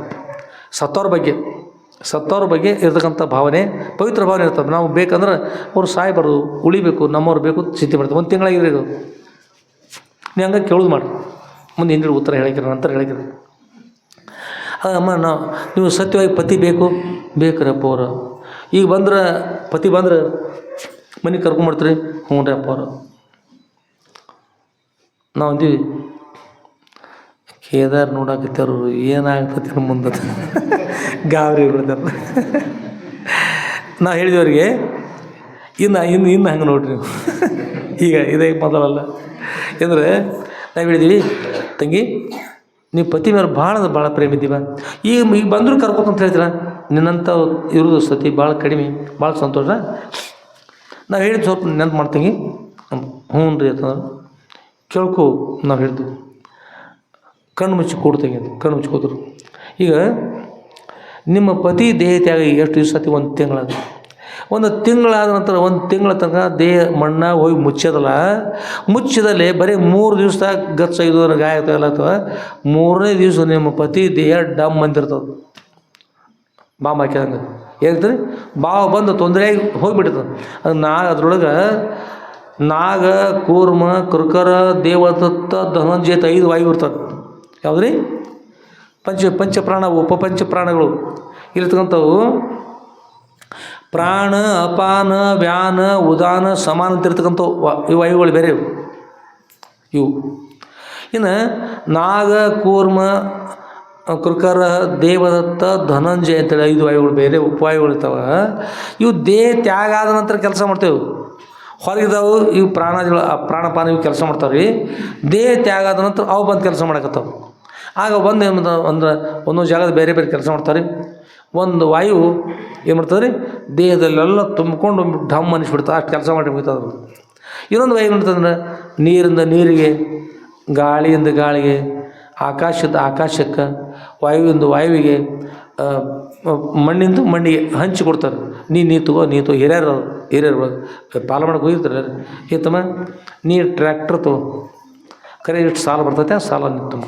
A: ಸತ್ತವ್ರ ಬಗ್ಗೆ ಇರ್ತಕ್ಕಂಥ ಭಾವನೆ, ಪವಿತ್ರ ಭಾವನೆ ಇರ್ತದೆ. ನಾವು ಬೇಕಂದ್ರೆ ಅವ್ರು ಸಾಯಬಾರ್ದು, ಉಳಿಬೇಕು, ನಮ್ಮವ್ರು ಬೇಕು ಚಿಂತೆ ಮಾಡ್ತೀವಿ. ಒಂದು ತಿಂಗಳಾಗಿರಿ ಇದು, ನೀವು ಹಂಗೆ ಕೇಳೋದು ಮಾಡಿ, ಮುಂದೆ ಹಿಂದೆ ಉತ್ತರ ಹೇಳಿಕ್ರಿ, ನಂತರ ಹೇಳಿಕ್ರಿ. ಅಮ್ಮ ನೀವು ಸತ್ಯವಾಗಿ ಪತಿ ಬೇಕ್ರಿ ಅಪ್ಪ ಅವರು. ಈಗ ಬಂದ್ರೆ ಪತಿ ಬಂದ್ರೆ ಮನೆಗೆ ಕರ್ಕೊಂಡ್ಬರ್ತೀರಿ? ಹ್ಞೂ ರೀ ಅಪ್ಪ ಅವರು. ನಾವು ಅಂತೀವಿ, ಕೇದಾರ್ ನೋಡಾಕತ್ತವ್ರು ಏನಾಗ್ತತಿ ನಮ್ಮ ಮುಂದೆ ಗಾಬರಿ ಬಿಡ್ತಾರೆ. ನಾವು ಹೇಳಿದವ್ರಿಗೆ ಇನ್ನು ಹಂಗೆ ನೋಡ್ರಿ ನೀವು, ಈಗ ಇದೇ ಮೊದಲಲ್ಲ ಅಂದರೆ ನಾವು ಹೇಳಿದ್ದೀವಿ, ತಂಗಿ ನೀವು ಪತಿ ಮೇಲೆ ಭಾಳ ಪ್ರೇಮ ಇದ್ದೀವ, ಈಗ ಬಂದರೂ ಕರ್ಕೋತ ಹೇಳ್ತೀರ, ನಿನ್ನಂಥ ಇರೋದು ಸತಿ ಭಾಳ ಕಡಿಮೆ, ಭಾಳ ಸಂತೋಷ. ನಾವು ಹೇಳಿದ್ದು ಸ್ವಲ್ಪ ನೆನಪು ಮಾಡ್ತಂಗಿ. ಹ್ಞೂ ರೀ ಅಂತಂದ್ರೆ ಕೇಳ್ಕೊ. ನಾವು ಹೇಳಿದ್ವಿ ಕಣ್ಣು ಮುಚ್ಚಿ ಕೊಡ್ತಂಗಿ ಅಂತ, ಕಣ್ಣು ಮುಚ್ಚಿ ಕೂತರು. ಈಗ ನಿಮ್ಮ ಪತಿ ದೇಹ ತ್ಯಾಗ ಎಷ್ಟು ದಿವಸ ಆತಿ? ಒಂದು ತಿಂಗಳಾದ. ಒಂದು ತಿಂಗಳಾದ ನಂತರ ಒಂದು ತಿಂಗಳ ತನಕ ದೇಹ ಮಣ್ಣಾಗ ಹೋಗಿ ಮುಚ್ಚೋದಲ್ಲ, ಮುಚ್ಚಿದಲ್ಲಿ ಬರೀ 3 ದಿವಸದಾಗ ಗಚ್ಚೈದು ಗಾಯ ಆಗ್ತಾಗತ್ತವ. 3ನೇ ದಿವಸ ನಿಮ್ಮ ಪತಿ ದೇಹ ಡಮ್ ಅಂತಿರ್ತದೆ, ಬಾಂಬ್ ಹಾಕಿದಂಗೆ ಏನ್ರಿ, ಬಾವು ಬಂದು ತೊಂದರೆಯಾಗಿ ಹೋಗಿಬಿಡ್ತದೆ. ಅದು ಅದ್ರೊಳಗೆ ನಾಗ, ಕೂರ್ಮ, ಕೃಕರ, ದೇವದತ್ತ, ಧನಂಜಯ 5 ವಾಯು ಇರ್ತದೆ. ಯಾವುದ್ರಿ? ಪಂಚಪ್ರಾಣವು, ಉಪಪಂಚ ಪ್ರಾಣಗಳು ಇರ್ತಕ್ಕಂಥವು. ಪ್ರಾಣ ಅಪಾನ ವ್ಯಾನ ಉದಾನ ಸಮಾನ ಅಂತ ಇರ್ತಕ್ಕಂಥ ಇವು ವಾಯುಗಳು ಬೇರೆ ಇವು. ಇನ್ನು ನಾಗ ಕೂರ್ಮ ಕೃಕರ ದೇವದತ್ತ ಧನಂಜಯ ಅಂತೇಳಿ 5 ವಾಯುಗಳು ಬೇರೆ ಉಪವಾಯುಗಳು ಇರ್ತಾವೆ. ಇವು ದೇಹ ತ್ಯಾಗ ಆದ ನಂತರ ಕೆಲಸ ಮಾಡ್ತೇವೆ. ಹೊರಗಿದಾವು ಇವು ಪ್ರಾಣಪಾನ ಇವು ಕೆಲಸ ಮಾಡ್ತಾವೆ ರೀ. ದೇಹ ತ್ಯಾಗ ಆದ ನಂತರ ಅವು ಬಂದು ಕೆಲಸ ಮಾಡಕತ್ತಾವೆ. ಆಗ ಬಂದು ಏನು ಅಂದ್ರೆ ಒಂದೊಂದು ಜಾಗದ ಬೇರೆ ಬೇರೆ ಕೆಲಸ ಮಾಡ್ತಾರೆ. ಒಂದು ವಾಯು ಏನು ಮಾಡ್ತದೆ ರೀ, ದೇಹದಲ್ಲೆಲ್ಲ ತುಂಬಿಕೊಂಡು ಢಮ್ ಅನಿಸ್ಬಿಡ್ತದೆ, ಅಷ್ಟು ಕೆಲಸ ಮಾಡಿ ಮುಗಿತದೆ. ಇನ್ನೊಂದು ವಾಯು ಮಾಡ್ತದಂದ್ರೆ ನೀರಿಂದ ನೀರಿಗೆ, ಗಾಳಿಯಿಂದ ಗಾಳಿಗೆ, ಆಕಾಶದ ಆಕಾಶಕ್ಕೆ, ವಾಯುವಿಂದ ವಾಯುವಿಗೆ, ಮಣ್ಣಿಂದ ಮಣ್ಣಿಗೆ ಹಂಚಿ ಕೊಡ್ತಾರೆ. ನೀ ತಗೋ ಹಿರಿಯರು ಪಾಲ ಮಾಡಕ್ಕೆ ಹೋಗಿರ್ತಾರೆ. ತಮ್ಮ ನೀ ಟ್ರ್ಯಾಕ್ಟರ್ ತಗೋ, ಕರೆ ಇಷ್ಟು ಸಾಲ ಬರ್ತೈತೆ, ಆ ಸಾಲ ನಿಂತು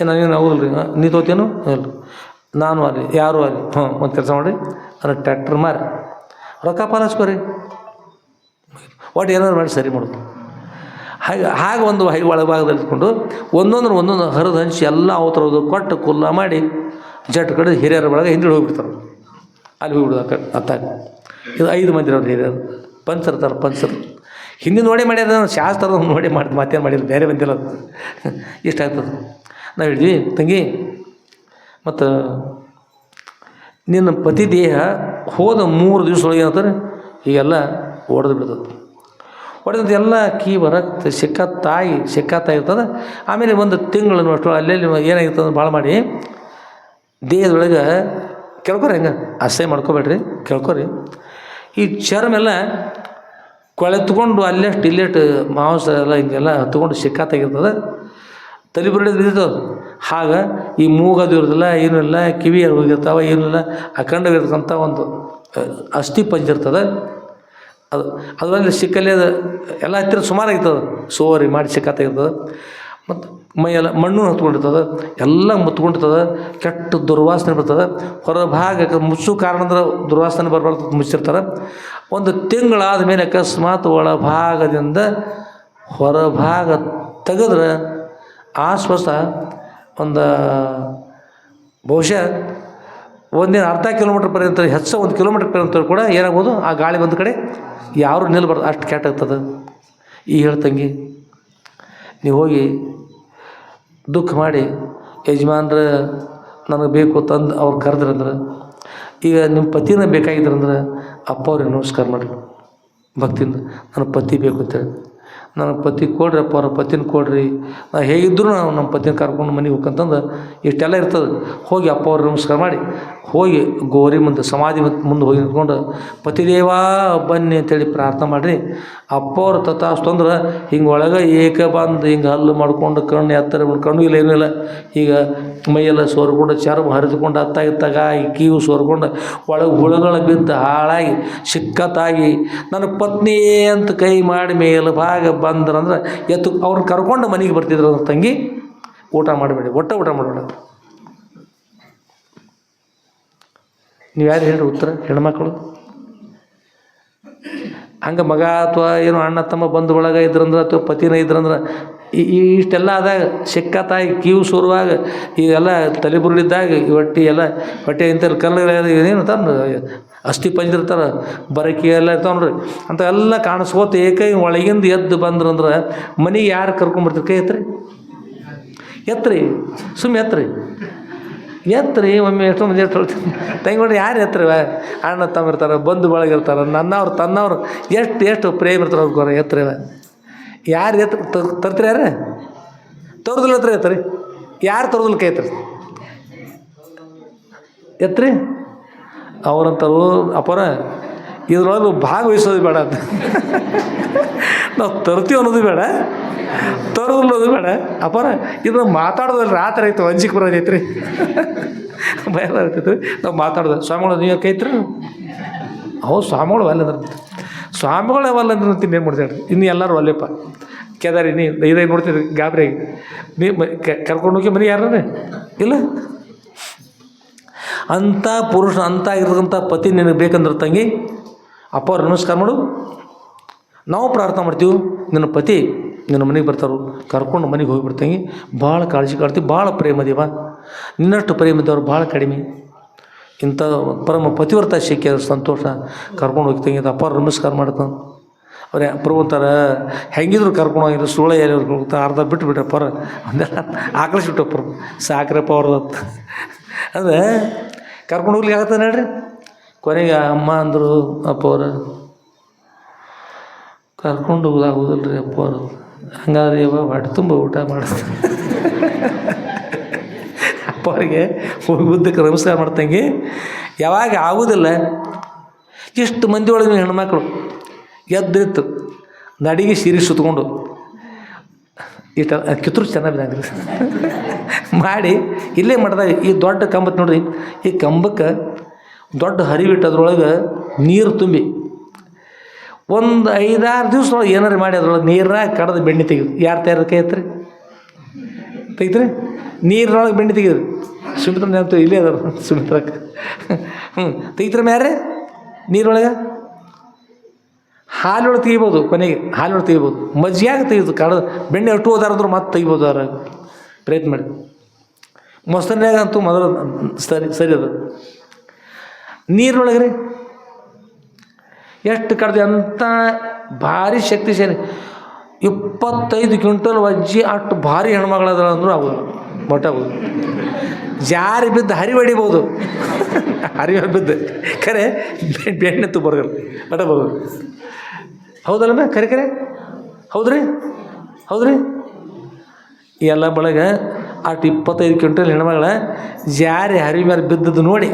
A: ನನಗೇನು ಆಗೋದಿಲ್ಲ ರೀ, ನೀ ತಗೋತೇನು ಇಲ್ಲ, ನಾನು ಅಲ್ಲಿ ಯಾರು ಅಲ್ಲಿ ಒಂದು ಕೆಲಸ ಮಾಡಿ ಅದನ್ನು ಟ್ರ್ಯಾಕ್ಟರ್ ಮಾರಿ ರೊಕ್ಕ ಪಾಲಿಸ್ಕೊರಿ, ಒಟ್ಟು ಏನಾದ್ರು ಮಾಡಿ ಸರಿ ಮಾಡೋದು. ಹಾಗೆ ಒಂದು ಒಳಭಾಗದಲ್ಲಿ ಇಟ್ಕೊಂಡು ಒಂದೊಂದು ಹರಿದು ಹಂಚಿ ಎಲ್ಲ ಅವತರದು ಕೊಟ್ಟು ಕುಲ್ಲ ಮಾಡಿ ಜಟ್ ಕಡೆ ಹಿರಿಯರ ಒಳಗೆ ಹಿಂದೆ ಹೋಗಿಬಿಡ್ತಾರೆ. ಅಲ್ಲಿ ಹೋಗ್ಬಿಡೋದು ಆ ಕಡೆ ಅತ್ತಾಗ. ಇದು 5 ಮಂದಿ ಅವ್ರು ಹಿರಿಯರು ಪಂಚರು ಹಿಂದಿನ ನೋಡಿ ಮಾಡ್ಯಾರ, ಶಾಸ್ತ್ರದ ನೋಡಿ ಮಾತೇನು ಮಾಡಿಲ್ಲ, ಬೇರೆ ಬಂದಿಲ್ಲ. ಇಷ್ಟ ಆಗ್ತದೆ. ನಾವು ಹೇಳಿದ್ವಿ ತಂಗಿ, ಮತ್ತು ನಿನ್ನ ಪತಿ ದೇಹ ಹೋದ 3 ದಿವಸದೊಳಗೆ ಏನಂತಾರೆ ಈಗೆಲ್ಲ ಒಡೆದು ಬಿಡ್ತದೆ. ಹೊಡೆದಂತ ಎಲ್ಲ ಕೀವ ರಕ್ತ ಸಿಕ್ಕತ್ತಾಗಿ ಇರ್ತದೆ. ಆಮೇಲೆ ಒಂದು ತಿಂಗಳು ಅಷ್ಟು ಅಲ್ಲೆಲ್ಲಿ ಏನಾಗಿರ್ತದೆ ಭಾಳ ಮಾಡಿ ದೇಹದೊಳಗೆ ಕೇಳ್ಕೊರಿ, ಹೆಂಗೆ ಅಸಹ್ಯ ಮಾಡ್ಕೊಬೇಡ್ರಿ, ಕೇಳ್ಕೊರಿ. ಈ ಚರ್ಮ ಎಲ್ಲ ಕೊಳೆತ್ಕೊಂಡು ಅಲ್ಲೆಷ್ಟು ಇಲ್ಲೆಷ್ಟು ಮಾಂಸ ಎಲ್ಲ ಹಿಂಗೆಲ್ಲ ಹತ್ಕೊಂಡು ಸಿಕ್ಕಾತಾಗಿರ್ತದೆ. ತಲೆ ಬುರುಡೆ ಬಿದ್ದಿರ್ತದೆ. ಆಗ ಈ ಮೂಗದು ಇರೋದಿಲ್ಲ, ಏನೂ ಇಲ್ಲ, ಕಿವಿ ಹೋಗಿರ್ತಾವೆ, ಏನೂ ಇಲ್ಲ, ಅಖಂಡವಿರ್ತಕ್ಕಂಥ ಒಂದು ಅಸ್ಥಿ ಪಂಜಿರ್ತದೆ. ಅದರಲ್ಲಿ ಸಿಕ್ಕಲ್ಲಿ ಅದು ಎಲ್ಲ ಹತ್ತಿರ ಸುಮಾರಾಗಿರ್ತದೆ, ಸೋರಿ ಮಾಡಿ ಸಿಕ್ಕಾತಾಗಿರ್ತದೆ. ಮತ್ತು ಮೈಯೆಲ್ಲ ಮಣ್ಣು ಹತ್ಕೊಂಡಿರ್ತದೆ, ಎಲ್ಲ ಮುತ್ಕೊಂಡಿರ್ತದೆ, ಕೆಟ್ಟ ದುರ್ವಾಸನೆ ಬರ್ತದೆ. ಹೊರಭಾಗಕ್ಕೆ ಮುಚ್ಚು ಕಾರಣ ಅಂದ್ರೆ ದುರ್ವಾಸನೆ ಬರಬಾರ್ದು ಮುಚ್ಚಿರ್ತಾರೆ. ಒಂದು ತಿಂಗಳಾದ ಮೇಲೆ ಅಕಸ್ಮಾತ್ ಒಳಭಾಗದಿಂದ ಹೊರಭಾಗ ತೆಗೆದ್ರೆ ಆಶ್ವಾಸ ಒಂದು ಬಹುಶಃ ಒಂದಿನ ಅರ್ಧ ಕಿಲೋಮೀಟ್ರ್ ಪರ್ಯಂತ, ಹೆಚ್ಚು 1 ಕಿಲೋಮೀಟ್ರ್ ಪರ್ಯಂತ ಕೂಡ ಏನಾಗ್ಬೋದು, ಆ ಗಾಳಿ ಬಂದ ಕಡೆ ಯಾರೂ ನಿಲ್ಬಾರ್ದು, ಅಷ್ಟು ಕೆಟ್ಟಾಗ್ತದೆ. ಹೇಳ್ತಂಗಿ ನೀವು ಹೋಗಿ ದುಃಖ ಮಾಡಿ ಯಜಮಾನ್ರೆ ನನಗೆ ಬೇಕು ತಂದು ಅವ್ರು ಕರೆದ್ರಂದ್ರೆ, ಈಗ ನಿಮ್ಮ ಪತಿನ ಬೇಕಾಗಿದ್ರಂದ್ರೆ ಅಪ್ಪ ಅವ್ರಿಗೆ ನಮಸ್ಕಾರ ಮಾಡಿರಿ ಭಕ್ತಿಯಿಂದ, ನನಗೆ ಪತಿ ಬೇಕು ಅಂತೇಳಿ. ನನಗೆ ಪತಿ ಕೊಡ್ರಿ ಅಪ್ಪ, ಅವ್ರ ಪತಿನ ಕೊಡ್ರಿ, ನಾ ಹೇಗಿದ್ದರೂ ನಾವು ನಮ್ಮ ಪತಿನ ಕರ್ಕೊಂಡು ಮನೆಗೆ ಹೋಗ್ಕಂತಂದು ಇಷ್ಟೆಲ್ಲ ಇರ್ತದೆ. ಹೋಗಿ ಅಪ್ಪ ಅವ್ರಿಗೆ ನಮಸ್ಕಾರ ಮಾಡಿ ಹೋಗಿ ಗೋರಿ ಮುಂದೆ ಸಮಾಧಿ ಮುಂದೆ ಹೋಗಿ ನಿಂತ್ಕೊಂಡು ಪತಿದೇವಾ ಬನ್ನಿ ಅಂತೇಳಿ ಪ್ರಾರ್ಥನೆ ಮಾಡಿರಿ. ಅಪ್ಪ ಅವ್ರು ತಥಾಸ್ತು ಅಂದ್ರೆ ಹಿಂಗೆ ಒಳಗೆ ಏಕ ಬಂದು ಹಿಂಗೆ ಹಲ್ಲು ಮಾಡ್ಕೊಂಡು ಕಣ್ಣು ಎತ್ತರ ಕಣ್ಣು ಇಲ್ಲ ಏನೂ ಇಲ್ಲ, ಈಗ ಮೈಯೆಲ್ಲ ಸೋರ್ಕೊಂಡು ಚರ್ಮ ಹರಿದುಕೊಂಡು ಇತ್ತಾಗ ಈ ಕೀವು ಸೋರ್ಕೊಂಡು ಒಳಗೆ ಹುಳುಗಳ ಬಿದ್ದು ಹಾಳಾಗಿ ಸಿಕ್ಕತ್ತಾಗಿ ನನ್ನ ಪತ್ನಿ ಅಂತ ಕೈ ಮಾಡಿ ಮೇಲೆ ಭಾಗ ಬಂದ್ರಂದ್ರೆ ಅವ್ರನ್ನ ಕರ್ಕೊಂಡು ಮನೆಗೆ ಬರ್ತಿದ್ರು. ಅಂದ್ರೆ ತಂಗಿ ಊಟ ಮಾಡಬೇಡಿ, ಊಟ ಮಾಡಬೇಡ. ನೀವು ಯಾರು ಹೇಳ್ರಿ ಉತ್ತರ? ಹೆಣ್ಮಕ್ಳು ಹಂಗೆ ಮಗ ಅಥವಾ ಏನು ಅಣ್ಣ ತಮ್ಮ ಬಂಧು ಒಳಗ ಇದ್ರಂದ್ರೆ ಅಥವಾ ಪತಿನ ಇದ್ರಂದ್ರೆ ಇಷ್ಟೆಲ್ಲ ಆದಾಗ ಸಿಕ್ಕತ್ತಾಗಿ ಕೀವು ಸುರುವಾಗ ಈಗೆಲ್ಲ ತಲೆ ಬುರುಳಿದ್ದಾಗ ಹೊಟ್ಟೆ ಎಲ್ಲ ಹೊಟ್ಟೆ ಇಂಥಲ್ಲಿ ಕಲ್ಲು ಏನು ತಂದು ಅಸ್ಥಿ ಪಂಜಿರ್ತಾರೆ, ಬರಕಿ ಎಲ್ಲ ಇರ್ತಾವೆ ನೋಡ್ರಿ, ಅಂತ ಎಲ್ಲ ಕಾಣಿಸ್ಕೋತ ಏಕೈ ಒಳಗಿಂದ ಎದ್ದು ಬಂದ್ರಂದ್ರೆ ಮನೆಗೆ ಯಾರು ಕರ್ಕೊಂಬರ್ತೀರಿ? ಕೈ ಎತ್ತರಿ ಸುಮ್ಮನೆ ಎತ್ತರಿ ಒಮ್ಮೆ ಎಷ್ಟೋ ಮಂದಿ ಎಷ್ಟು ಹೇಳ್ತೀನಿ ತಂಗಿ ನೋಡ್ರಿ, ಯಾರು ಎತ್ತರವ ಅಣ್ಣ ತಮ್ಮ ಇರ್ತಾರೆ, ಬಂಧು ಬಳಗಿರ್ತಾರೆ, ನನ್ನವ್ರು ತನ್ನವ್ರು ಎಷ್ಟು ಪ್ರೇಮ ಇರ್ತಾರೆ ಅವ್ರ ಗೊರ ಎತ್ತರವ. ಯಾರು ತರ್ತೀರಿ? ಯಾರು ತೋರ್ದಿಲ್ಲ ಹತ್ರ ಎತ್ತರಿ, ಯಾರು ತೋರ್ದಿಲ್ಲ ಕೈ ಎತ್ತರಿ ಅವ್ರಂತಾರು ಅಪ್ಪರ ಇದ್ರೊಳಗೆ ಭಾಗವಹಿಸೋದು ಬೇಡ ಅಂತ ನಾವು ತರ್ತೀವಿ ಅನ್ನೋದು ಬೇಡ, ತರೋದು ಬೇಡ. ಅಪ್ಪರ ಇದು ಮಾತಾಡೋದಲ್ಲ ರಾತ್ರಿ ಆಯ್ತು ಅಂಜಿಕೆ ಬರೋದೈತ್ರಿ, ಭಯ ಬರ್ತೈತ್ರಿ ನಾವು ಮಾತಾಡೋದು. ಸ್ವಾಮಿಗಳು ನೀವು ಕೈತ್ರಿ? ಹೌದು ಸ್ವಾಮಿಗಳು ಅಲ್ಲಂದ್ರೆ ಸ್ವಾಮಿಗಳು ಅವಲ್ಲ ಅಂದ್ರೆ ಇನ್ನೇನು ಮಾಡ್ತಾಡ್ರಿ, ಇನ್ನು ಎಲ್ಲರೂ ಅಲ್ಲೇಪ್ಪ ಕೇದಾರಿ ನೀ ಇದಾಗಿ ನೋಡ್ತೀರಿ ಗಾಬರಿಯಾಗಿ ನೀವು ಕರ್ಕೊಂಡು ಹೋಗಿ ಮನೆ ಯಾರು ಇಲ್ಲ. ಅಂಥ ಪುರುಷ ಅಂಥ ಇರ್ತಕ್ಕಂಥ ಪತಿ ನಿನಗೆ ಬೇಕಂದ್ರೆ ತಂಗಿ ಅಪ್ಪ ಅವ್ರು ನಮಸ್ಕಾರ ಮಾಡು. ನಾವು ಪ್ರಾರ್ಥನೆ ಮಾಡ್ತೀವಿ, ನಿನ್ನ ಪತಿ ನಿನ್ನ ಮನೆಗೆ ಬರ್ತಾರೋ ಕರ್ಕೊಂಡು ಮನೆಗೆ ಹೋಗಿಬಿಡ್ತಂಗಿ. ಭಾಳ ಕಾಳಜಿ ಕಾಡ್ತೀವಿ, ಭಾಳ ಪ್ರೇಮದೇವ, ನಿನ್ನಷ್ಟು ಪ್ರೇಮದೇವ್ರು ಭಾಳ ಕಡಿಮೆ. ಇಂಥ ಪರಮ ಪತಿವ್ರತ ಶಿಕ್ಷೆ ಸಂತೋಷ ಕರ್ಕೊಂಡು ಹೋಗ್ತಂಗಿದ್ದ ಅಪ್ಪ ನಮಸ್ಕಾರ ಮಾಡ್ತಾನೆ. ಅವ್ರೆ ಪ್ರಭು ಅಂತಾರೆ ಹೆಂಗಿದ್ರು ಕರ್ಕೊಂಡು ಹೋಗಿದ್ರು ಸುಳ್ಳು ಎಲ್ಲಿ ಅರ್ಧ ಬಿಟ್ಟುಬಿಟ್ರಪ್ಪರ ಒಂದೆಲ್ಲ ಆಕಳಿಸ್ಬಿಟ್ಟಪ್ಪರು ಸಾಕ್ರಪ್ಪ ಅವ್ರದ್ದು ಅಂದರೆ ಕರ್ಕೊಂಡು ಹೋಗ್ಲಿಕ್ಕೆ ಆಗತ್ತೆ ನೋಡ್ರಿ. ಕೊನೆಗೆ ಅಮ್ಮ ಅಂದರು ಅಪ್ಪ ಅವ್ರು ಕರ್ಕೊಂಡು ಹೋಗೋದಾಗೋದಿಲ್ಲ ರೀ ಅಪ್ಪ ಅವರು. ಹಂಗಾದ್ರೆ ಇವಾಗ ಹೊಟ್ಟೆ ತುಂಬ ಊಟ ಮಾಡಿಸ್ತಾರೆ ಅಪ್ಪ ಅವ್ರಿಗೆ ಹೋಗಿ ಉದ್ದಕ್ಕೆ ನಮಸ್ಕಾರ ಮಾಡ್ತಂಗೆ. ಯಾವಾಗ ಆಗೋದಿಲ್ಲ ಎಷ್ಟು ಮಂದಿ ಒಳಗೆ ಹೆಣ್ಮಕ್ಳು ಎದ್ದಿತ್ತು ನಡಿಗೆ ಸೀರೆ ಸುತ್ಕೊಂಡು ಇಷ್ಟ ಕಿತ್ತೂರು ಚೆನ್ನಾಗಿದ್ದಂಗ್ರಿ ಮಾಡಿ ಇಲ್ಲೇ ಮಾಡಿದಾಗ ಈ ದೊಡ್ಡ ಕಂಬತ್ತು ನೋಡ್ರಿ, ಈ ಕಂಬಕ್ಕೆ ದೊಡ್ಡ ಹರಿವಿಟ್ಟು ಅದ್ರೊಳಗೆ ನೀರು ತುಂಬಿ ಒಂದು 5-6 ದಿವ್ಸದೊಳಗೆ ಏನಾರು ಮಾಡಿ ಅದ್ರೊಳಗೆ ನೀರಾಗ ಕಡ್ದು ಬೆಣ್ಣೆ ತೆಗೆದು ಯಾರು ತಯಾರದ ಕೈ ಐತ್ರಿ ತೆಗಿದ್ರಿ ನೀರಿನೊಳಗೆ ಬೆಣ್ಣೆ ತೆಗೆದ್ರಿ. ಸುಮಿತ್ರ ನೆನಪು ಇಲ್ಲೇ ಅದಾರ ಸುಮಿತ್ರಕ್ಕೆ ತೆಗಿತ್ರ ಮ್ಯಾರೆ ನೀರೊಳಗೆ ಹಾಲೊಳಗೆ ತೆಗಿಬೋದು. ಕೊನೆಗೆ ಹಾಲೊಳಗೆ ತೆಗಿಬೋದು, ಮಜ್ಜಿಯಾಗ ತೆಗಿದು ಕಡ್ದು ಬೆಣ್ಣೆ ಅಟ್ಟು ಹೋದಾರಂದ್ರೂ ಮತ್ತೆ ತೆಗಿಬೋದು. ಅದ್ರಾಗ ಪ್ರಯತ್ನ ಮಾಡಿ ಮೊಸರಿನಾಗ ಅಂತೂ ಮೊದಲು ಸರಿ ಅದು. ನೀರೊಳಗೆ ರೀ ಎಷ್ಟು ಕಡ್ದು ಅಂಥ ಭಾರಿ ಶಕ್ತಿಶಾಲಿ 25 ಕ್ವಿಂಟಲ್ ವಜ್ಜಿ ಅಷ್ಟು ಭಾರಿ ಹೆಣ್ಮಗಳದ ಅಂದರೂ ಆಗೋದು ಮೊಟ್ಟ ಆಗೋದು. ಜಾರಿ ಬಿದ್ದು ಹರಿ ಹೊಡಿಬೋದು ಹರಿವ ಬಿದ್ದು ಖರೆ ಬೆಣ್ಣೆ ತುಬ್ಬರ್ಗಲ್ ಮಟ ಬರೋದು. ಹೌದಲ್ಲ ಕರೆ ಹೌದ್ರಿ ಹೌದ್ರಿ. ಎಲ್ಲ ಬಳಗೆ ಅಷ್ಟು 25 ಕ್ವಿಂಟಲ್ ಹೆಣ್ಮಗಳ ಜಾರಿ ಹರಿ ಮೇಲೆ ಬಿದ್ದದ್ದು ನೋಡಿ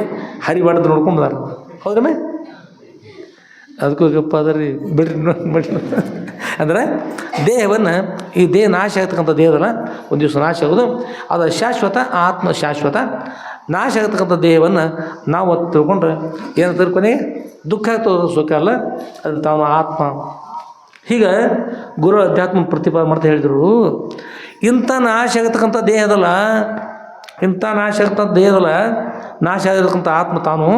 A: ಹರಿ ಬಾಡ್ದು ನೋಡ್ಕೊಂಡ್ದಾರ. ಹೌದ್ರಮ್ಮ ಅದಕ್ಕೂ ಗಪ್ಪ ಅದರಿ ಬಿಡ್ರಿ ಬಿಡ್ರಿ ಅಂದ್ರೆ ದೇಹವನ್ನು ಈ ದೇಹ ನಾಶ ಆಗ್ತಕ್ಕಂಥ ದೇಹದಲ್ಲ ಒಂದು ದಿವಸ ನಾಶ ಆಗೋದು. ಅದು ಶಾಶ್ವತ, ಆತ್ಮ ಶಾಶ್ವತ. ನಾಶ ಆಗ್ತಕ್ಕಂಥ ದೇಹವನ್ನು ನಾವು ತಿಳ್ಕೊಂಡ್ರೆ ಏನು ತಿಳ್ಕೊನೆಗೆ ದುಃಖ ಆಗ್ತದೆ, ಸುಖ ಅಲ್ಲ, ಅದು ತಾನು ಆತ್ಮ. ಹೀಗೆ ಗುರು ಅಧ್ಯಾತ್ಮ ಪ್ರತಿಪಾದನೆ ಮಾಡ್ತಾ ಹೇಳಿದರು. ಇಂಥ ನಾಶ ಆಗತಕ್ಕಂಥ ದೇಹದಲ್ಲ, ಇಂಥ ನಾಶ ಆಗ್ತಕ್ಕಂಥ ದೇಹದಲ್ಲ, ನಾಶ ಆಗಿರ್ತಕ್ಕಂಥ ಆತ್ಮ ತಾನು.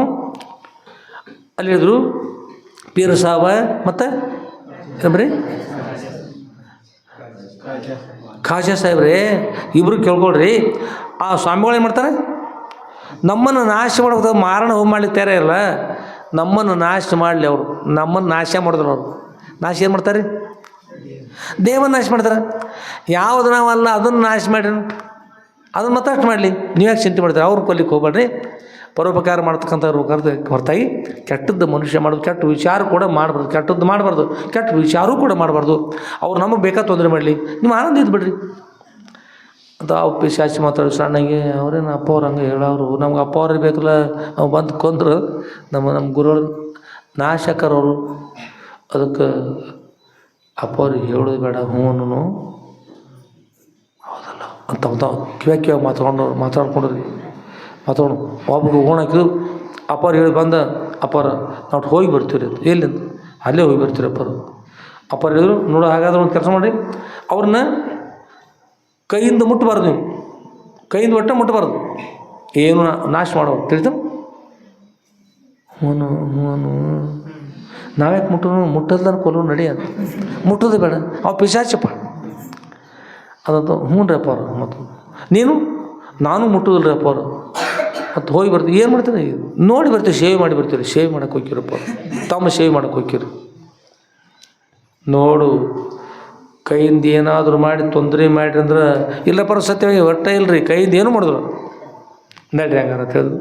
A: ಅಲ್ಲಿ ಹೇಳಿದರು ಪೀರ್ ಸಾವ ಮತ್ತು ಬರೀ ಖಾಜಾ ಸಾಹೇಬ್ರಿ ಇಬ್ಬರು ಕೇಳ್ಕೊಳ್ರಿ. ಆ ಸ್ವಾಮಿಗಳು ಏನು ಮಾಡ್ತಾರೆ, ನಮ್ಮನ್ನು ನಾಶ ಮಾಡೋದು ಮಾರಣ ಹೋಮ ಮಾಡ್ಲಿಕ್ಕೆ ತಯಾರೇ ಇಲ್ಲ. ನಮ್ಮನ್ನು ನಾಶ ಮಾಡಲಿ ಅವರು, ನಮ್ಮನ್ನು ನಾಶ ಮಾಡಿದ್ರು ಅವರು. ನಾಶ ಏನು ಮಾಡ್ತಾರೆ, ದೇವನ ನಾಶ ಮಾಡ್ತಾರೆ. ಯಾವುದು ನಾವಲ್ಲ ಅದನ್ನು ನಾಶ ಮಾಡಿರಿ, ಅದನ್ನು ಮತ್ತಷ್ಟು ಮಾಡಲಿ. ನೀವ್ಯಾಕೆ ಚಿಂತೆ ಮಾಡ್ತಾರೆ, ಅವ್ರು ಕೊಲ್ಲಿಕ್ಕೆ ಹೋಗ್ಬೇಡ್ರಿ. ಪರೋಪಕಾರ ಮಾಡ್ತಕ್ಕಂಥವ್ರು ಹೊರತಾಗಿ ಕೆಟ್ಟದ್ದು ಮನುಷ್ಯ ಮಾಡೋದು, ಕೆಟ್ಟ ವಿಚಾರ ಕೂಡ ಮಾಡಬಾರ್ದು, ಕೆಟ್ಟದ್ದು ಮಾಡಬಾರ್ದು, ಕೆಟ್ಟ ವಿಚಾರೂ ಕೂಡ ಮಾಡಬಾರ್ದು. ಅವ್ರು ನಮಗೆ ಬೇಕಾದ ತೊಂದರೆ ಮಾಡಲಿ, ನೀವು ಆನಂದ ಇದ್ದು ಬಿಡ್ರಿ ಅಂತ ಪಿಶಾಚಿ ಮಾತಾಡೋ ಸಣ್ಣಗೆ. ಅವ್ರೇನು ಅಪ್ಪ ಅವ್ರು ಹಂಗೆ ಹೇಳೋರು, ನಮ್ಗೆ ಅಪ್ಪ ಅವ್ರಿಗೆ ಬೇಕಲ್ಲ, ನಾವು ಬಂದು ಕೊಂದ್ರು ನಮ್ಮ ಗುರುಗಳು ನಾಶಕರವರು. ಅದಕ್ಕೆ ಅಪ್ಪ ಅವ್ರಿಗೆ ಹೇಳೋದು ಬೇಡ, ಹ್ಞೂ ಹೌದಲ್ಲ ಅಂತ ಕಿವ್ಯಾಗ ಮಾತಾಡ್ಕೊಂಡ್ರಿ. ಮಾತಾಡೋಣ ಒಬ್ರಿಗೆ ಓಣ್ ಹಾಕಿದ್ರು. ಅಪ್ಪಾರು ಹೇಳಿ ಬಂದ, ಅಪ್ಪಾರ ನಾವು ಹೋಗಿ ಬರ್ತೀವಿ ರೀ. ಎಲ್ಲಿಂದ ಅಲ್ಲೇ ಹೋಗಿ ಬರ್ತೀರಿ ಅಪ್ಪಾರು. ಅಪ್ಪಾರು ಹೇಳಿದ್ರು, ನೋಡೋ ಹಾಗಾದ್ರೆ ಒಂದು ಕೆಲಸ ಮಾಡಿ, ಅವ್ರನ್ನ ಕೈಯಿಂದ ಮುಟ್ಟಬಾರ್ದು, ನೀವು ಕೈಯಿಂದ ಒಟ್ಟೆ ಮುಟ್ಟಬಾರ್ದು, ಏನು ನಾಶ ಮಾಡೋ ತಿಳಿತು. ಹ್ಞೂ ನಾವ್ಯಾಕೆ ಮುಟ್ಟೋದು ಕೊಲ್ಲೋ ನಡಿ ಅಂತ ಮುಟ್ಟೋದು ಬೇಡ, ಅವು ಪಿಶಾಚಪ್ಪ ಅದಂತ. ಹ್ಞೂ ರೀ ಅಪ್ಪ ಅವರು. ಮತ್ತು ನೀನು ನಾನು ಮುಟ್ಟೋದಿಲ್ಲ ರೀ ಅಪ್ಪ ಅವರು. ಮತ್ತು ಹೋಗಿ ಬರ್ತೀವಿ, ಏನು ಮಾಡ್ತೀರಿ ನೋಡಿ ಬರ್ತೀವಿ, ಸೇವೆ ಮಾಡಿ ಬರ್ತೀವಿ. ಸೇವೆ ಮಾಡೋಕೆ ಹೋಗ್ಕಿರಪ್ಪ, ತಮ್ಮ ಸೇವೆ ಮಾಡೋಕೆ ಹೋಗ್ಕಿರಿ. ನೋಡು ಕೈಯಿಂದ ಏನಾದರೂ ಮಾಡಿ ತೊಂದರೆ ಮಾಡಿರಿ ಅಂದ್ರೆ ಇಲ್ಲಪ್ಪ ಸತ್ಯವಾಗಿ ಒಟ್ಟೆ ಇಲ್ಲರಿ, ಕೈಯಿಂದ ಏನು ಮಾಡಿದ್ರು ನಡ್ರಿ ಹಂಗಾರ ಅಂತ ಹೇಳಿದ್ರು.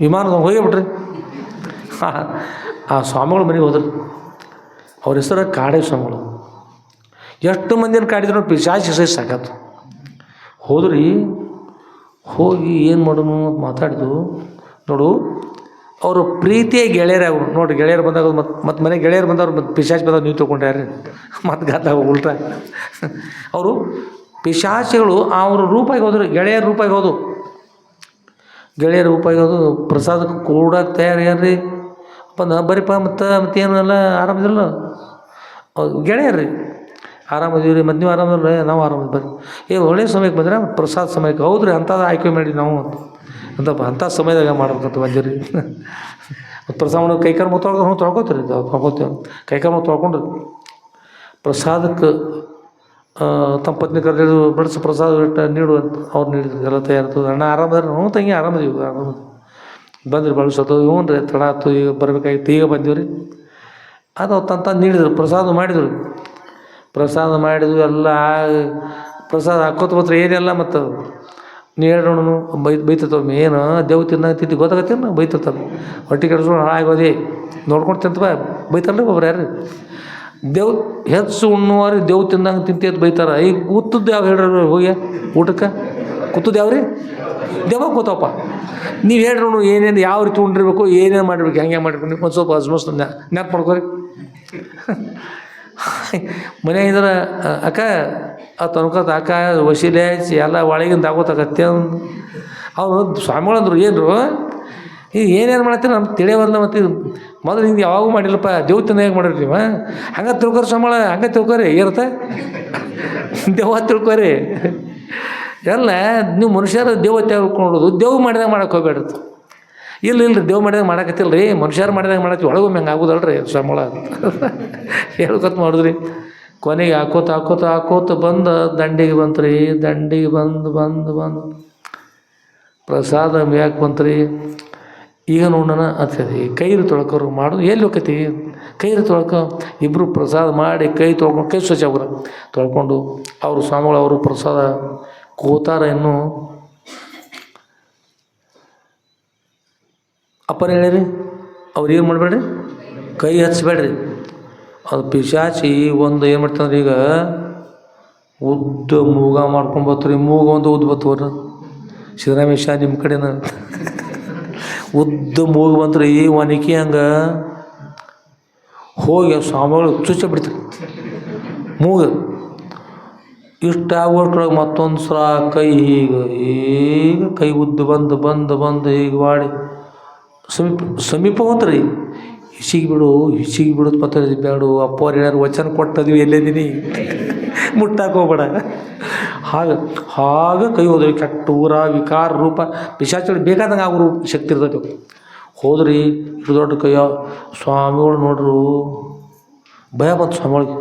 A: ವಿಮಾನದ ಹೋಗಿಬಿಟ್ರಿ. ಆ ಸ್ವಾಮಿಗಳು ಮನೆಗೆ ಹೋದ್ರಿ. ಅವ್ರ ಹೆಸರು ಕಾಡೆ ಸ್ವಾಮಿಗಳು. ಎಷ್ಟು ಮಂದಿನ ಕಾಡಿದ್ರು ಪಿಶಾಚಿ ಸಹಿತ ಸಾಕತ್ತು. ಹೋದ್ರಿ, ಹೋಗಿ ಏನು ಮಾಡೋನು ಮಾತಾಡಿದ್ರು. ನೋಡು ಅವರು ಪ್ರೀತಿಯ ಗೆಳೆಯರೇ ಅವರು. ನೋಡಿರಿ ಗೆಳೆಯರು ಬಂದಾಗ ಮತ್ತು ಮನೆ ಗೆಳೆಯರು ಬಂದವ್ರು ಮತ್ತು ಪಿಶಾಚಿ ಬಂದವ್ರು ನೀವು ತೊಗೊಂಡ್ಯಾರ್ರಿ ಮತ್ತು ಗಾದಾಗ ಉಲ್ಟ. ಅವರು ಪಿಶಾಚಿಗಳು ಅವ್ರ ರೂಪಾಯಿಗೆ ಹೋದ್ರು, ಗೆಳೆಯರ ರೂಪಾಯಿಗೆ ಹೋದು, ಗೆಳೆಯರ ರೂಪಾಯಿಗೆ ಹೋದು ಪ್ರಸಾದಕ್ಕೆ ಕೂಡಕ್ಕೆ ತಯಾರ್ಯಾರ್ರಿ. ಬಂದು ಬರೀಪ್ಪ ಮತ್ತೇನೆಲ್ಲ ಆರಾಮಿದ್ರಲ್ಲ ಗೆಳೆಯರ್ರಿ, ಆರಾಮದೀವಿ ರೀ, ಮತ್ತು ನೀವು ಆರಾಮಲ್ಲ, ನಾವು ಆರಾಮದ ಬರ್ರಿ. ಒಳ್ಳೆಯ ಸಮಯಕ್ಕೆ ಬಂದರೆ ಪ್ರಸಾದ ಸಮಯಕ್ಕೆ ಹೌದ್ರಿ, ಅಂಥದ್ದು ಆಯ್ಕೆ ಮಾಡಿ ನಾವು ಅಂಥ ಸಮಯದಾಗ ಮಾಡ್ಬೇಕಂತ ಬಂದಿರಿ. ಮತ್ತು ಪ್ರಸಾದ ಕೈಕಾಲು ತೊಳ್ಕೊತೀರಿ, ತೊಳ್ಕೊತೀವಿ ಕೈಕಾಲು ತೊಳ್ಕೊಂಡ್ರಿ. ಪ್ರಸಾದಕ್ಕೆ ತಮ್ಮ ಪತ್ನಿ ಕರೆದು ಬಡಿಸಿ ಪ್ರಸಾದ ಇಟ್ಟ ನೀಡು ಅಂತ ಅವ್ರು ನೀಡಿದ್ರು. ಎಲ್ಲ ತಯಾರಿತು. ಅಣ್ಣ ಆರಾಮದಾರ? ಹ್ಞೂ ತಂಗಿ ಆರಾಮದೀವಿ ಬಂದ್ರಿ ಬಳಸೋದು. ಹ್ಞೂ ರೀ ತಡ ಆಯ್ತು, ಈಗ ಬರಬೇಕಾಗಿತ್ತು, ಈಗ ಬಂದೀವಿ ರೀ. ಅದು ತಂತ ನೀಡಿದ್ರು. ಪ್ರಸಾದ ಮಾಡಿದ್ರು. ಪ್ರಸಾದ ಮಾಡಿದ್ವಿ ಎಲ್ಲ. ಪ್ರಸಾದ ಹಾಕೋತ ಮಾತ್ರ ಏನೆಲ್ಲ ಮತ್ತು ನೀ ಹೇಳೋಣ ಬೈತತ್ತವ. ಏನು ದೇವ್ ತಿನ್ನ ತಿಂದು ಗೊತ್ತಾಗತ್ತೇನು ಬೈತತ್ತವ. ಹೊಟ್ಟೆ ಕೆಡಿಸ್ಕೊಂಡು ಹಾಳಾಗೋದಿ ನೋಡ್ಕೊಂಡು ತಿಂತವ ಬೈತಾರಲ್ಲ ಒಬ್ರು ಯಾರು. ದೇವ್ ಹೆಚ್ಚು ಉಣ್ಣುವಾರಿ ದೇವ್ ತಿಂದಂಗೆ ತಿಂತ ಬೈತಾರ. ಈಗ ಕೂತದ್ದು ಯಾವ ಹೇಳ್ರಿ ಹೋಗ್ಯ ಊಟಕ್ಕೆ ಕೂತದ್ದು ಯಾವ ರೀ ದೇವ ಕೂತಪ್ಪ. ನೀವು ಹೇಳ್ರು ಏನೇನು ಯಾವ ರೀತಿ ಉಂಡಿರ್ಬೇಕು, ಏನೇನು ಮಾಡಿರ್ಬೇಕು, ಹೆಂಗೆ ಮಾಡಿರ್ಬೇಕು. ನೀವು ಒಂದು ಸ್ವಲ್ಪ ಅಜ್ಮಸ್ ನೆನಪು ಮಾಡ್ಕೋರಿ. ಮನೆಯಾಗಿಂದ್ರೆ ಅಕ್ಕ ಅದು ಅನ್ಕೋತ ಅಕ್ಕ ವಶೀಲೆ ಹಚ್ಚಿ ಎಲ್ಲ ಒಳಗಿಂದ ಆಗೋತಾಗತ್ತೆ. ಅವ್ರು ಸ್ವಾಮಿಗಳಂದ್ರು ಏನ್ರು ಈಗ ಏನೇನು ಮಾಡತ್ತೀರಿ ನಮ್ಗೆ ತಿಳಿಯವಲ್ಲ. ಮತ್ತು ಮೊದಲು ಹಿಂಗೆ ಯಾವಾಗೂ ಮಾಡಿಲ್ಲಪ್ಪ, ದೇವ್ ತಿಂದ ಹೇಗೆ ಮಾಡಿರಿ ನೀವು ಹಂಗೆ ತಿಳ್ಕೊರಿ ಸ್ವಾಮಿಗಳ, ಹಂಗೆ ತಿಳ್ಕೊರಿ ಇರುತ್ತೆ ದೇವ ತಿಳ್ಕೊರಿ. ಎಲ್ಲ ನೀವು ಮನುಷ್ಯರ ದೇವ ತಿಳ್ಕೊಳ್ಳೋದು, ದೇವ್ ಮಾಡಿದಾಗ ಮಾಡಕ್ಕೆ ಹೋಗ್ಬೇಡ್ರಿ. ಇಲ್ಲರಿ ದೇವ್ ಮಾಡಿದಾಗ ಮಾಡಕತ್ತಿಲ್ಲ ರೀ, ಮನುಷ್ಯರು ಮಾಡಿದಾಗ ಮಾಡತ್ತಿ ಒಳಗೊಮ್ಮೆ ಹಂಗೆ ಆಗೋದಲ್ರಿ ಸ್ವಾಮಿಗಳ ಹೇಳ್ಕೊತ ಮಾಡಿದ್ರಿ. ಕೊನೆಗೆ ಹಾಕೋತ ಬಂದು ದಂಡಿಗೆ ಬಂತು. ದಂಡಿಗೆ ಬಂದು ಪ್ರಸಾದ ಯಾಕೆ ಬಂತು. ಈಗ ನೋಡೋಣ ಅಂತೇಳಿ ಕೈರು ತೊಳ್ಕೊರು ಮಾಡೋದು ಎಲ್ಲಿ ಹೋಗ್ತಿ. ಕೈರು ತೊಳ್ಕೊ ಇಬ್ಬರು ಪ್ರಸಾದ ಮಾಡಿ ಕೈ ತೊಳ್ಕೊಂಡು ಕೈ ಸ್ವಚ್ಛ ಆಗ್ರ ತೊಳ್ಕೊಂಡು ಅವರು ಸ್ವಾಮಿಗಳು ಅವರು ಪ್ರಸಾದ ಕೂತಾರ. ಇನ್ನು ಅಪ್ಪನ ಹೇಳಿರಿ ಅವ್ರು ಏನು ಮಾಡಬೇಡ್ರಿ, ಕೈ ಹಚ್ಚಬೇಡ್ರಿ. ಅದು ಪಿಶಾಚಿ ಒಂದು ಏನು ಮಾಡ್ತಂದ್ರೆ ಈಗ ಉದ್ದ ಮೂಗ ಮಾಡ್ಕೊಂಬತ್ರಿ. ಮೂಗ ಒಂದು ಉದ್ದ ಬತ್ತವ್ರ ಸಿದ್ದರಾಮೇಶ ನಿಮ್ಮ ಕಡೆನ ಉದ್ದ ಮೂಗು ಬಂತ್ರಿ. ಒನಕಿ ಹಂಗೆ ಹೋಗಿ ಸ್ವಾಮಿಗಳು ಚುಚ್ಚ ಬಿಡ್ತೀರಿ ಮೂಗು. ಇಷ್ಟ ಆಗೋಷ್ಟ್ರೊಳಗೆ ಮತ್ತೊಂದು ಸಲ ಕೈ ಈಗ ಕೈ ಉದ್ದ ಬಂದು ಹೀಗೆ ಮಾಡಿ ಸಮೀಪ ಹೋತ್ರಿ. ಹಿಸಿಗೆ ಬಿಡೋದು ಮತ್ತೆ ಬೇಡ ಅಪ್ಪವ್ರು ಹೇಳ್ಯಾರು ವಚನ ಕೊಟ್ಟದ್ವಿ ಎಲ್ಲೇದೀನಿ ಮುಟ್ಟಾಕ ಹೋಗ್ಬೇಡ. ಹಾಗೆ ಕೈ ಹೋದ್ರಿ. ಕೆಟ್ಟ ಊರ ವಿಕಾರ ರೂಪ ಪಿಶಾಚಿ ಬೇಕಾದಂಗೆ ಆಗೋ ಶಕ್ತಿ ಇರ್ತೈತಿ. ಹೋದ್ರಿ ಇಷ್ಟು ದೊಡ್ಡ ಕೈಯ ಸ್ವಾಮಿಗಳು ನೋಡ್ರು. ಭಯ ಬಂತು ಸ್ವಾಮಿಗಳಿಗೆ,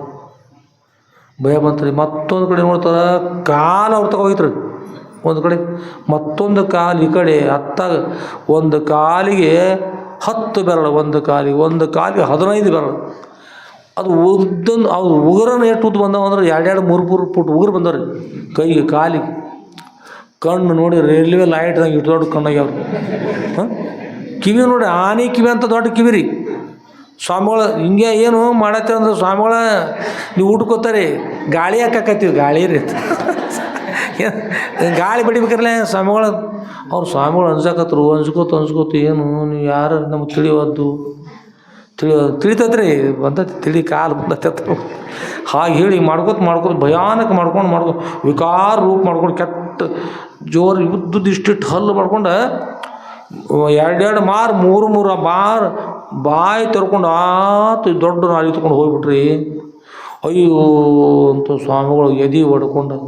A: ಭಯ ಬಂತು. ಮತ್ತೊಂದು ಕಡೆ ನೋಡ್ತಾರ ಕಾಲು ಅವ್ರು ತಗೋಗಿತ್ರಿ ಒಂದು ಕಡೆ, ಮತ್ತೊಂದು ಕಾಲು ಈ ಕಡೆ. ಹತ್ತಾಗ ಒಂದು ಕಾಲಿಗೆ 10 ಬೆರಳು, ಒಂದು ಕಾಲಿಗೆ 15 ಬೆರಳು. ಅದು ಉದ್ದೊಂದು ಅವ್ರು ಉಗುರನ್ನು ಎಷ್ಟು ಉದ್ದು ಬಂದವ ಅಂದ್ರೆ 2-3 ಫುಟ್ ಉಗುರು ಬಂದವ್ರಿ ಕೈಗೆ ಕಾಲಿಗೆ. ಕಣ್ಣು ನೋಡಿ ರೈಲ್ವೆ ಲೈಟ್ದಂಗೆ ಇಟ್ಟು ದೊಡ್ಡ ಕಣ್ಣಾಗ್ಯವ್ರು. ಕಿವಿ ನೋಡಿ ಆನೆ ಕಿವಿ ಅಂತ ದೊಡ್ಡ ಕಿವಿ ರೀ. ಸ್ವಾಮಿಗಳ ಹಿಂಗೆ ಏನು ಮಾಡತ್ತೆ ಅಂದ್ರೆ ಸ್ವಾಮಿಗಳ ನೀವು ಊಟಕ್ಕೋತಾರೆ ಗಾಳಿ ಹಾಕತ್ತೀವಿ ಗಾಳಿ ರೀ ಗಾಳಿ ಬಡಿಬೇಕ್ರಲ್ಲ ಸ್ವಾಮಿಗಳ. ಅವ್ರು ಸ್ವಾಮಿಗಳು ಅನ್ಸಕತ್ರು ಅನ್ಸ್ಕೋತ ಏನು ನೀವು ಯಾರು ನಮ್ಗೆ ತಿಳಿತೈತ್ರಿ ಬಂದೈತಿ ತಿಳಿ ಕಾಲು ಬಂದತ್ತ. ಹಾಗೆ ಹೇಳಿ ಮಾಡ್ಕೋತ ಭಯಾನಕ ಮಾಡ್ಕೊಂಡು ವಿಕಾರ ರೂಪ ಮಾಡ್ಕೊಂಡು ಕೆಟ್ಟ ಜೋರು ಉದ್ದುದ್ದು ಇಷ್ಟಿಟ್ಟು ಹಲ್ಲು ಮಾಡ್ಕೊಂಡು 2 ಮಾರು 3 ಬಾರ್ ಬಾಯಿ ತೆರ್ಕೊಂಡು ಆತು ದೊಡ್ಡ ನಾಲಿ ತೊಗೊಂಡು ಹೋಗ್ಬಿಟ್ರಿ. ಅಯ್ಯೋ ಅಂತ ಸ್ವಾಮಿಗಳು ಎದೆ ಹೊಡ್ಕೊಂಡು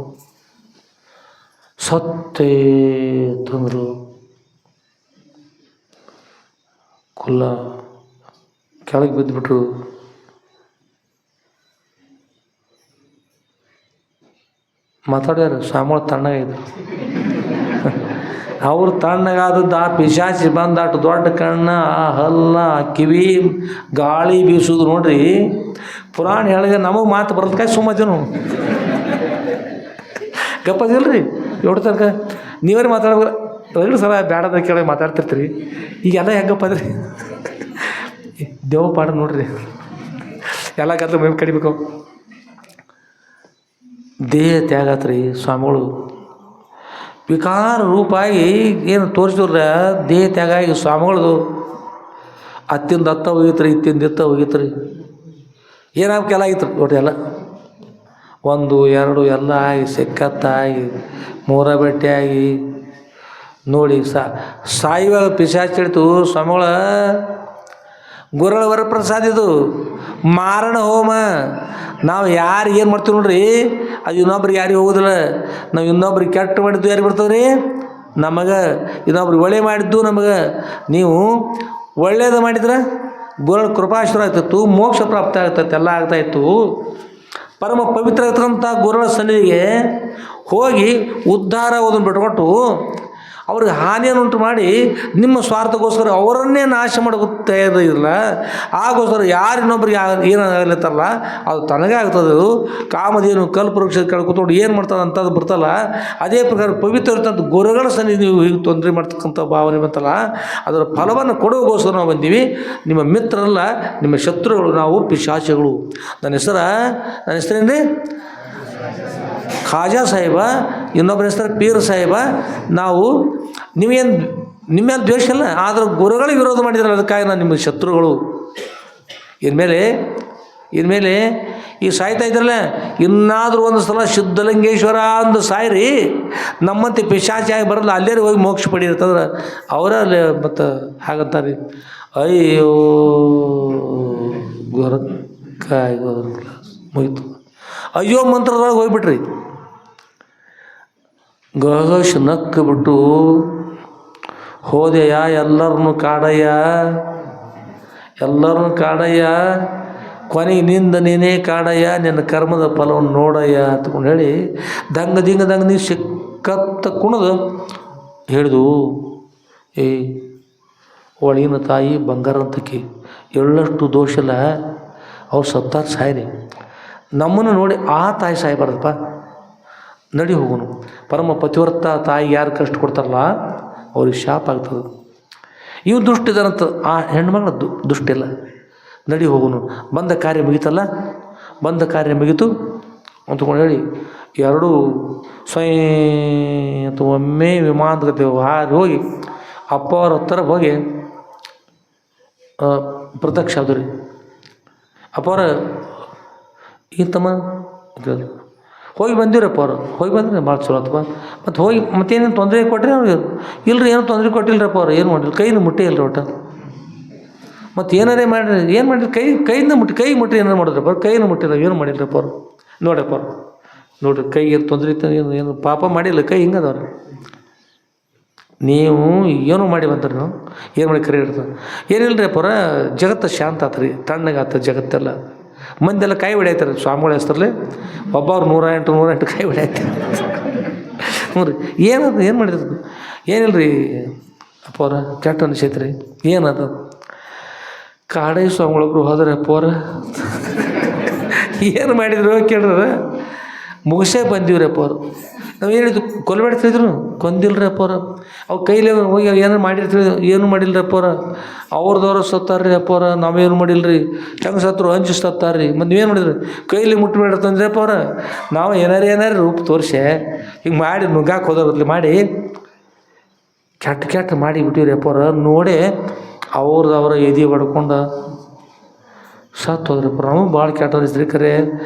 A: ಸತ್ತೇ ತಂದರು. ಕುಲ್ಲ ಕೆಳಗೆ ಬಿದ್ದುಬಿಟ್ರು. ಮಾತಾಡ್ಯಾರ ಸ್ವಾಮಿಗಳು ತಣ್ಣಗಾಯ್ತು. ಅವ್ರು ತಣ್ಣಗಾದದ್ದು ಆ ಪಿಶಾಚಿ ಬಂದು ಅಷ್ಟು ದೊಡ್ಡ ಕಣ್ಣ ಆ ಹಲ್ಲ ಆ ಕಿವಿ ಗಾಳಿ ಬೀಸೋದು ನೋಡ್ರಿ. ಪುರಾಣ ಹೇಳಿಗೆ ನಮಗೆ ಮಾತು ಬರೋದಕ್ಕಾಗಿ ಸುಮ್ಮನು ಗಪ್ಪದಿಲ್ರಿ ಎವ್ರ ತನಕ ನೀವೇ ಮಾತಾಡ್ಬೇಕು. 2 ಸಲ ಬೇಡದ ಕೇಳಿ ಮಾತಾಡ್ತಿರ್ತೀರಿ. ಈಗೆಲ್ಲ ಹೆಂಗಪ್ಪದ್ರಿ ದೇವ ಪಾಠ ನೋಡ್ರಿ ಎಲ್ಲ ಗದ್ದು ಮೈ ಕಡಿಬೇಕು. ದೇಹ ತ್ಯಾಗತ್ರಿ ಸ್ವಾಮಿಗಳು ವಿಕಾರ ರೂಪಾಗಿ ಏನು ತೋರಿಸಿದ್ರ ದೇಹ ತ್ಯಾಗ ಆಗಿ ಸ್ವಾಮಿಗಳದು ಅತ್ತಿಂದ ಹತ್ತ ಹೋಗಿತ್ರಿ, ಇತ್ತಿಂದ ಇತ್ತ ಹೋಗಿತ್ರಿ. ಏನಾಗಕ್ಕೆಲ್ಲ ಆಗಿತ್ತು ಒಟ್ಟು ಎಲ್ಲ 1 2 ಎಲ್ಲ ಆಗಿ ಸಿಕ್ಕತ್ತಾಗಿ 3 ಬಟ್ಟೆ ಆಗಿ ನೋಡಿ ಸಾಯುವಾಗ ಪಿಶಾಚಿ ಹಿಡಿತು ಸ್ವಾಮಿಗಳ. ಗುರುಗಳ ವರಪ್ರಸಾದ ಇದು ಮಾರಣ ಹೋಮ. ನಾವು ಯಾರು ಏನು ಮಾಡ್ತೀವಿ ನೋಡ್ರಿ ಅದು ಇನ್ನೊಬ್ರಿಗೆ ಯಾರಿಗೆ ಹೋಗೋದಿಲ್ಲ. ನಾವು ಇನ್ನೊಬ್ರಿಗೆ ಕೆಟ್ಟ ಮಾಡಿದ್ದು ಯಾರಿಗೆ ಬರ್ತದ್ರಿ ನಮಗೆ, ಇನ್ನೊಬ್ರಿಗೆ ಒಳ್ಳೆ ಮಾಡಿದ್ದು ನಮಗೆ. ನೀವು ಒಳ್ಳೇದು ಮಾಡಿದ್ರೆ ಗುರುಗಳ ಕೃಪಾಶ್ವರ ಆಗ್ತಿತ್ತು, ಮೋಕ್ಷ ಪ್ರಾಪ್ತಿ ಆಗ್ತೈತೆ, ಎಲ್ಲ ಆಗ್ತಾಯಿತ್ತು. ಪರಮ ಪವಿತ್ರ ಇರ್ತಕ್ಕಂಥ ಗುರುಗಳ ಸನ್ನಿಧಿಗೆ ಹೋಗಿ ಉದ್ಧಾರ ಓದನ್ನು ಬಿಟ್ಕೊಟ್ಟು ಅವ್ರಿಗೆ ಹಾನಿಯನ್ನುಂಟು ಮಾಡಿ ನಿಮ್ಮ ಸ್ವಾರ್ಥಕ್ಕೋಸ್ಕರ ಅವರನ್ನೇ ನಾಶ ಮಾಡೋಕ್ಕೆ ಇಲ್ಲ. ಆಗೋಸ್ಕರ ಯಾರು ಇನ್ನೊಬ್ರಿಗೆ ಏನಾಗಲತ್ತಲ್ಲ ಅದು ತನಗೇ ಆಗ್ತದೆ. ಅದು ಕಾಮಧೇನು ಕಲ್ಪವೃಕ್ಷದ ಕೆಳಗೆ ಕೂತ್ಕೊಂಡು ಏನು ಮಾಡ್ತದೆ ಅಂಥದ್ದು ಬರ್ತಲ್ಲ, ಅದೇ ಪ್ರಕಾರ ಪವಿತ್ರ ಇರ್ತಕ್ಕಂಥ ಗುರುಗಳ ಸನ್ನಿಧಿ ನೀವು ಹೀಗೆ ತೊಂದರೆ ಮಾಡ್ತಕ್ಕಂಥ ಭಾವನೆ ಬಂತಲ್ಲ, ಅದರ ಫಲವನ್ನು ಕೊಡೋಗೋಸ್ಕರ ನಾವು ಬಂದೀವಿ. ನಿಮ್ಮ ಮಿತ್ರರಲ್ಲ, ನಿಮ್ಮ ಶತ್ರುಗಳು, ನಾವು ಪಿಶಾಚಿಗಳು. ನನ್ನ ಹೆಸರೇನ್ರಿ ಖಾಜಾ ಸಾಹೇಬ, ಇನ್ನೊಬ್ಬರ ಹೆಸರು ಪೀರ್ ಸಾಹೇಬ. ನಾವು ನಿಮ್ಮ ಮೇಲೆ ದ್ವೇಷ ಇಲ್ಲ, ಆದ್ರೆ ಗುರುಗಳಿಗೆ ವಿರೋಧ ಮಾಡಿದ್ರಲ್ಲ, ಅದಕ್ಕಾಗಿ ನಾನು ನಿಮ್ಮ ಶತ್ರುಗಳು. ಇನ್ಮೇಲೆ ಈ ಸಾಯ್ತಾ ಇದ್ರಲ್ಲ, ಇನ್ನಾದರೂ ಒಂದು ಸಲ ಸಿದ್ಧಲಿಂಗೇಶ್ವರ ಅಂದು ಸಾಯ್ರಿ, ನಮ್ಮಂತೆ ಪಿಶಾಚಿಯಾಗಿ ಬರಲ್ಲ, ಅಲ್ಲೇ ಹೋಗಿ ಮೋಕ್ಷ ಪಡೀರ್ತಂದ್ರೆ ಅವರಲ್ಲಿ ಮತ್ತು ಹಾಗಂತಾರೆ. ಅಯ್ಯೋ ಗೊರಕಾಯಿ ಮುಗಿತು, ಅಯ್ಯೋ ಮಂತ್ರದೊಳಗೆ ಹೋಗ್ಬಿಟ್ರಿ. ಗಗಶ್ ನಕ್ಕ ಬಿಟ್ಟು ಹೋದೆಯ, ಎಲ್ಲರನ್ನು ಕಾಡಯ್ಯ, ಕೊನೆಗೆ ನಿಂದ ನೀನೇ ಕಾಡಯ್ಯ, ನಿನ್ನ ಕರ್ಮದ ಫಲವನ್ನು ನೋಡಯ್ಯ ಅಂತಕೊಂಡು ಹೇಳಿ ದಂಗ ನೀ ಸಿಕ್ಕತ್ತ ಕುಣದು ಹೇಳಿದು. ಒಳಗಿನ ತಾಯಿ ಬಂಗಾರ ಅಂತಕಿ ಎಳ್ಳಷ್ಟು ದೋಷಲ್ಲ, ಅವ್ರು ಸತ್ತಾರ ಸಾಯ್ರಿ, ನಮ್ಮನ್ನು ನೋಡಿ ಆ ತಾಯಿ ಸಾಯ್ಬಾರ್ದಪ್ಪ, ನಡಿ ಹೋಗೋನು. ಪರಮ ಪತಿವ್ರತ ತಾಯಿಗೆ ಯಾರು ಕಷ್ಟ ಕೊಡ್ತಾರಲ್ಲ ಅವ್ರಿಗೆ ಶಾಪ ಆಗ್ತದೆ. ಇವು ದುಷ್ಟಿದಾರಂತ, ಆ ಹೆಣ್ಮಗಳ ದುಷ್ಟಿಲ್ಲ, ನಡಿ ಹೋಗೋನು. ಬಂದ ಕಾರ್ಯ ಮುಗೀತು ಅಂತಕೊಂಡು ಹೇಳಿ ಎರಡೂ ಅಥವಾ ಒಮ್ಮೆ ವಿಮಾನದ ಹಾರಿ ಹೋಗಿ ಅಪ್ಪ ಅವ್ರ ಹತ್ತಿರ ಹೋಗಿ ಪ್ರತ್ಯಕ್ಷ ಆದ್ರು ರೀ. ಅಪ್ಪ ಅವ್ರ ಈತಮ್ಮ ಹೋಗಿ ಬಂದಿರಪ್ಪ ಅವ್ರು, ಹೋಗಿ ಬಂದ್ರೆ ಭಾಳ ಚಲೋ ಆತಪ್ಪ. ಮತ್ತು ಹೋಗಿ ಮತ್ತೇನೇನು ತೊಂದರೆ ಕೊಟ್ಟರೆ ಅವ್ರಿಗೆ ಇಲ್ಲರಿ, ಏನೂ ತೊಂದರೆ ಕೊಟ್ಟಿಲ್ಲರಪ್ಪ ಅವ್ರು, ಏನು ಮಾಡಿಲ್ಲ, ಕೈನ ಮುಟ್ಟೇ ಇಲ್ಲರಿ ಒಟ್ಟು. ಮತ್ತು ಏನಾರೇ ಮಾಡಿರಿ, ಏನು ಮಾಡಿರಿ, ಕೈ ಮುಟ್ಟಿ ಏನಾರು ಮಾಡಿದ್ರಪ್ಪ, ಕೈನ ಮುಟ್ಟಿಲ್ಲ, ಏನು ಮಾಡಿಲ್ಲರಪ್ಪ ಅವ್ರು. ನೋಡ್ರಪ್ಪ ಅವ್ರು, ನೋಡ್ರಿ ಕೈಗೆ ತೊಂದರೆ ಇತ್ತು, ಏನು ಪಾಪ ಮಾಡಿಲ್ಲ, ಕೈ ಹಿಂಗದವ್ರು. ನೀವು ಏನೂ ಮಾಡಿ ಬಂದ್ರಿ, ನಾವು ಏನು ಮಾಡಿ ಕರೆ ಇರ್ತದೆ, ಏನಿಲ್ಲರಿ ಅಪ್ಪ ಅವ್ರ, ಜಗತ್ತು ಶಾಂತ ಆತ್ರಿ, ತಣ್ಣಗಾತ ಜಗತ್ತೆಲ್ಲ. ಮಂದೆಲ್ಲ ಕೈ ಹೊಡ್ಯಾಯ್ತಾರೆ ಸ್ವಾಮಿಗಳ ಹೆಸರಲ್ಲಿ, ಒಬ್ಬವ್ರು 108 ಕೈ ಹೊಡ್ಯಾಯ್ತಾರೆ. ಹ್ಞೂ ರೀ, ಏನು ಮಾಡಿದ್ರು, ಏನಿಲ್ಲ ರೀ ಅಪ್ಪ ಅವ್ರ, ಕೆಟ್ಟ ಅನಿಸೈತ್ರಿ. ಏನದು, ಕಾಡೈ ಸ್ವಾಮಿಗಳೊಬ್ರು ಹೋದ್ರೆ ಅಪ್ಪ ಅವ್ರ, ಏನು ಮಾಡಿದ್ರು ಕೇಳ್ರ, ಮುಗಿಸೇ ಬಂದೀವ್ರಿ ಅಪ್ಪ ಅವರು. ನಾವು ಹೇಳಿದ್ದು ಕೊಲ್ಬೇಡ್ತಿದ್ರು, ಕೊಂದಿಲ್ರಿ ಅಪ್ಪ ಅವ್ರ. ಅವು ಕೈಲೇ ಹೋಗಿ ಏನಾರು ಮಾಡಿರ್ತೀವಿ, ಏನು ಮಾಡಿಲ್ರಪ್ಪ ಅವ್ರ, ಅವ್ರದವ್ರು ಸತ್ತಾರ್ರಿ ಅಪ್ಪ ಅವ್ರ, ನಾವೇನು ಮಾಡಿಲ್ರಿ, ಹೆಂಗೆ ಸತ್ರು ಹಂಚಿ ಸತ್ತಾರ್ರಿ. ಮತ್ತು ನೀವೇನು ಮಾಡಿದ್ರಿ, ಕೈಲಿ ಮುಟ್ಟಬೇಡ ತಂದ್ರಿ ಅಪ್ಪ ಅವ್ರ. ನಾವು ಏನಾರು ರೂಪ ತೋರಿಸಿ ಹಿಂಗೆ ಮಾಡಿ ನುಗ್ಗಾಕೆ ಹೋದ್ರಲ್ಲಿ ಮಾಡಿ ಕೆಟ್ಟ ಮಾಡಿ ಬಿಟ್ಟಿವ್ರಿ ಅಪ್ಪ ಅವ್ರ. ನೋಡಿ ಅವ್ರ ಎದೆ ಬಡ್ಕೊಂಡು ಸತ್ತು ಹೋದ್ರಪ್ಪ. ನಮಗೆ ಭಾಳ ಕೆಟ್ಟ ಅನಿಸ್ರಿ, ಖರೆ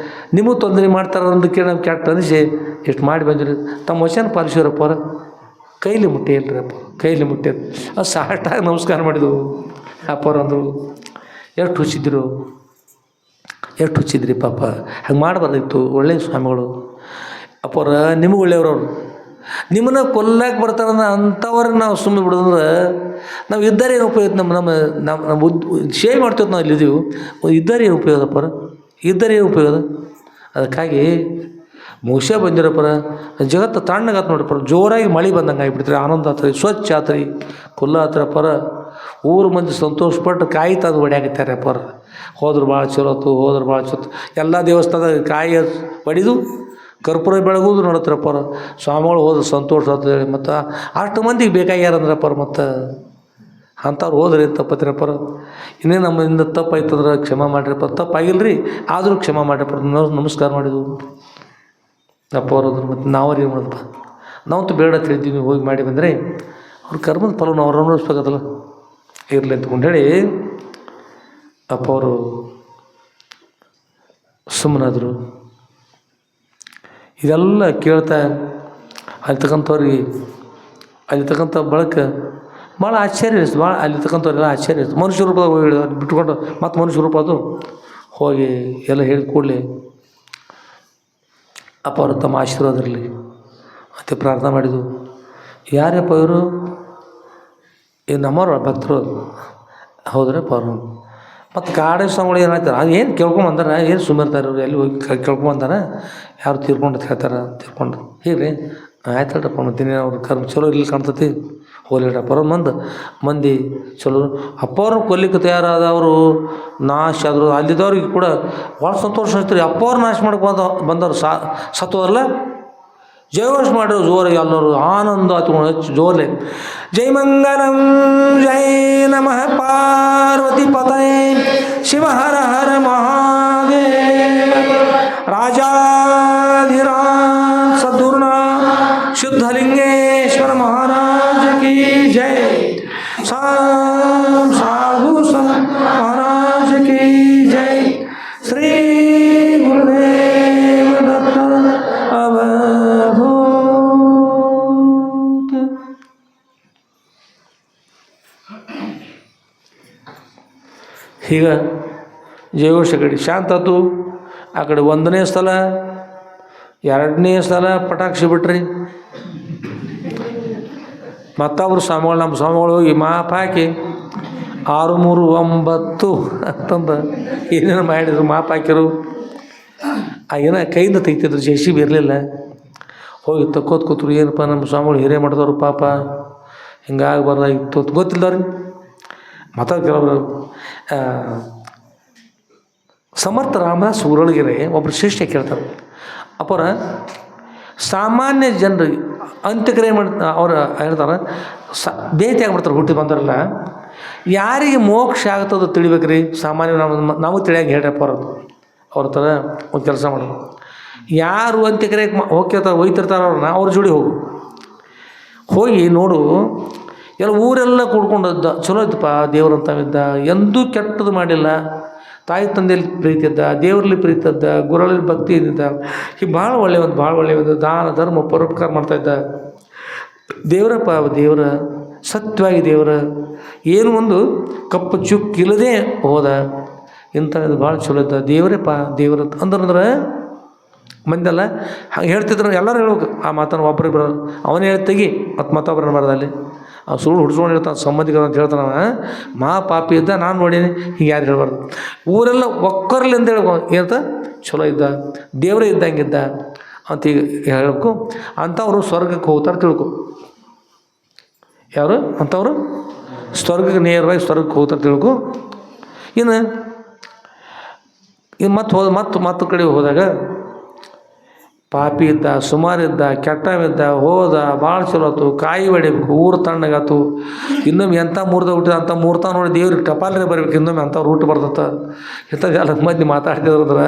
A: ನಿಮಗೂ ತೊಂದರೆ ಮಾಡ್ತಾರೆ ಅನ್ನೋದಕ್ಕೆ ನಾವು ಕೆಟ್ಟ ಅನಿಸಿ ಎಷ್ಟು ಮಾಡಿ ಬಂದಿರಿ. ತಮ್ಮ ವಚನ ಪಾಲಿಸಿರಪ್ಪ ಅವ್ರ, ಕೈಲಿ ಮುಟ್ಟಿ ಇಲ್ರಿ ಅಪ್ಪ, ಕೈಲಿ ಮುಟ್ಟಿ ಅದು ಸಾಷ್ಟಾಗಿ ನಮಸ್ಕಾರ ಮಾಡಿದವು. ಅಪ್ಪ ಅವ್ರು ಅಂದರು, ಎಷ್ಟು ಹುಚ್ಚಿದ್ರಿ ಪಾಪ, ಹಂಗೆ ಮಾಡಬಾರ್ದಿತ್ತು, ಒಳ್ಳೆಯ ಸ್ವಾಮಿಗಳು ಅಪ್ಪ ಅವ್ರ. ನಿಮಗೆ ಒಳ್ಳೆಯವ್ರವ್ರು, ನಿಮ್ಮನ್ನ ಕೊಲ್ಲಕ್ಕೆ ಬರ್ತಾರಂದ್ರೆ ಅಂಥವ್ರಿಗೆ ನಾವು ಸುಮ್ಮನೆ ಬಿಡೋದಂದ್ರೆ ನಾವು ಇದ್ದಾರೆ ಏನು ಉಪಯೋಗ, ನಮ್ಮ ಸೇವೆ ಮಾಡ್ತೇವೆ ನಾವು ಇಲ್ಲಿದ್ದೀವಿ, ಇದ್ದಾರೆ ಏನು ಉಪಯೋಗದಪ್ಪರ, ಇದ್ದಾರೆ ಏನು ಉಪಯೋಗ. ಅದಕ್ಕಾಗಿ ಮುಗಿಸೇ ಬಂದಿರಪ್ಪರ, ಜಗತ್ತು ತಣ್ಣಗಾತ್ ನೋಡ್ರಪ್ಪ, ಜೋರಾಗಿ ಮಳೆ ಬಂದಂಗೆ ಆಗಿಬಿಡ್ತೀರಿ, ಆನಂದ ಆತ್ರಿ, ಸ್ವಚ್ಛ ಆತ್ರಿ, ಕುಲ್ಲ ಆತ್ರಪ್ಪರ. ಊರು ಮಂದಿ ಸಂತೋಷಪಟ್ಟು ಕಾಯಿ ತಂದು ಹೊಡ್ಯಾಕತ್ತಾರೆ ಅಪ್ಪರ. ಹೋದ್ರೆ ಭಾಳ ಚಲೋ ಎಲ್ಲ ದೇವಸ್ಥಾನದಾಗ ಕಾಯಿ ಹೊಡಿದು ಕರ್ಪೂರ ಬೆಳಗುದು ನೋಡತ್ರಪ್ಪ ಅವ್ರು. ಸ್ವಾಮಿಗಳು ಹೋದ್ರೆ ಸಂತೋಷ ಆಗ್ತದೆ. ಮತ್ತು ಅಷ್ಟು ಮಂದಿಗೆ ಬೇಕಾಗ್ಯಾರಂದ್ರಪ್ಪ ಅವ್ರು. ಮತ್ತು ಅಂಥವ್ರು ಹೋದ್ರಿ ತಪ್ಪತ್ರಪ್ಪ. ಇನ್ನೇ ನಮ್ಮಿಂದ ತಪ್ಪಾಯ್ತಂದ್ರೆ ಕ್ಷಮೆ ಮಾಡಿರಪ್ಪ, ತಪ್ಪಾಗಿಲ್ರಿ ಆದರೂ ಕ್ಷಮೆ ಮಾಡಿರಪ್ಪ, ನಮಸ್ಕಾರ ಮಾಡಿದ್ವು ಅಪ್ಪ ಅವ್ರದ್ರು. ಮತ್ತು ನಾವ್ರಿ ಏನು ಮಾಡೋದಪ್ಪ, ನಾವಂತೂ ಬೇಡ ತಿಳಿದೀವಿ, ನೀವು ಹೋಗಿ ಮಾಡಿ ಬಂದರೆ ಅವ್ರ ಕರ್ಮದ ಫಲವನ್ನು ಅವ್ರು ಅನುಭವಿಸ್ಬೇಕತ್ತಲ್ಲ, ಇರಲಿ ಅಂತಕೊಂಡು ಹೇಳಿ ಅಪ್ಪ ಅವರು ಸುಮ್ಮನಾದರು. ಇದೆಲ್ಲ ಕೇಳ್ತಾ ಅಲ್ಲಿತಕ್ಕಂಥ ಬಳಕ ಭಾಳ ಆಶ್ಚರ್ಯ ಅನಿಸ್ತು, ಭಾಳ ಅಲ್ಲಿತಕ್ಕಂಥವ್ರೆಲ್ಲ ಆಶ್ಚರ್ಯ ಅನಿಸ್ತು. ಮನುಷ್ಯ ರೂಪದಾಗ ಹೋಗಿ ಬಿಟ್ಕೊಂಡು ಮತ್ತು ಮನುಷ್ಯ ರೂಪ ಅದು ಹೋಗಿ ಎಲ್ಲ ಹೇಳಿದ ಕೂಡಲೇ ಅಪ್ಪ ಅವರು ತಮ್ಮ ಆಶೀರ್ವಾದ ಇರಲಿ ಮತ್ತು ಪ್ರಾರ್ಥನೆ ಮಾಡಿದ್ದು. ಯಾರಪ್ಪ ಇವರು? ನಮ್ಮವ್ರ ಭಕ್ತರು ಹೌದ್ರಪ್ಪ ಅವರು. ಮತ್ತು ಕಾಡ ಸ್ವಾಮಿಗಳು ಏನು ಹೇಳ್ತಾರೆ ಅದು ಏನು ಕೇಳ್ಕೊಂಬಂದಾರ ಏನು ಸುಮ್ಮಿರ್ತಾರೆ ಇವ್ರು ಎಲ್ಲಿ ಹೋಗಿ ಕೇಳ್ಕೊಂಬಂದಾರ ಯಾರು ತೀರ್ಕೊಂಡು ಹೇಳ್ತಾರೆ ತೀರ್ಕೊಂಡು ಹೀಗೆ ಆಯ್ತಲ್ರಪ್ಪ ಮತ್ತೀನಿ ಅವ್ರ ಕರ್ಮ ಚಲೋ ಇಲ್ಲಿ ಕಾಣ್ತತಿ ಹೋಲಿಡಪ್ಪ ಅವ್ರ ಮಂದಿ ಚಲೋ ಅಪ್ಪವ್ರನ್ನ ಕೊಲ್ಲಿಕ್ಕೆ ತಯಾರಾದವರು ನಾಶ ಆದರು ಅಲ್ಲಿದ್ದವ್ರಿಗೆ ಕೂಡ ಭಾಳ ಸಂತೋಷ ಅನಿಸ್ತಾರೆ ಅಪ್ಪವ್ರು ನಾಶ ಮಾಡಕ್ಕೆ ಬಂದವ್ರು ಸತ್ತೋದಲ್ಲ ಜಯಘೋಷ ಮಾಡಿದ್ರು ಜೋರಾಗಿ ಎಲ್ಲರೂ ಆನಂದ ಹತ್ಕೊಂಡು ಹೆಚ್ಚು ಜೋರ್ಲೆ ಜೈ ಮಂಗಲಂ ಜೈ ನಮಃ ಪಾರ್ವತಿ ಪತಯೇ ಶಿವ ಹರ ಹರ ಮಹಾದೇವ ರಾಜಾಧಿರಾಜ ಸದ್ಗುರುನಾಥ ಶುದ್ಧಲಿಂಗೇಶ್ವರ ಮಹಾರಾಜ ಕಿ ಜೈ ಸಾಧು ಸಂತ ಮಹಾರಾಜ ಕಿ ಜೈ ಶ್ರೀ ಗುರುದೇವ ದತ್ತ ಈಗ ಜಯಘೋಷ ಕಡೆ ಶಾಂತ ಆತು ಆ ಕಡೆ 1ನೇ ಸ್ಥಳ 2ನೇ ಸ್ಥಳ ಪಟಾಕ್ಷಿ ಬಿಟ್ರಿ ಮತ್ತೊಬ್ರು ಸ್ವಾಮಿಗಳು ನಮ್ಮ ಸ್ವಾಮಿಗಳು ಹೋಗಿ ಮಾಪ್ ಹಾಕಿ 6 3 9 ಅಂತಂದು ಏನೇನು ಮಾಡಿದ್ರು ಮಾಪ್ ಹಾಕಿರು ಏನೋ ಕೈಯಿಂದ ತೆಗಿತಿದ್ರು JCB ಇರಲಿಲ್ಲ ಹೋಗಿ ತಕ್ಕೋತ್ ಕೂತ್ರು ಏನಪ್ಪ ನಮ್ಮ ಸ್ವಾಮಿಗಳು ಹಿರೇ ಮಾಡಿದವರು ಪಾಪ ಹಿಂಗಾಗಬಾರ್ದಾಗಿತ್ತು ಗೊತ್ತಿಲ್ಲದವ್ರಿ ಮತ್ತು ಕೆಲವರು ಸಮರ್ಥ ರಾಮದಾಸ್ ಊರೊಳಗೆರೆ ಒಬ್ಬರು ಶಿಷ್ಯ ಕೇಳ್ತಾರೆ ಅಪ್ಪರ ಸಾಮಾನ್ಯ ಜನರಿಗೆ ಅಂತ್ಯಕ್ರಿಯೆ ಮಾಡಿ ಅವ್ರು ಹೇಳ್ತಾರೆ ಭೇಟಿ ಆಗ್ಬಿಡ್ತಾರೆ ಹುಟ್ಟಿ ಬಂದಾರಲ್ಲ ಯಾರಿಗೆ ಮೋಕ್ಷ ಆಗ್ತದೆ ತಿಳಿಬೇಕ್ರಿ ಸಾಮಾನ್ಯ ನಾವು ತಿಳಿಯಾಗಿ ಹೇಳ್ರಪ್ಪ ಅವ್ರ ಥರ ಒಂದು ಕೆಲಸ ಮಾಡೋದು ಯಾರು ಅಂತ್ಯಕ್ರಿಯೆಗೆ ಹೋಗ್ತಿರ್ತಾರೆ ಅವ್ರನ್ನ ಅವ್ರ ಜೋಡಿ ಹೋಗಿ ನೋಡು ಎಲ್ಲ ಊರೆಲ್ಲ ಕೂಡ್ಕೊಂಡಿದ್ದ ಚಲೋ ಇದ್ದಪ್ಪ ದೇವ್ರಂತವಿದ್ದ ಎಂದೂ ಕೆಟ್ಟದ್ದು ಮಾಡಿಲ್ಲ ತಾಯಿ ತಂದೆಯಲ್ಲಿ ಪ್ರೀತಿ ಇದ್ದ ದೇವರಲ್ಲಿ ಪ್ರೀತಿ ಇದ್ದ ಗುರುಗಳಲ್ಲಿ ಭಕ್ತಿ ಇದ್ದಿದ್ದ ಹೀಗೆ ಭಾಳ ಒಳ್ಳೆಯದು ದಾನ ಧರ್ಮ ಪರೋಪಕಾರ ಮಾಡ್ತಾಯಿದ್ದ ದೇವರ ಸತ್ಯವಾಗಿ ದೇವರ ಏನು ಒಂದು ಕಪ್ಪು ಚುಕ್ಕಿಲ್ಲದೆ ಹೋದ ಇಂಥದ್ದು ಭಾಳ ಚಲೋ ಇದ್ದ ದೇವರ ಅಂದ್ರೆ ಮಂದೆಲ್ಲ ಹಂಗೆ ಹೇಳ್ತಿದ್ರು ಎಲ್ಲರೂ ಹೇಳ್ಬೇಕು ಆ ಮಾತನ್ನು ಒಬ್ಬರಿಗೆ ಬರೋದು ಅವನೇ ಹೇಳ್ತೆಗಿ ಮತ್ತೊಬ್ಬರನ್ನ ಬರೋದಲ್ಲಿ ಅವ್ನು ಸುಳ್ಳು ಹುಡ್ಸ್ಕೊಂಡು ಹೇಳ್ತಾನೆ ಸಂಬಂಧಿಕರು ಅಂತ ಹೇಳ್ತಾನೆ ಮಾ ಪಾಪಿ ಇದ್ದ ನಾನು ನೋಡೀನಿ ಹೀಗೆ ಯಾರು ಹೇಳ್ಬಾರ್ದು ಊರೆಲ್ಲ ಒಕ್ಕರ್ಲಿ ಅಂತ ಹೇಳ್ಕೊ ಏನಂತ ಚಲೋ ಇದ್ದ ದೇವರೇ ಇದ್ದಂಗಿದ್ದ ಅಂತ ಈಗ ಹೇಳ್ಬೇಕು ಅಂಥವ್ರು ಸ್ವರ್ಗಕ್ಕೆ ಹೋಗ್ತಾರೆ ತಿಳ್ಕೊ ಯಾರು ಅಂಥವ್ರು ಸ್ವರ್ಗಕ್ಕೆ ನೇರವಾಗಿ ಸ್ವರ್ಗಕ್ಕೆ ಹೋಗ್ತಾರೆ ತಿಳ್ಕೊ ಇನ್ನು ಮತ್ತೆ ಕಡೆ ಹೋದಾಗ ಪಾಪಿ ಇದ್ದ ಸುಮಾರಿದ್ದ ಕೆಟ್ಟವಿದ್ದ ಹೋದ ಭಾಳ ಚಲೋ ಆಯ್ತು ಕಾಯಿ ಹೊಡಿಬೇಕು ಊರು ತಣ್ಣಗಾತು ಇನ್ನೊಮ್ಮೆ ಎಂಥ ಮೂರ್ತ ಹುಟ್ಟಿದ ಅಂಥ ಮೂರ್ತ ನೋಡಿ ದೇವ್ರಿಗೆ ಟಪಾಲ್ರೆ ಬರ್ಬೇಕು ಇನ್ನೊಮ್ಮೆ ಅಂಥವ್ರು ಊಟ ಬರ್ತತ್ತ ಇಂಥದ್ದೆಲ್ಲ ಮಂದಿ ಮಾತಾಡ್ತಿದ್ರು ಅಂದ್ರೆ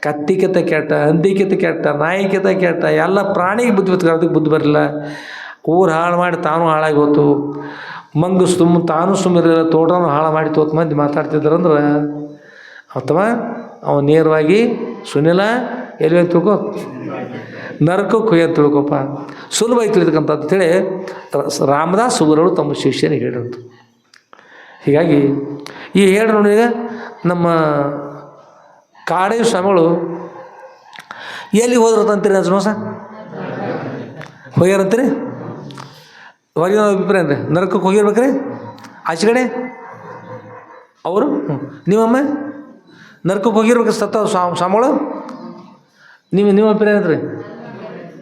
A: ಕತ್ತಿಕಿತ ಕೆಟ್ಟ ಹಂದಿಕಿತ ಕೆಟ್ಟ ನಾಯಿಕಿತ ಕೆಟ್ಟ ಎಲ್ಲ ಪ್ರಾಣಿಗೆ ಬುದ್ಧಿ ಬರ್ತದೆ ಅದಕ್ಕೆ ಬುದ್ಧಿ ಬರಲಿಲ್ಲ ಊರು ಹಾಳು ಮಾಡಿ ತಾನು ಹಾಳಾಗಿ ಹೋತು ತಾನು ಸುಮ್ಮಿರಲಿಲ್ಲ ತೋಟನೂ ಹಾಳು ಮಾಡಿ ತೋತ್ ಮಂದಿ ಮಾತಾಡ್ತಿದ್ರಂದ್ರೆ ಅಥವಾ ಅವನು ನೇರವಾಗಿ ಸುನಿಲ ಎಲ್ಲಿ ತಿಳ್ಕೊ ನರಕಕ್ಕೆ ಹೋಗಿ ಅಂತ ತಿಳ್ಕೊಪ್ಪ ಸುಲಭ ಆಗಿ ತಿಳಿತಕ್ಕಂಥ ಅಂತೇಳಿ ರಾಮದಾಸ್ ಗುರುಗಳು ತಮ್ಮ ಶಿಷ್ಯನಿಗೆ ಹೇಳಿರಂತು ಹೀಗಾಗಿ ಈ ಹೇಳಿ ನೋಡಿ ಈಗ ನಮ್ಮ ಕಾಡೇವ ಸ್ವಾಮಿಗಳು ಎಲ್ಲಿ ಹೋದ್ರಂತೀರಿ ಅಜ್ಮೋಸ ಹೋಗ್ಯಾರಂತೀರಿ ಹೊರಗಿನ ಅಭಿಪ್ರಾಯ ಅಂದರೆ ನರಕಕ್ಕೆ ಹೋಗಿರ್ಬೇಕ್ರಿ ಆಚೆ ಕಡೆ ಅವರು ನಿಮ್ಮಮ್ಮ ನರಕಕ್ಕೆ ಹೋಗಿರ್ಬೇಕು ಸತ್ತ ಸ್ವಾಮಿಗಳು ನಿಮ್ಮ ಅಭಿಪ್ರಾಯ ಏನಂತ್ರಿ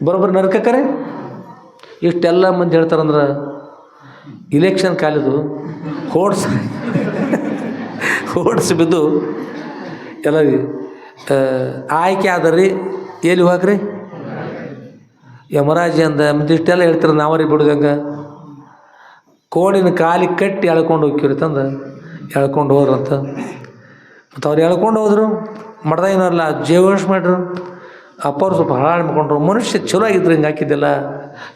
A: ಬರೋಬ್ಬರಿ ನರಕಕ್ಕರೆ ಇಷ್ಟೆಲ್ಲ ಮಂದಿ ಹೇಳ್ತಾರಂದ್ರೆ ಇಲೆಕ್ಷನ್ ಕಾಲಿದು ಓಡ್ಸಿ ಬಿದ್ದು ಎಲ್ಲ ಆಯ್ಕೆ ಆದರ್ರಿ ಎಲ್ಲಿ ಹೋಗ್ರಿ ಯಮರಾಜಿ ಅಂದ ಮತ್ತು ಇಷ್ಟೆಲ್ಲ ಹೇಳ್ತಾರೆ ನಾವರಿಗೆ ಬಿಡೋದು ಹಂಗೆ ಕೋಡಿನ ಕಾಲಿಗೆ ಕಟ್ಟಿ ಎಳ್ಕೊಂಡು ಹೋಗ್ಕಿರಿ ತಂದು ಎಳ್ಕೊಂಡು ಹೋದ್ರಂತ ಮತ್ತು ಅವ್ರು ಎಳ್ಕೊಂಡು ಹೋದ್ರು ಮಾಡ್ದ ಏನಲ್ಲ ಜೀವನ ಮಾಡ್ರು ಅಪ್ಪವ್ರು ಸ್ವಲ್ಪ ಹಾಳು ಮಾಡ್ಕೊಂಡ್ರು ಮನುಷ್ಯ ಚಲೋ ಆಗಿದ್ರು ಹಿಂಗೆ ಹಾಕಿದ್ದೆಲ್ಲ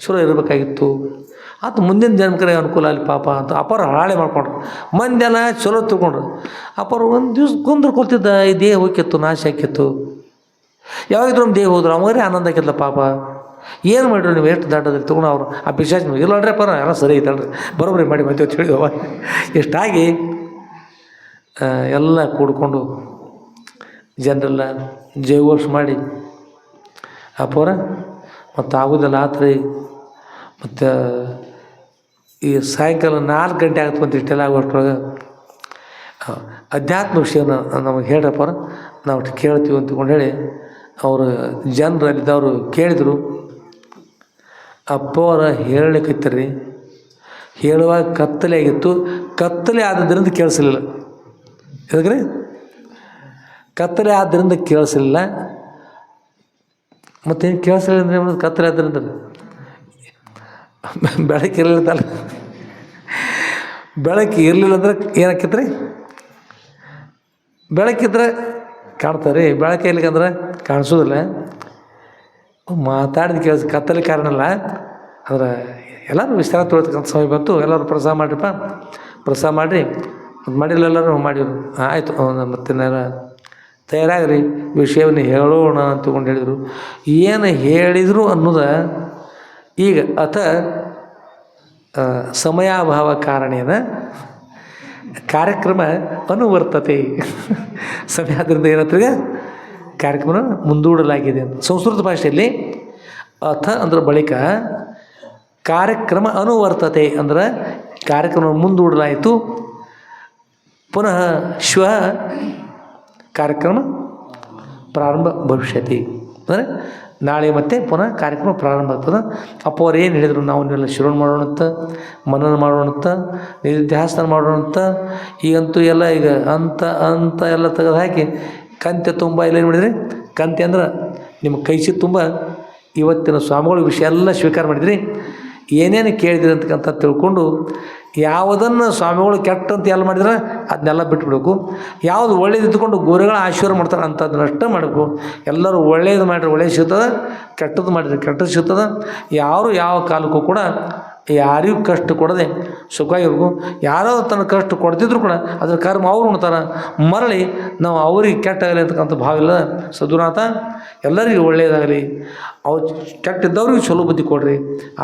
A: ಚಲೋ ಇರಬೇಕಾಗಿತ್ತು ಅದು ಮುಂದಿನ ಜನ್ಮಕರೇ ಅನುಕೂಲ ಅಲ್ಲಿ ಪಾಪ ಅಂತ ಅಪ್ಪರು ಹಾಳೆ ಮಾಡ್ಕೊಂಡ್ರು ಮಂದೆಲ್ಲ ಚಲೋ ತಿಳ್ಕೊಂಡ್ರು ಅಪ್ಪರು ಒಂದು ದಿವ್ಸ ಕುಂದ್ರು ಕೂತಿದ್ದ ಈ ದೇಹ ಹೋಗಿತ್ತು ನಾಶ ಹಾಕಿತ್ತು ಯಾವಾಗಿದ್ರು ನಮ್ಮ ದೇಹ ಹೋದ್ರು ಅವರೇ ಆನಂದ ಆಕಿದ್ಲ ಪಾಪ ಏನು ಮಾಡಿದ್ರು ನೀವು ಎಷ್ಟು ದಾಟದಲ್ಲಿ ತೊಗೊಂಡು ಅವರು ಆ ಪಿಶಾಚ್ ಇಲ್ಲ ಅಲ್ರಿ ಅಪ್ಪ ಎಲ್ಲ ಸರಿ ಐತಲ್ರಿ ಬರೋಬ್ಬರಿ ಮಾಡಿ ಮತ್ತೆ ತಿಳಿದವ ಎಷ್ಟಾಗಿ ಎಲ್ಲ ಕೂಡ್ಕೊಂಡು ಜನರೆಲ್ಲ ಜಯಘೋಷ ಮಾಡಿ ಅಪ್ಪವ್ರ ಮತ್ತು ಆಗೋದಿಲ್ಲ ಆತ್ರಿ ಮತ್ತು ಈ ಸಾಯಂಕಾಲ 4 ಗಂಟೆ ಆಗುತ್ತೆ ಮತ್ತು ಇಷ್ಟೆಲ್ಲ ಆಗೋಷ್ಟ್ರೊಳಗೆ ಅಧ್ಯಾತ್ಮ ವಿಷಯನ ನಮಗೆ ಹೇಳ್ರಪ್ಪ ನಾವು ಕೇಳ್ತೀವಿ ಅಂತಕೊಂಡು ಹೇಳಿ ಅವರು ಜನರು ಅಲ್ಲಿದ್ದವರು ಕೇಳಿದರು. ಅಪ್ಪವರ ಹೇಳಲಿಕ್ಕತ್ತರಿ. ಹೇಳುವಾಗ ಕತ್ತಲೆ ಆಗಿತ್ತು. ಕತ್ತಲೆ ಆದ್ದರಿಂದ ಕೇಳಿಸಲಿಲ್ಲ. ಯಾಕ್ರಿ ಕತ್ತಲೆ ಆದ್ದರಿಂದ ಕೇಳಿಸಲಿಲ್ಲ. ಮತ್ತೇನು ಕೇಳಿಸಲಿಲ್ಲ ಅಂದರೆ ಕತ್ತಲೆ ಆದ್ದರಿಂದ ಬೆಳಕಿರಲಿಲ್ಲದಲ್ಲ. ಬೆಳಕು ಇರಲಿಲ್ಲ ಅಂದ್ರೆ ಏನಾಕೈತ್ರಿ? ಬೆಳಕಿದ್ರೆ ಕಾಣ್ತಾರೆ. ಬೆಳಕು ಇರ್ಲಿಕ್ಕಂದ್ರೆ ಕಾಣಿಸೋದಿಲ್ಲ. ಮಾತಾಡಿದ ಕೇಳಿಸ್ ಕತ್ತಲೆ ಕಾರಣ ಅಲ್ಲ. ಅಂದ್ರೆ ಎಲ್ಲರೂ ವಿಸ್ತಾರ ತೊಗೊಳ್ತಕ್ಕಂಥ ಸಮಯ ಬಂತು. ಎಲ್ಲರೂ ಪ್ರಸಾದ ಮಾಡಿರಪ್ಪ, ಪ್ರಸಾದ ಮಾಡಿರಿ. ಮತ್ತು ಮಾಡಿಲ್ಲ ಎಲ್ಲರೂ ಮಾಡಿದ್ರು. ಆಯಿತು ಮತ್ತೆ ತಯಾರಾಗ್ರಿ ವಿಷಯವನ್ನು ಹೇಳೋಣ ಅಂತಕೊಂಡು ಹೇಳಿದರು. ಏನು ಹೇಳಿದರು ಅನ್ನೋದು ಈಗ ಸಮಯಾಭಾವ ಕಾರಣೇನ ಕಾರ್ಯಕ್ರಮ ಅನುವರ್ತತೆ. ಸಮಯ ಆದ್ದರಿಂದ ಏನಂದ್ರೆ ಕಾರ್ಯಕ್ರಮ ಮುಂದೂಡಲಾಗಿದೆ ಅಂತ ಸಂಸ್ಕೃತ ಭಾಷೆಯಲ್ಲಿ. ಅಂದ್ರೆ ಬಳಿಕ, ಕಾರ್ಯಕ್ರಮ ಅನುವರ್ತತೆ ಅಂದ್ರೆ ಕಾರ್ಯಕ್ರಮ ಮುಂದೂಡಲಾಯಿತು. ಪುನಃ ಶ್ವ ಕಾರ್ಯಕ್ರಮ ಪ್ರಾರಂಭ ಭವಿಷ್ಯತಿ ಅಂದರೆ ನಾಳೆ ಮತ್ತೆ ಪುನಃ ಕಾರ್ಯಕ್ರಮ ಪ್ರಾರಂಭ ಆಗ್ತದೆ. ಅಪ್ಪ ಅವ್ರು ಏನು ಹೇಳಿದರು, ನಾವು ಎಲ್ಲ ಶ್ರವಣ ಮಾಡೋಣಂತ, ಮನನ ಮಾಡೋಣಂತ, ನಿಧ್ಯಾಸನ ಮಾಡೋಣಂತ. ಈಗಂತೂ ಎಲ್ಲ ಈಗ ಅಂತ ಎಲ್ಲ ತೆಗೆದು ಹಾಕಿ ಕಂತೆ ತುಂಬ ಎಲ್ಲ ಏನು ಮಾಡಿದ್ರಿ? ಕಂತೆ ಅಂದ್ರೆ ನಿಮ್ಮ ಕೈಸಿ ತುಂಬ ಇವತ್ತಿನ ಸ್ವಾಮಿಗಳ ವಿಷಯ ಎಲ್ಲ ಸ್ವೀಕಾರ ಮಾಡಿದ್ರಿ. ಏನೇನು ಕೇಳಿದ್ರಿ ಅಂತಕ್ಕಂಥ ತಿಳ್ಕೊಂಡು ಯಾವುದನ್ನು ಸ್ವಾಮಿಗಳು ಕೆಟ್ಟಂತ ಎಲ್ಲ ಮಾಡಿದ್ರೆ ಅದನ್ನೆಲ್ಲ ಬಿಟ್ಬಿಡ್ಬೇಕು. ಯಾವುದು ಒಳ್ಳೇದು ಇದ್ದುಕೊಂಡು ಗೋರೆಗಳ ಆಶೀರ್ವಾದ ಮಾಡ್ತಾರೆ ಅಂಥದ್ದನ್ನಷ್ಟೇ ಮಾಡಬೇಕು. ಎಲ್ಲರೂ ಒಳ್ಳೇದು ಮಾಡಿದ್ರೆ ಒಳ್ಳೇದು ಸಿಗ್ತದೆ, ಕೆಟ್ಟದ್ದು ಮಾಡಿದ್ರೆ ಕೆಟ್ಟದ್ದು ಸಿಗ್ತದೆ. ಯಾರು ಯಾವ ಕಾಲಕ್ಕೂ ಕೂಡ ಯಾರಿಗೂ ಕಷ್ಟ ಕೊಡದೆ ಸುಖವಾಗಿರ್ಬೇಕು. ಯಾರೋ ತನ್ನ ಕಷ್ಟ ಕೊಡ್ತಿದ್ರು ಕೂಡ ಅದ್ರ ಕರ್ಮ ಅವ್ರು ಉಣ್ತಾರೆ. ಮರಳಿ ನಾವು ಅವ್ರಿಗೆ ಕೆಟ್ಟಾಗಲಿ ಅಂತಕ್ಕಂಥ ಭಾವ ಇಲ್ಲ. ಸದ್ಗುರುನಾಥ ಎಲ್ಲರಿಗೂ ಒಳ್ಳೆಯದಾಗಲಿ, ಅವ್ರು ಕೆಟ್ಟಿದ್ದವ್ರಿಗೆ ಚಲೋ ಬುದ್ಧಿ ಕೊಡ್ರಿ,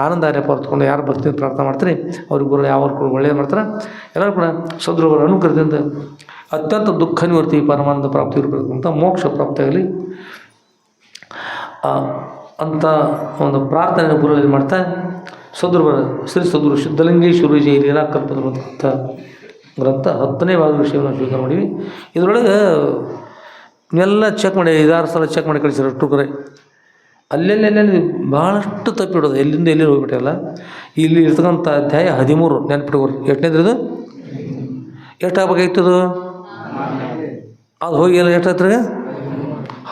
A: ಆನಂದ ಅರ್ಯ ಹೊರತ್ಕೊಂಡು ಯಾರು ಭಕ್ತಿ ಪ್ರಾರ್ಥನೆ ಮಾಡ್ತಾರೆ ಅವ್ರಿಗೆ ಗುರು ಯಾವ ಕೂಡ ಒಳ್ಳೇದು ಮಾಡ್ತಾರೆ. ಎಲ್ಲರೂ ಕೂಡ ಸದ್ಗುರುಗಳ ಅನುಗ್ರಹದಿಂದ ಅತ್ಯಂತ ದುಃಖ ನಿವರ್ತಿ ಪರಮಾನಂದ ಪ್ರಾಪ್ತಿ ಇರಬೇಕು ಅಂತ ಮೋಕ್ಷ ಪ್ರಾಪ್ತಿಯಾಗಲಿ ಅಂತ ಒಂದು ಪ್ರಾರ್ಥನೆ ಗುರುಗಳಲ್ಲಿ ಮಾಡ್ತಾ ಸದ್ಗುರುಗಳ ಶ್ರೀ ಸದ್ಗುರು ಸಿದ್ಧಲಿಂಗೇಶ್ವರ ಜೈ ಲೀಲಾ ಕಲ್ಪತರುವಂಥ ಗ್ರಂಥ 10ನೇ ಭಾಗದ ವಿಷಯವನ್ನು ಸ್ವೀಕಾರ ಮಾಡಿವಿ. ಇದರೊಳಗೆ ಎಲ್ಲ ಚೆಕ್ ಮಾಡಿ 5-6 ಸಲ ಚೆಕ್ ಮಾಡಿ ಕಳಿಸಿರೋ ಟುಕರೆ ಅಲ್ಲೆಲ್ಲಿ ಭಾಳಷ್ಟು ತಪ್ಪಿಡೋದು, ಎಲ್ಲಿಂದ ಎಲ್ಲಿ ಹೋಗ್ಬಿಟ್ಟಲ್ಲ. ಇಲ್ಲಿ ಇರ್ತಕ್ಕಂಥ ಅಧ್ಯಾಯ 13 ನೆನಪಿಟ್ಕೋರಿ. ಎಷ್ಟನೇದ್ರದು ಎಷ್ಟಾಗಬೇಕಾಯ್ತದು? ಅದು ಹೋಗಿ ಎಲ್ಲ ಎಷ್ಟಾಯ್ತು?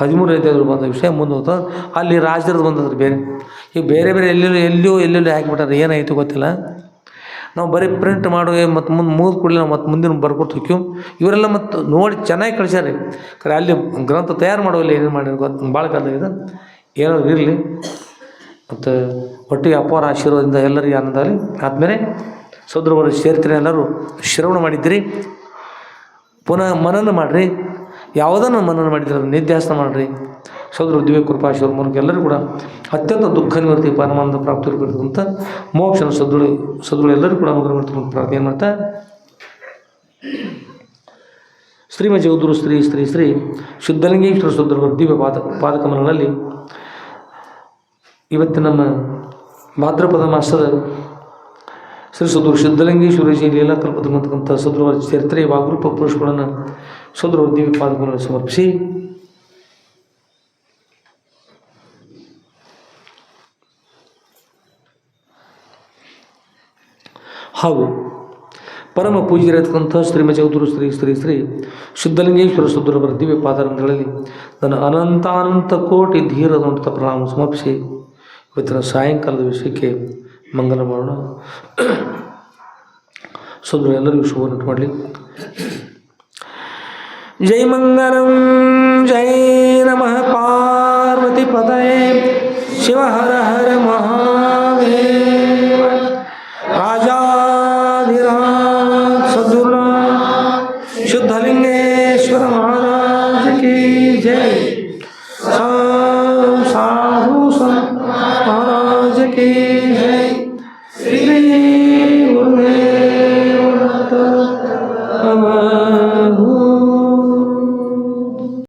A: 13 ಐತಾದ್ರು ಬಂದ ವಿಷಯ ಮುಂದೆ ಹೋಗ್ತದೆ. ಅಲ್ಲಿ ರಾಜ್ಯದ ಬಂದದ್ರಿ ಬೇರೆ. ಈಗ ಬೇರೆ ಎಲ್ಲೆಲ್ಲೋ ಹಾಕಿಬಿಟ್ಟಾರೆ. ಏನಾಯಿತು ಗೊತ್ತಿಲ್ಲ. ನಾವು ಬರೀ ಪ್ರಿಂಟ್ ಮಾಡುವ ಮತ್ತು ಮುಗಿದು ಕೂಡಲೇ ನಾವು ಮತ್ತು ಮುಂದಿನ ಬರ್ಕೊಟ್ಟು ಹೋಗ್ತೀವಿ. ಇವರೆಲ್ಲ ಮತ್ತು ನೋಡಿ ಚೆನ್ನಾಗಿ ಕಳಿಸ್ಯಾರ. ಕರೆ ಅಲ್ಲಿ ಗ್ರಂಥ ತಯಾರು ಮಾಡುವಲ್ಲಿ ಏನೇನು ಮಾಡಿದ್ರು ಗೊತ್ತು. ಭಾಳ ಕಾಲದಾಗಿದೆ. ಏನೋ ಇರಲಿ ಮತ್ತು ಒಟ್ಟಿಗೆ ಅಪಾರ ಆಶೀರ್ವಾದದಿಂದ ಎಲ್ಲರಿಗೂ ಆನಂದ ಆಗಲಿ. ಆದಮೇಲೆ ಸದ್ಗುರುಗಳ ಸೇರ್ತೀರಿ, ಎಲ್ಲರೂ ಶ್ರವಣ ಮಾಡಿದ್ದೀರಿ, ಪುನಃ ಮನನ ಮಾಡಿರಿ. ಯಾವುದನ್ನು ಮನನ ಮಾಡಿದ್ರೆ ಅದನ್ನು ನಿಧ್ಯಾಸನ ಮಾಡಿರಿ. ಸದ್ಗುರು ದಿವ್ಯ ಕೃಪಾಶೀರ್ವಾದ ಮೂಲಕ ಎಲ್ಲರೂ ಕೂಡ ಅತ್ಯಂತ ದುಃಖ ನಿವರ್ತಿ ಪರಮಾನಂದ ಪ್ರಾಪ್ತಿ ಇರಬೇಕು ಅಂತ ಮೋಕ್ಷನ ಸದ್ಗುರು ಎಲ್ಲರೂ ಕೂಡ ಅನುಗ್ರಹ ಮಾಡ್ತಾರೆ ಪ್ರಾರ್ಥನೆ ಮಾಡ್ತಾ ಶ್ರೀಮ ಜಗದ್ಗುರು ಶ್ರೀ ಸಿದ್ಧಲಿಂಗೇಶ್ವರ ಸದ್ಗುರುಗಳ ದಿವ್ಯ ಪಾದಕಮಲಗಳಲ್ಲಿ ಇವತ್ತು ನಮ್ಮ ಭಾದ್ರಪದ ಮಾಸದ ಶ್ರೀ ಸದ್ಗುರು ಸಿದ್ಧಲಿಂಗೇಶ್ವರ ಜೈ ಲೀಲಾ ಕಲ್ಪತರು ಅಂತಕ್ಕಂಥ ಸದ್ಗುರುವರ ಚರಿತ್ರೆ ವಾಗ್ರೂಪ ಪುರುಷಗಳನ್ನು ಸದ್ಗುರು ದಿವ್ಯ ಪಾದಕಮಲಗಳಲ್ಲಿ ಸಮರ್ಪಿಸಿ ಹಾಗೂ ಪರಮ ಪೂಜ್ಯರಾಗಿರ್ತಕ್ಕಂಥ ಶ್ರೀಮ ಜಗದ್ಗುರು ಶ್ರೀ ಸಿದ್ಧಲಿಂಗೇಶ್ವರ ಸದ್ಗುರುವರ ದಿವ್ಯ ಪಾದರಂಗಗಳಲ್ಲಿ ನನ್ನ ಅನಂತಾನಂತ ಕೋಟಿ ಧೀರದಂತ ಪ್ರಣಾಮ ಸಮರ್ಪಿಸಿ ಇವತ್ತಿನ ಸಾಯಂಕಾಲದ ವಿಷಯಕ್ಕೆ ಮಂಗಲ ಮಾಡೋಣ. ಸದ್ಗುರು ಎಲ್ಲರಿಗೂ ಶುಭವನ್ನು ಮಾಡಲಿ. ಜೈ ಮಂಗಲಂ ಜೈ ನಮಃ ಪಾರ್ವತಿ ಪತಯೇ ಶಿವ ಹರ ಹರ ಮಹಾದೇವ ರಾಜಾಧಿರಾಜ ಸದ್ಗುರುನಾಥ ಸಿದ್ಧಲಿಂಗೇಶ್ವರ ಮಹಾರಾಜ ಕಿ ಜೈ. ಸಾಧು ಸಂತ ಮಹಾರಾಜ ಕಿ ಜೈ.